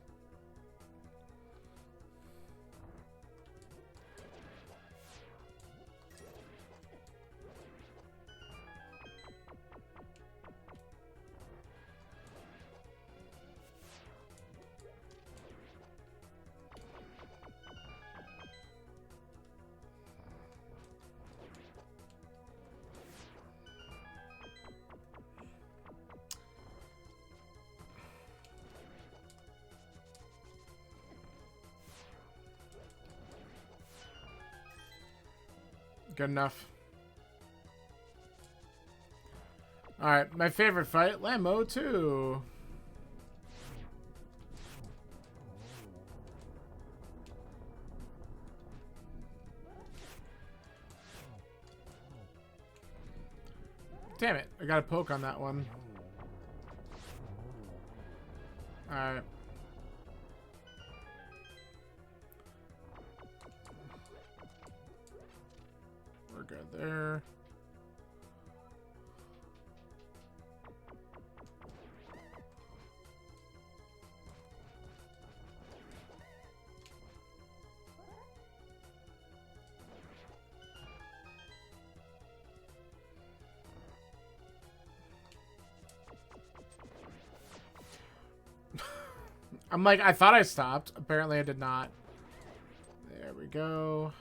Good enough. Alright, my favorite fight, Lambo 2. Damn it, I got a poke on that one. Alright. We're good there. I'm like, I thought I stopped. Apparently I did not. There we go.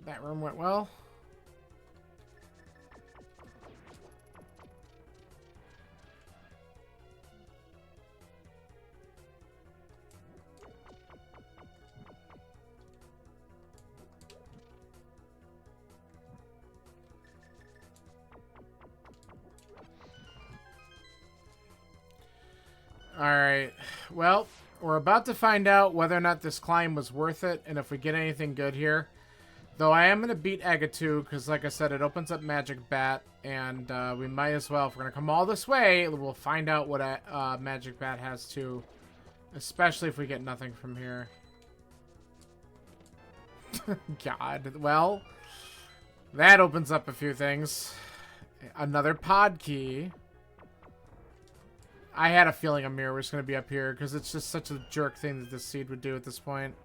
That room went well. Alright, well, we're about to find out whether or not this climb was worth it, and if we get anything good here. Though I am going to beat Agatu, because like I said, it opens up Magic Bat, and we might as well, if we're going to come all this way, we'll find out what Magic Bat has too. Especially if we get nothing from here. God, well, that opens up a few things. Another pod key. I had a feeling a mirror was going to be up here because it's just such a jerk thing that this seed would do at this point.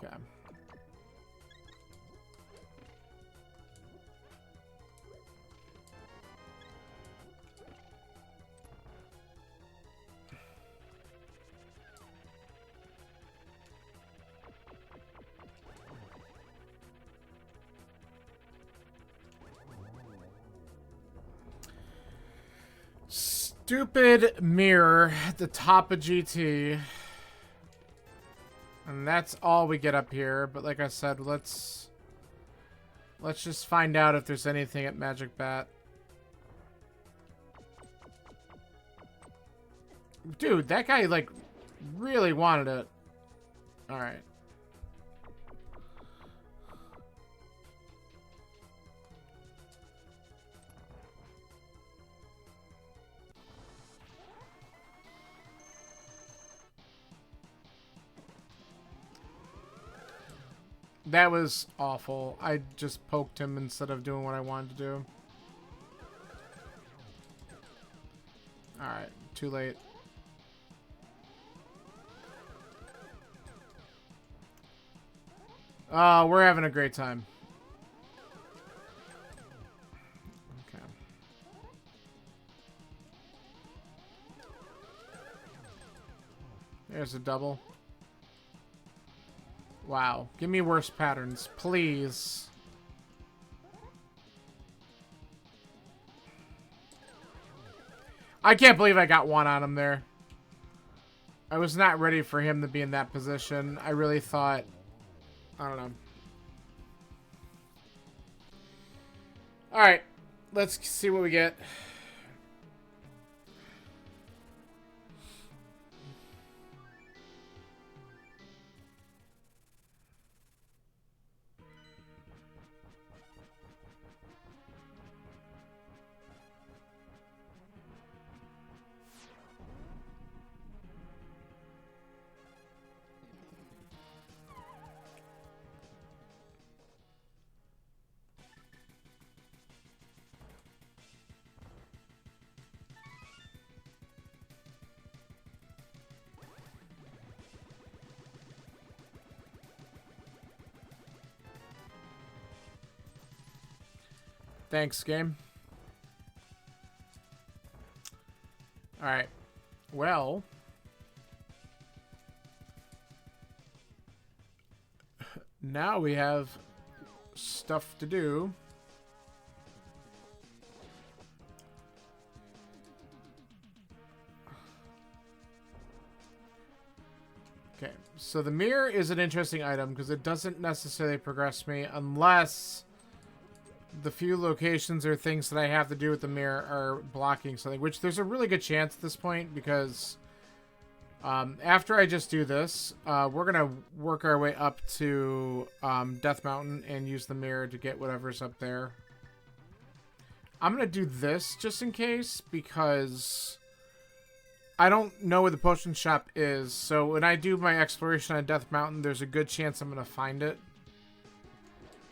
Okay. Stupid mirror at the top of GT. And that's all we get up here. But like I said, let's just find out if there's anything at Magic Bat. Dude, that guy, like, really wanted it. Alright. That was awful. I just poked him instead of doing what I wanted to do. Alright, too late. Oh, we're having a great time. Okay. There's a double. Wow. Give me worse patterns, please. I can't believe I got one on him there. I was not ready for him to be in that position. I really thought... I don't know. Alright. Let's see what we get. Thanks, game. Alright. Well. Now we have stuff to do. Okay, so the mirror is an interesting item because it doesn't necessarily progress me unless the few locations or things that I have to do with the mirror are blocking something, which there's a really good chance at this point because after I just do this, we're going to work our way up to Death Mountain and use the mirror to get whatever's up there. I'm going to do this just in case because I don't know where the potion shop is. So when I do my exploration on Death Mountain, there's a good chance I'm going to find it.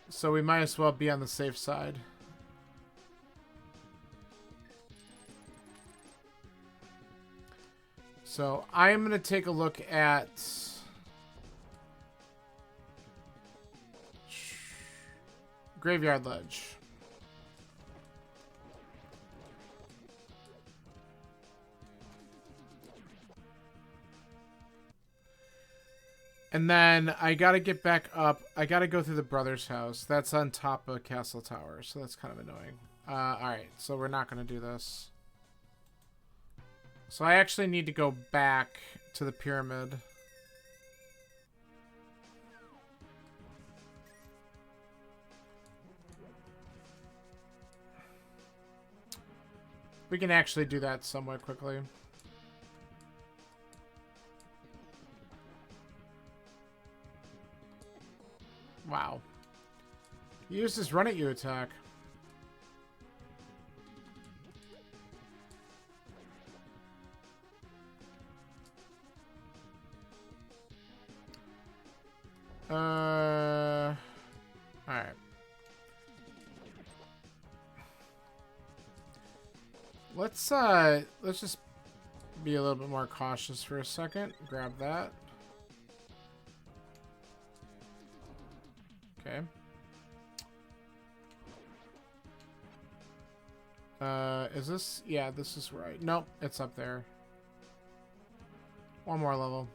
So we might as well be on the safe side. So I am going to take a look at Graveyard Ledge. And then I gotta get back up. I gotta go through the brother's house. That's on top of Castle Tower, so that's kind of annoying. Alright, so we're not gonna do this. So I actually need to go back to the pyramid. We can actually do that somewhat quickly. Wow. Use his run at you attack. Alright. Let's just be a little bit more cautious for a second. Grab that. Okay. Is this? Yeah, this is right. Nope, it's up there. One more level.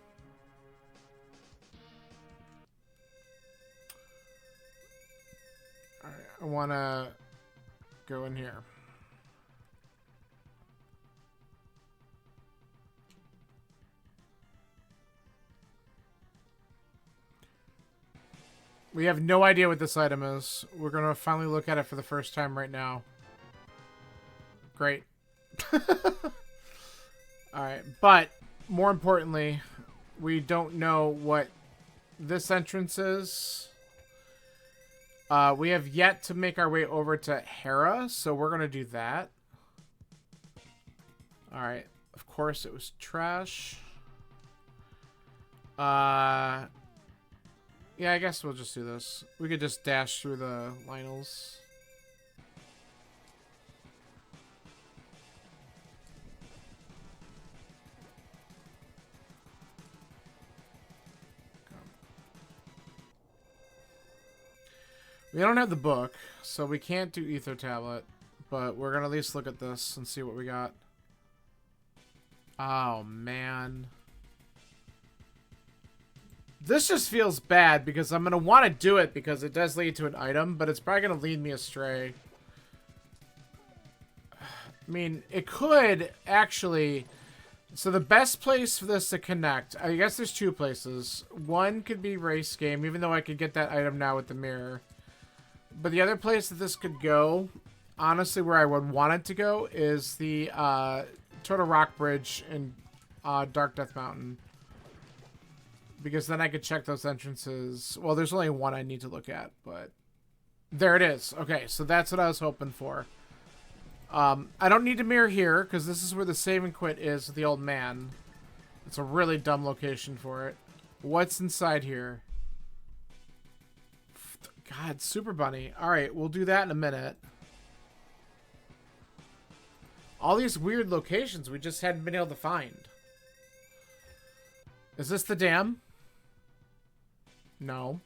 Alright, I wanna go in here. We have no idea what this item is. We're going to finally look at it for the first time right now. Great. Alright, but more importantly, we don't know what this entrance is. We have yet to make our way over to Hera, so we're going to do that. Alright, of course it was trash. Yeah, I guess we'll just do this. We could just dash through the Lionels. We don't have the book, so we can't do Ether Tablet, but we're gonna at least look at this and see what we got. Oh, man. This just feels bad because I'm going to want to do it because it does lead to an item, but it's probably going to lead me astray. I mean, it could actually... So the best place for this to connect, I guess there's two places. One could be race game, even though I could get that item now with the mirror. But the other place that this could go, honestly, where I would want it to go, is the Total Rock Bridge in Dark Death Mountain. Because then I could check those entrances. Well, there's only one I need to look at, but there it is. Okay, so that's what I was hoping for. I don't need to mirror here, because this is where the save and quit is with the old man. It's a really dumb location for it. What's inside here? God, Super Bunny. Alright, we'll do that in a minute. All these weird locations we just hadn't been able to find. Is this the dam? No.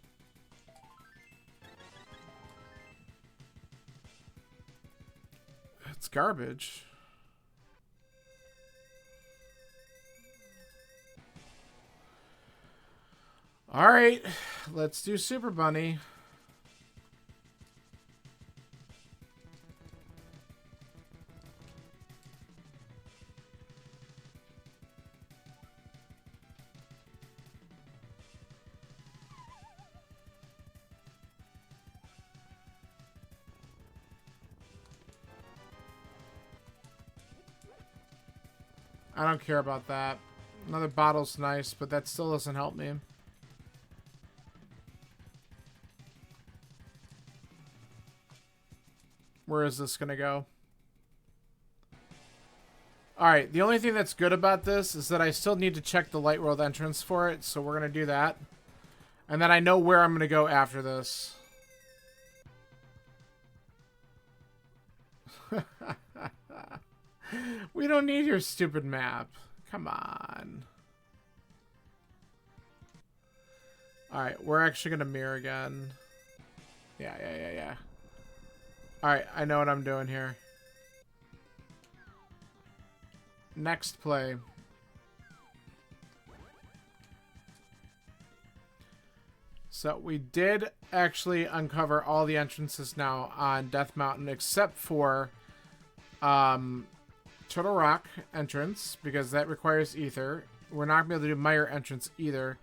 It's garbage. Alright, let's do Super Bunny. I don't care about that. Another bottle's nice, but that still doesn't help me. Where is this going to go? Alright, the only thing that's good about this is that I still need to check the Light World entrance for it, so we're going to do that. And then I know where I'm going to go after this. We don't need your stupid map. Come on. Alright, we're actually going to mirror again. Yeah. Alright, I know what I'm doing here. Next play. So we did actually uncover all the entrances now on Death Mountain except for Turtle Rock entrance, because that requires ether. We're not going to be able to do Mire entrance either.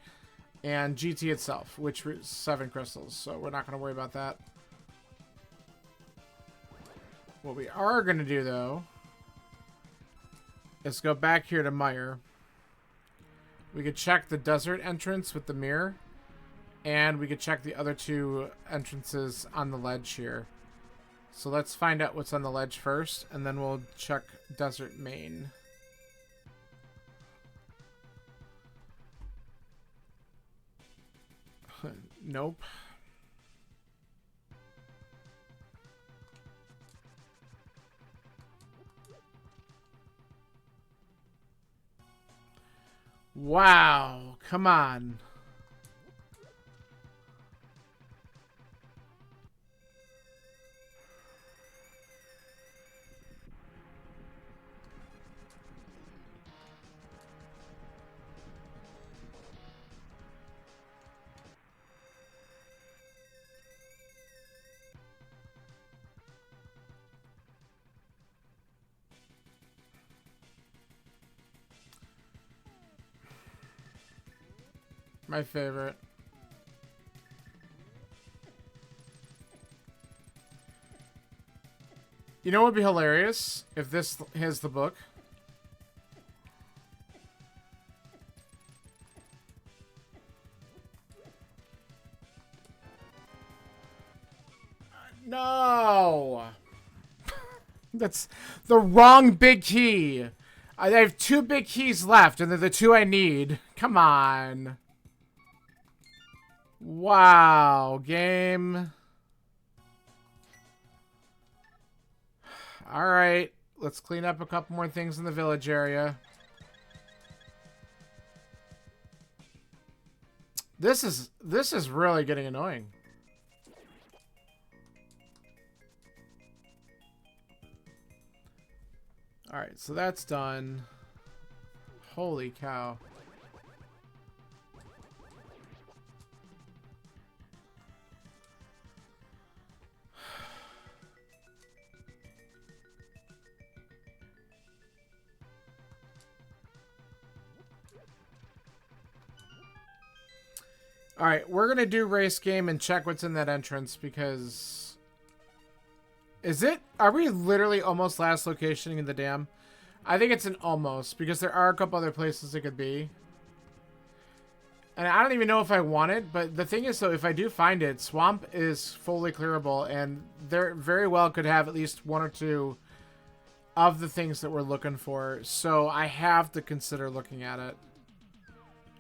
And GT itself, which is 7 crystals, so we're not going to worry about that. What we are going to do, though, is go back here to Mire. We could check the desert entrance with the mirror, and we could check the other 2 entrances on the ledge here. So let's find out what's on the ledge first, and then we'll check Desert Main. Nope. Wow, come on. My favorite. You know what would be hilarious? If this has the book. No! That's the wrong big key. I have 2 big keys left, and they're the 2 I need. Come on. Wow, game. Alright, let's clean up a couple more things in the village area. This is really getting annoying. Alright, so that's done. Holy cow. Alright, we're going to do race game and check what's in that entrance because... Are we literally almost last location in the dam? I think it's an almost because there are a couple other places it could be. And I don't even know if I want it, but the thing is though, if I do find it, Swamp is fully clearable and there very well could have at least 1 or 2 of the things that we're looking for. So I have to consider looking at it.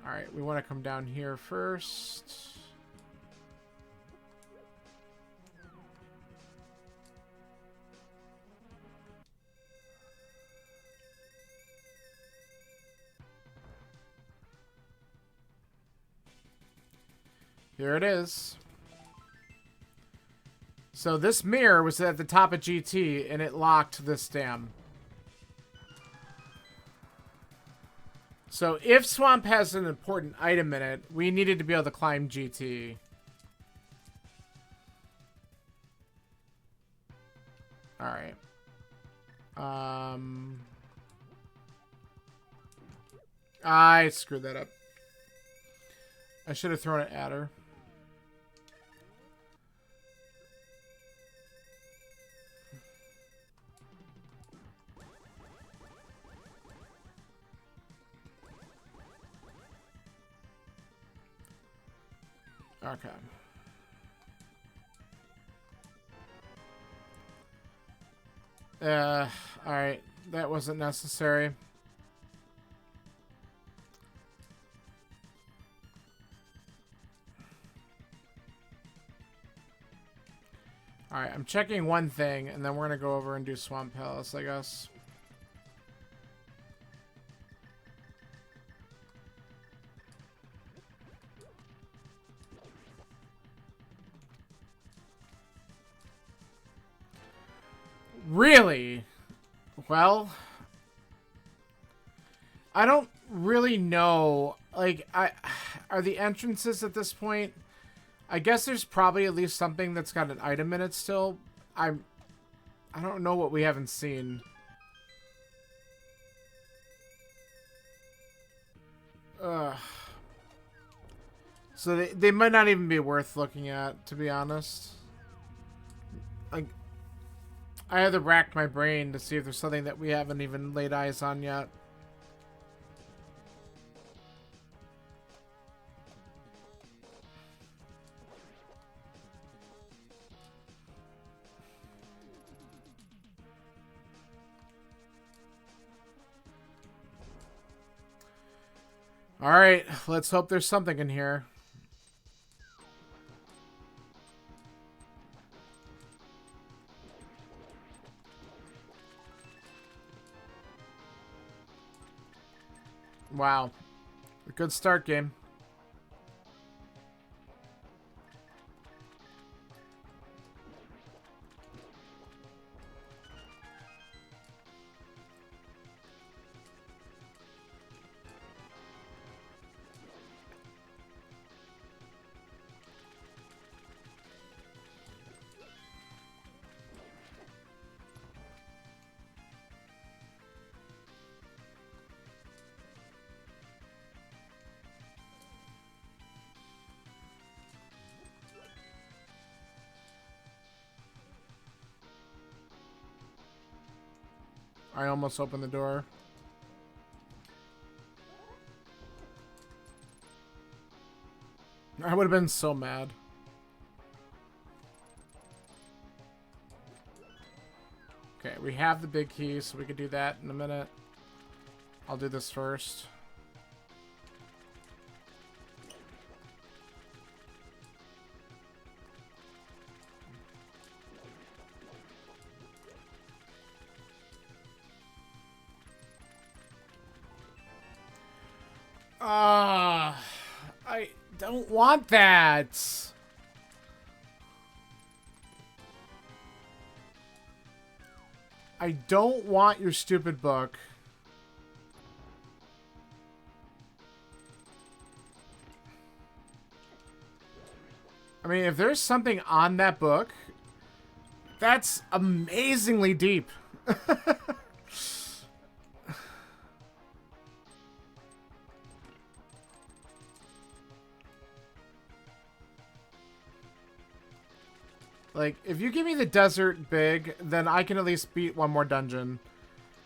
Alright, we want to come down here first. Here it is. So this mirror was at the top of GT, and it locked this dam. So if Swamp has an important item in it, we needed to be able to climb GT. Alright. I screwed that up. I should have thrown it at her. Okay. Alright. That wasn't necessary. Alright, I'm checking one thing, and then we're gonna go over and do Swamp Palace, I guess. Really? Well, I don't really know. Like, are the entrances at this point? I guess there's probably at least something that's got an item in it still. I don't know what we haven't seen. So they might not even be worth looking at, to be honest. Like, I had to rack my brain to see if there's something that we haven't even laid eyes on yet. Alright, let's hope there's something in here. Wow. A good start, game. I almost opened the door. I would have been so mad. Okay, we have the big key, so we could do that in a minute. I'll do this first. I don't want that. I don't want your stupid book. I mean, if there's something on that book, that's amazingly deep. Like, if you give me the desert big, then I can at least beat one more dungeon.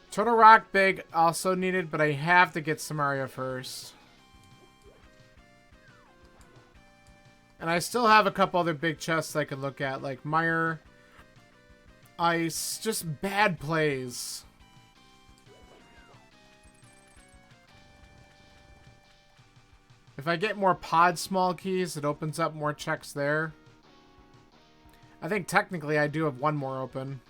Turtle Rock big also needed, but I have to get Samaria first. And I still have a couple other big chests I could look at, like Mire, Ice, just bad plays. If I get more pod small keys, it opens up more checks there. I think technically I do have one more open.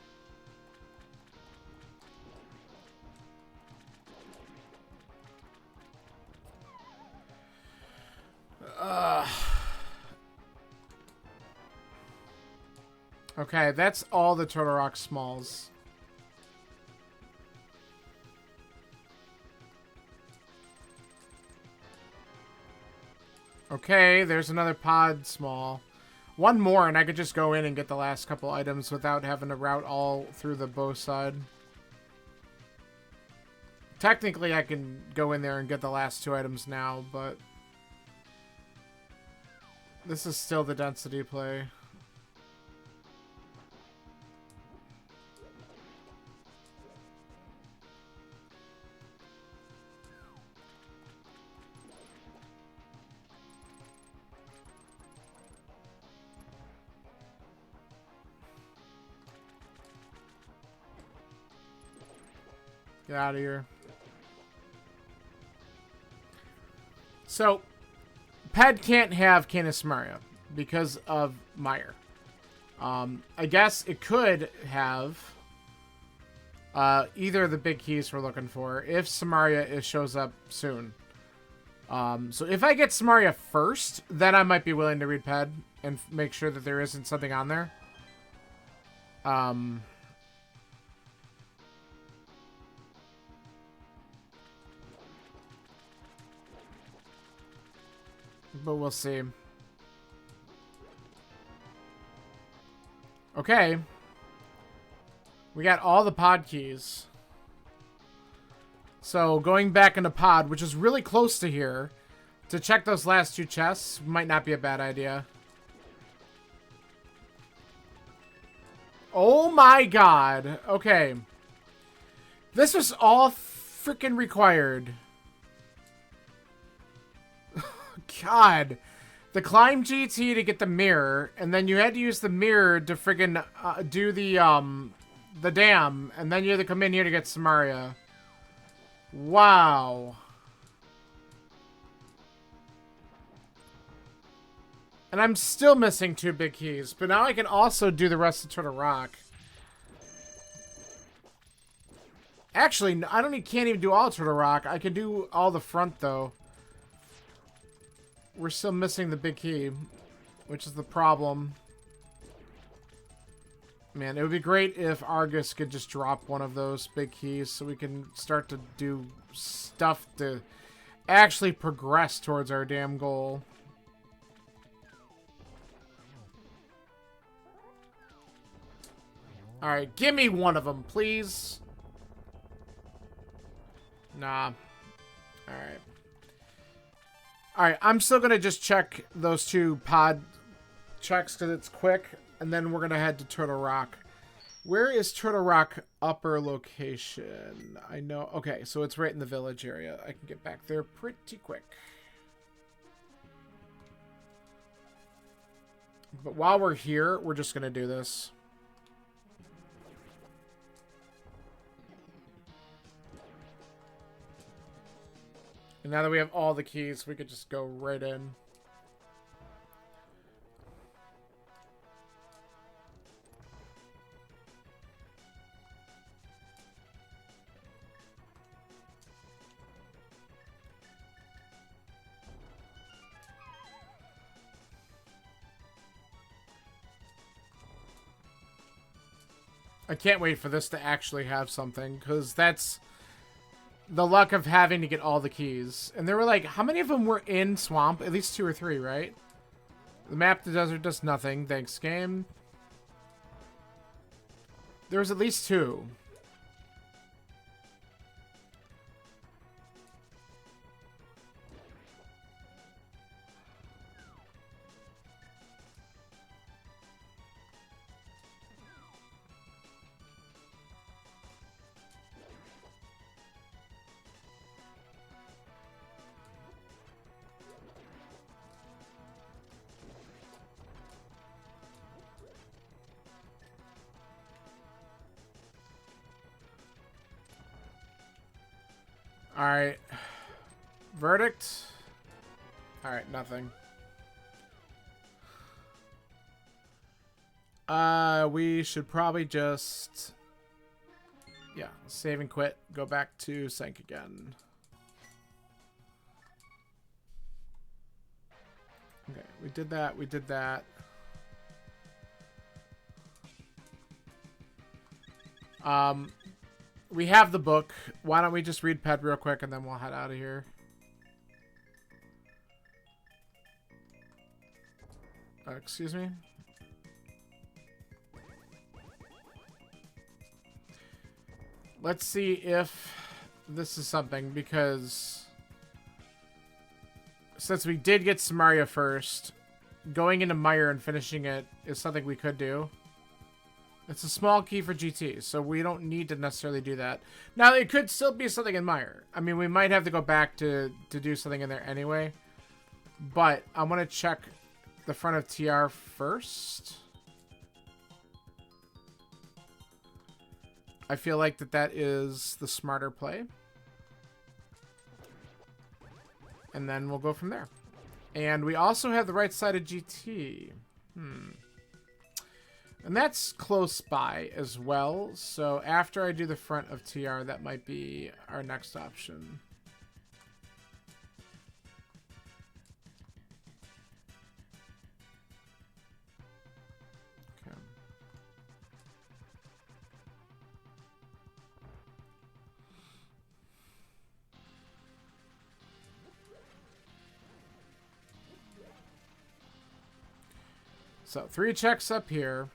Okay, that's all the Turtle Rock smalls. Okay, there's another pod small. One more, and I could just go in and get the last couple items without having to route all through the bow side. Technically, I can go in there and get the last 2 items now, but this is still the density play. Get out of here. So, Ped can't have Canis Maria because of Meyer. I guess it could have either of the big keys we're looking for if Samaria shows up soon. So if I get Samaria first, then I might be willing to read Ped and make sure that there isn't something on there. But we'll see. Okay. We got all the pod keys. So going back into pod, which is really close to here, to check those last 2 chests might not be a bad idea. Oh my god. Okay. This was all freaking required. God. The climb GT to get the mirror, and then you had to use the mirror to friggin' do the dam, and then you had to come in here to get Samaria. Wow. And I'm still missing 2 big keys, but now I can also do the rest of Turtle Rock. Actually, can't even do all Turtle Rock. I can do all the front, though. We're still missing the big key, which is the problem. Man, it would be great if Argus could just drop one of those big keys so we can start to do stuff to actually progress towards our damn goal. Alright, give me one of them, please. Nah. Alright. Alright, I'm still going to just check those 2 pod checks because it's quick. And then we're going to head to Turtle Rock. Where is Turtle Rock upper location? I know. Okay, so it's right in the village area. I can get back there pretty quick. But while we're here, we're just going to do this. And now that we have all the keys, we could just go right in. I can't wait for this to actually have something, because that's the luck of having to get all the keys. And there were like, how many of them were in Swamp? At least 2 or 3, right? The map to desert does nothing. Thanks, game. There was at least 2. Alright. Verdict? Alright, nothing. We should probably just... Yeah, save and quit. Go back to Sync again. Okay, we did that. We did that. We have the book. Why don't we just read Ped real quick and then we'll head out of here. Excuse me. Let's see if this is something, because since we did get Samaria first, going into Mire and finishing it is something we could do. It's a small key for GT, so we don't need to necessarily do that. Now, it could still be something in Mire. I mean, we might have to go back to do something in there anyway. But I want to check the front of TR first. I feel like that is the smarter play. And then we'll go from there. And we also have the right side of GT. And that's close by as well. So after I do the front of TR, that might be our next option. Okay. So 3 checks up here.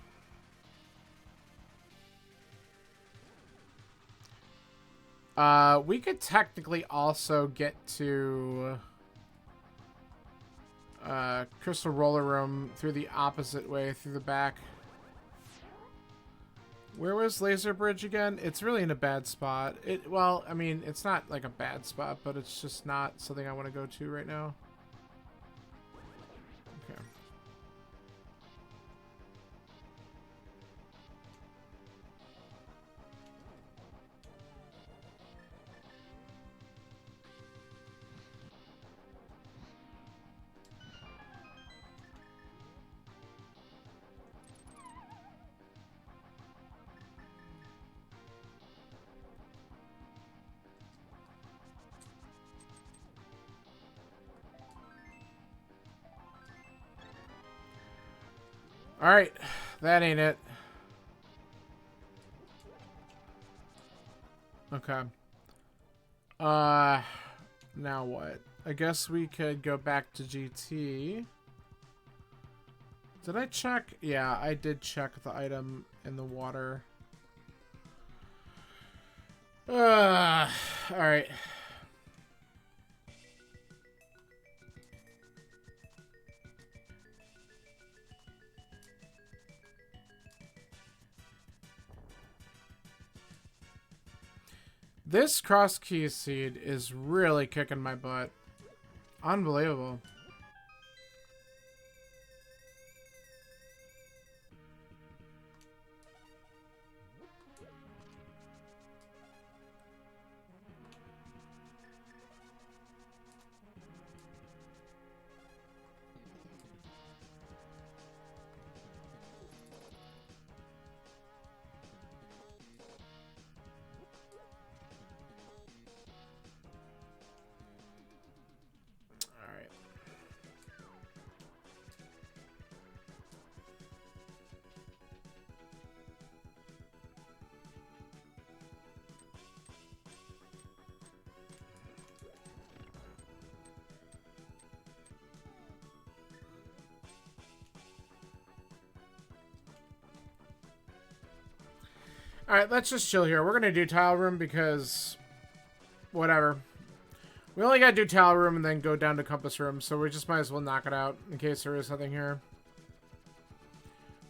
We could technically also get to Crystal Roller Room through the opposite way, through the back. Where was Laser Bridge again? It's really in a bad spot. Well, I mean, it's not like a bad spot, but it's just not something I want to go to right now. Okay. Alright, that ain't it. Okay. Now what? I guess we could go back to GT. Did I check? Yeah, I did check the item in the water. Alright. This Crosskeys seed is really kicking my butt. Unbelievable. Alright, let's just chill here. We're going to do tile room because whatever. We only got to do tile room and then go down to compass room, so we just might as well knock it out in case there is something here.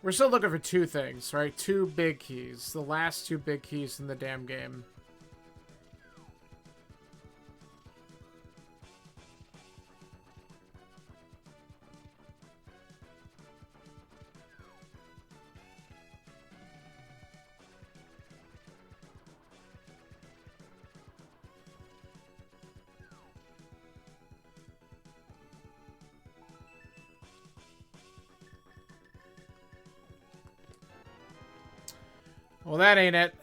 We're still looking for 2 things, right? 2 big keys. The last 2 big keys in the damn game. Well, that ain't it.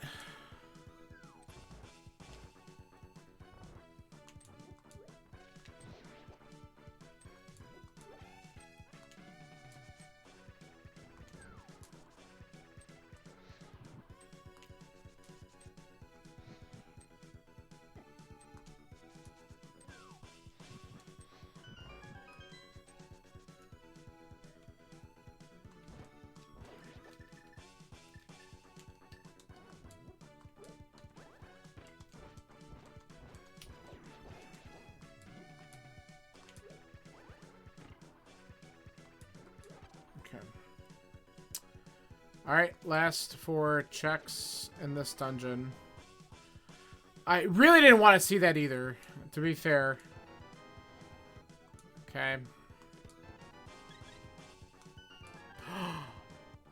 Okay. Alright, last 4 checks in this dungeon. I really didn't want to see that either, to be fair. Okay.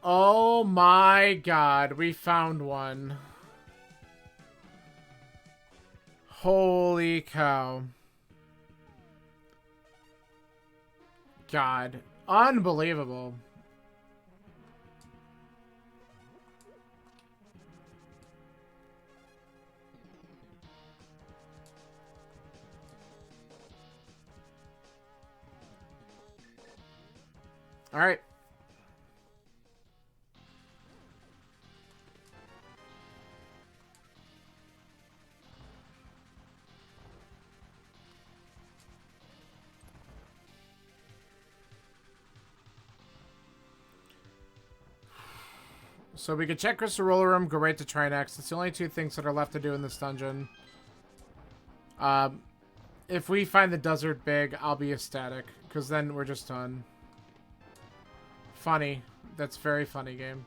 Oh my god, we found one. Holy cow. God. Unbelievable. All right. So we can check Crystal Roller Room, go right to Trinex. It's the only 2 things that are left to do in this dungeon. If we find the desert big, I'll be ecstatic, because then we're just done. Funny. That's very funny, game.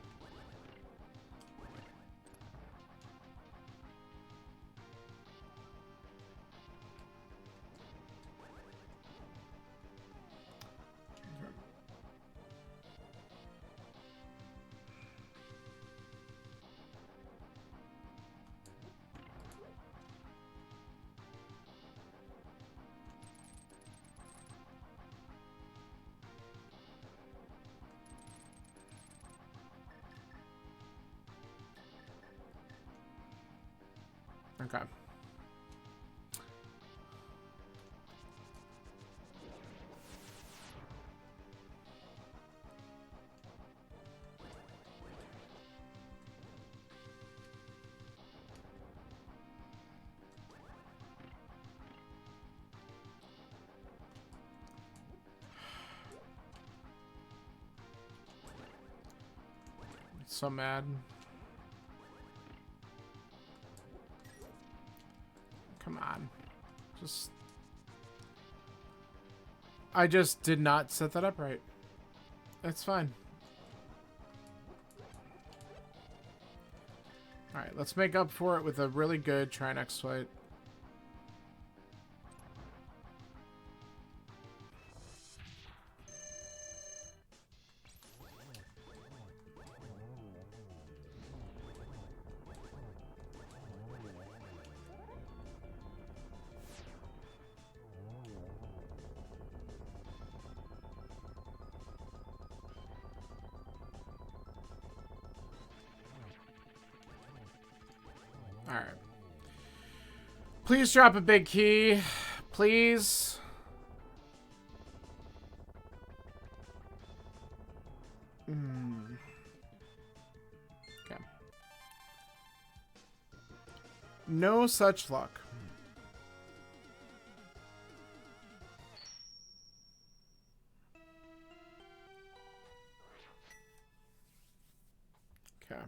Okay. So mad. Come on. I just did not set that up right. That's fine. Alright, let's make up for it with a really good Trinex fight. Alright. Please drop a big key. Please. Okay. No such luck. Okay.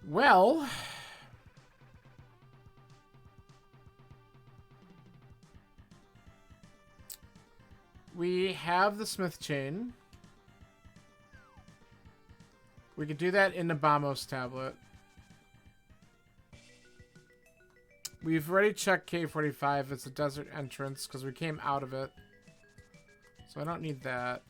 Well, we have the Smith chain. We could do that in the Bamos tablet. We've already checked K45. It's a desert entrance because we came out of it. So I don't need that.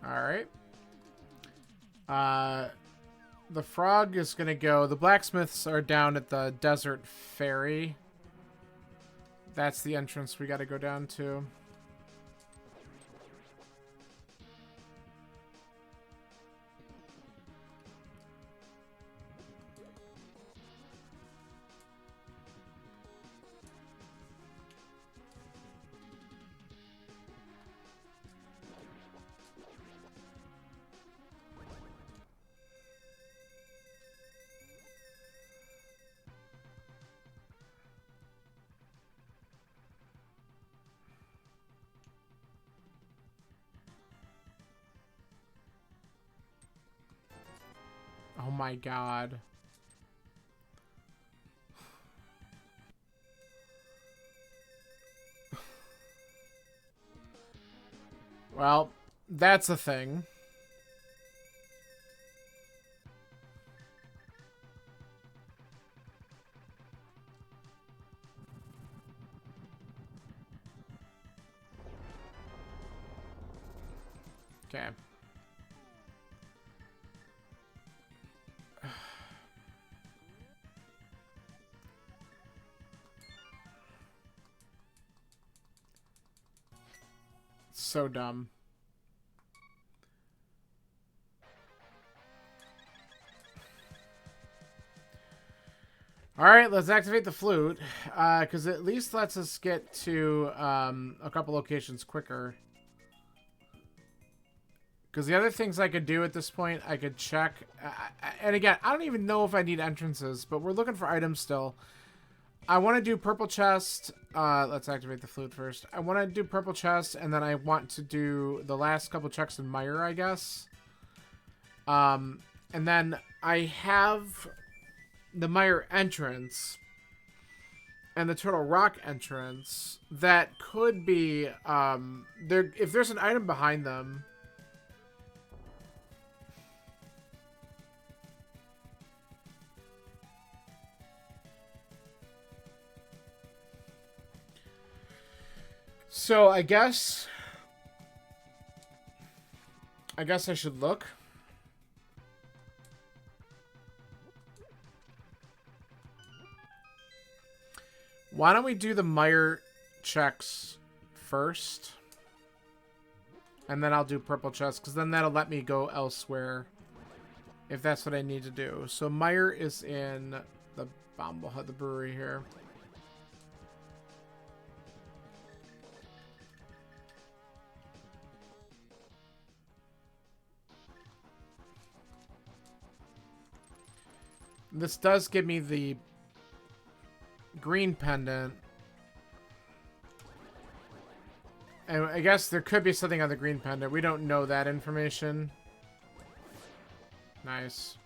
Alright. The frog is going to go... The blacksmiths are down at the desert ferry. That's the entrance we got to go down to. Oh my god. Well, that's a thing. Okay. So dumb. Alright, let's activate the flute. Because it at least lets us get to a couple locations quicker. Because the other things I could do at this point, I could check. And again, I don't even know if I need entrances, but we're looking for items still. I want to do purple chest. Let's activate the flute first. I want to do purple chest, and then I want to do the last couple checks in Mire, I guess. And then I have the Mire entrance and the Turtle Rock entrance that could be there. If there's an item behind them. So I guess I should look. Why don't we do the Mire checks first? And then I'll do purple chest, because then that'll let me go elsewhere if that's what I need to do. So Mire is in the Bomblehead, the brewery here. This does give me the green pendant. And I guess there could be something on the green pendant. We don't know that information. Nice.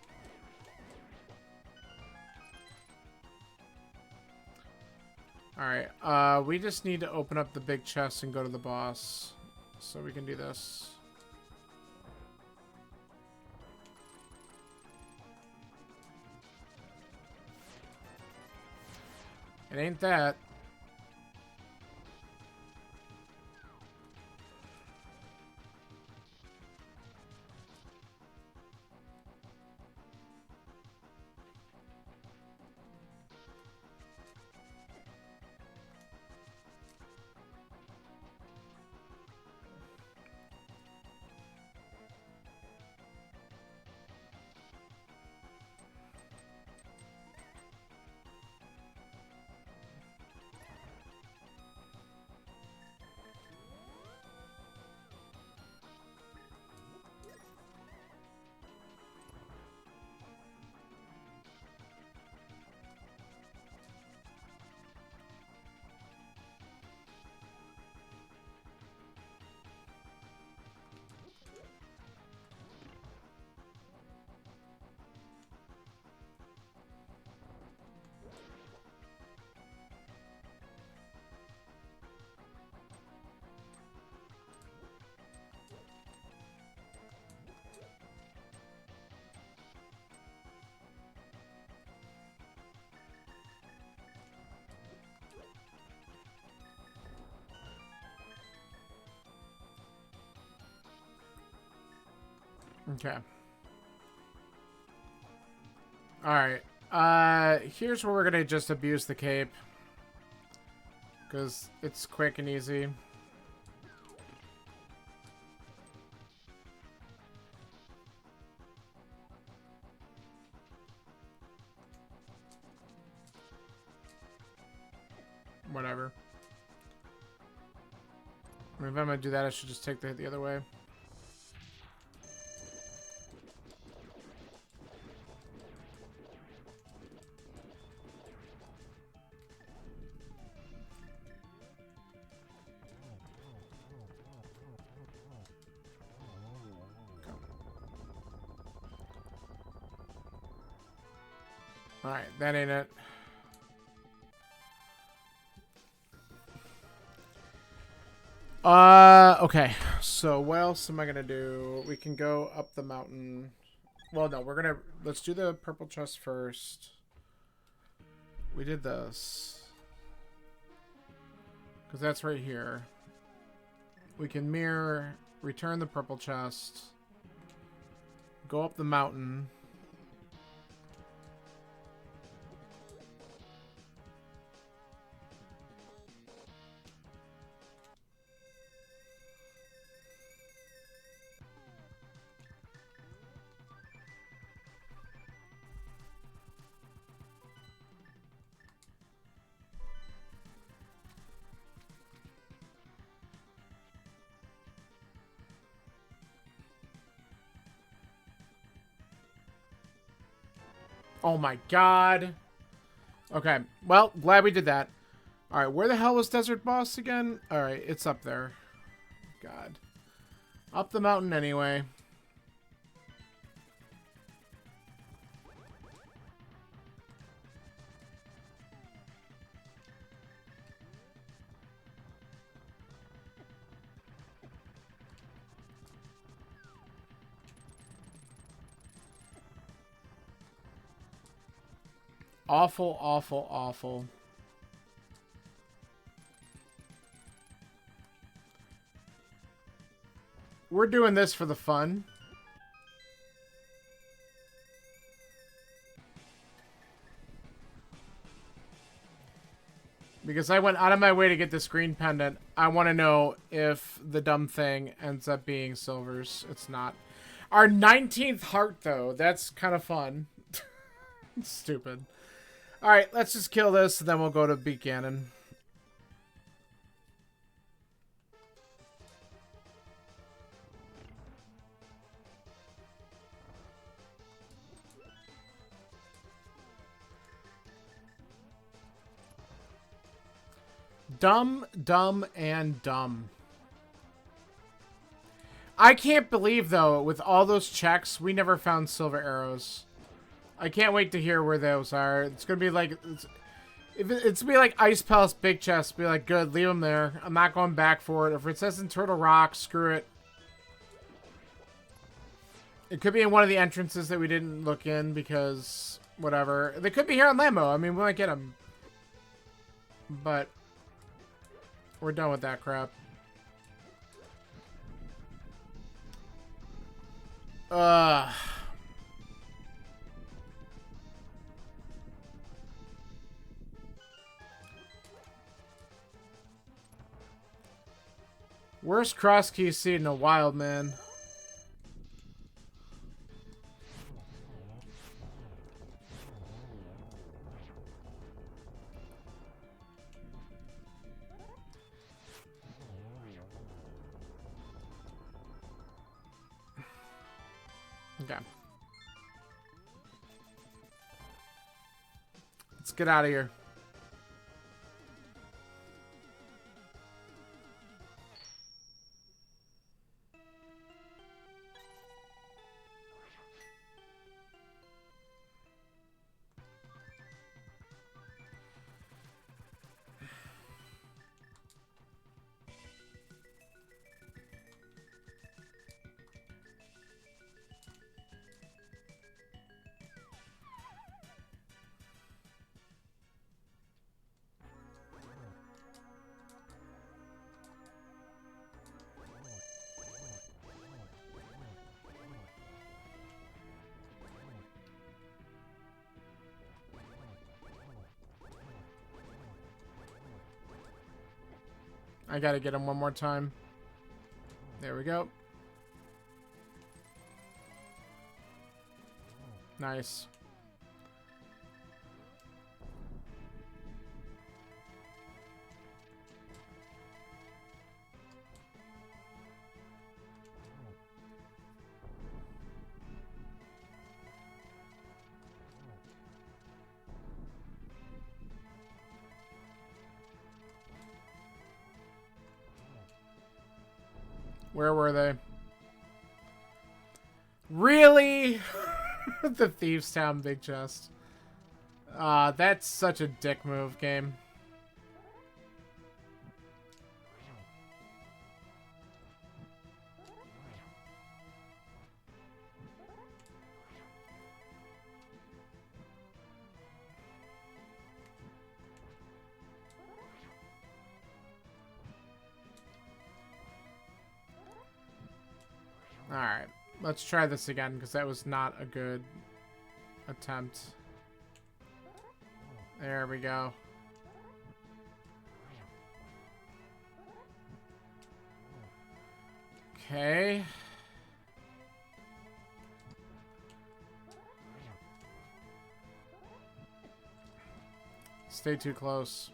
Alright, we just need to open up the big chest and go to the boss. So we can do this. It ain't that. Okay. Alright. Here's where we're gonna just abuse the cape. Because it's quick and easy. Whatever. I mean, if I'm gonna do that, I should just take the other way. Alright, that ain't it. Okay. So what else am I gonna do? We can go up the mountain. Well, no, let's do the purple chest first. We did this. Because that's right here. We can mirror, return the purple chest, go up the mountain. Oh my god. Okay, well, glad we did that. Alright, where the hell was Desert Boss again? Alright, it's up there. God. Up the mountain anyway. Awful, awful, awful. We're doing this for the fun. Because I went out of my way to get this green pendant. I want to know if the dumb thing ends up being silvers. It's not. Our 19th heart, though. That's kind of fun. Stupid. Alright, let's just kill this, and then we'll go to Buchanan. Dumb, dumb, and dumb. I can't believe, though, with all those checks, we never found silver arrows. I can't wait to hear where those are. It's gonna be like, it's gonna be like Ice Palace Big Chest. Be like, good, leave them there. I'm not going back for it. If it says in Turtle Rock, screw it. It could be in one of the entrances that we didn't look in because whatever. They could be here on Lambo. I mean, we might get them, but we're done with that crap. Worst Crosskeys seen in a while, man. Okay. Let's get out of here. I gotta get him one more time. There we go. Nice. Where were they? Really? The Thieves Town Big Chest. That's such a dick move, game. Alright, let's try this again, because that was not a good attempt. There we go. Okay. Stay too close.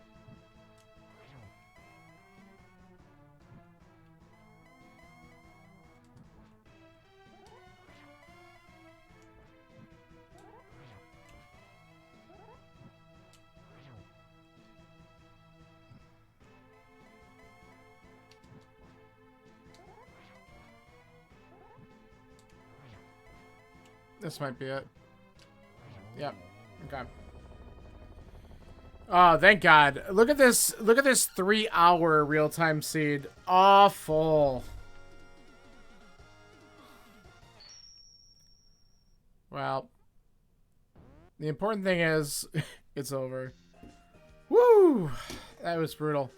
This might be it. Yep. Okay. Oh, thank God. Look at this. Look at this 3-hour real-time seed. Awful. Well, the important thing is it's over. Woo! That was brutal.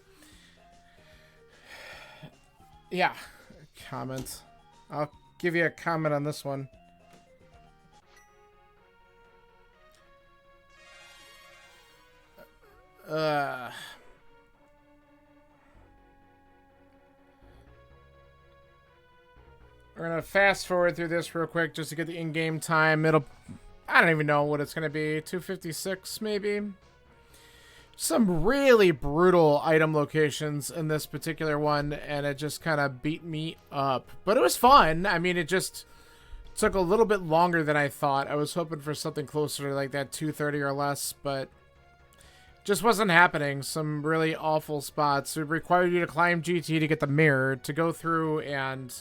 Yeah. Comment. I'll give you a comment on this one. We're gonna fast forward through this real quick just to get the in-game time. I don't even know what it's gonna be. 256 maybe. Some really brutal item locations in this particular one, and it just kind of beat me up. But it was fun. I mean, it just took a little bit longer than I thought. I was hoping for something closer to like that 230 or less, but just wasn't happening. Some really awful spots. It required you to climb GT to get the mirror, to go through and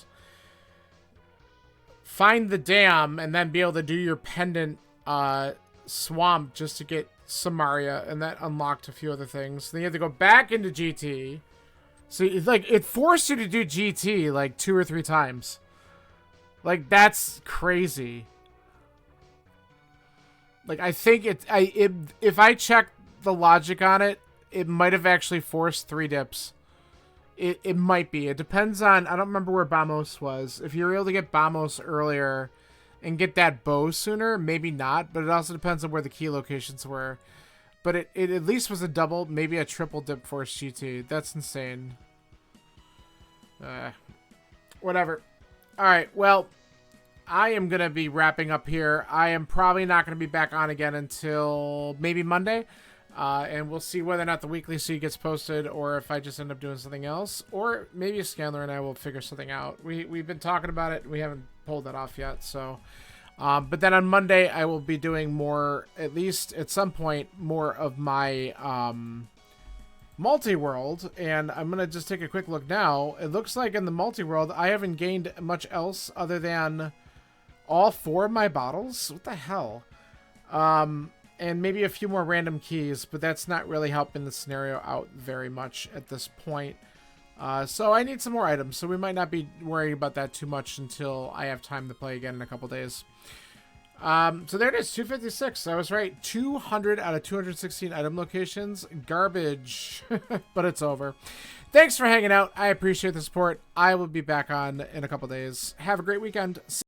find the dam, and then be able to do your pendant swamp just to get Samaria, and that unlocked a few other things. Then you have to go back into GT. So it's like it forced you to do GT like 2 or 3 times. Like, that's crazy. Like, I think if I check the logic on it, it might have actually forced 3 dips. It might be. It depends on, I don't remember where Bamos was. If you're able to get Bamos earlier and get that bow sooner, maybe not, but it also depends on where the key locations were. But it at least was a double, maybe a triple dip force GT. That's insane. Whatever. Alright, well, I am going to be wrapping up here. I am probably not going to be back on again until maybe Monday. And we'll see whether or not the weekly seed gets posted, or if I just end up doing something else, or maybe Scanler and I will figure something out. We've been talking about it. We haven't pulled that off yet. So, but then on Monday I will be doing more, at least at some point, more of my Multiworld. And I'm gonna just take a quick look now. It looks like in the Multiworld I haven't gained much else other than all 4 of my bottles. What the hell? And maybe a few more random keys, but that's not really helping the scenario out very much at this point. So I need some more items, so we might not be worrying about that too much until I have time to play again in a couple days. So there it is, 256. I was right. 200 out of 216 item locations. Garbage, but it's over. Thanks for hanging out. I appreciate the support. I will be back on in a couple days. Have a great weekend.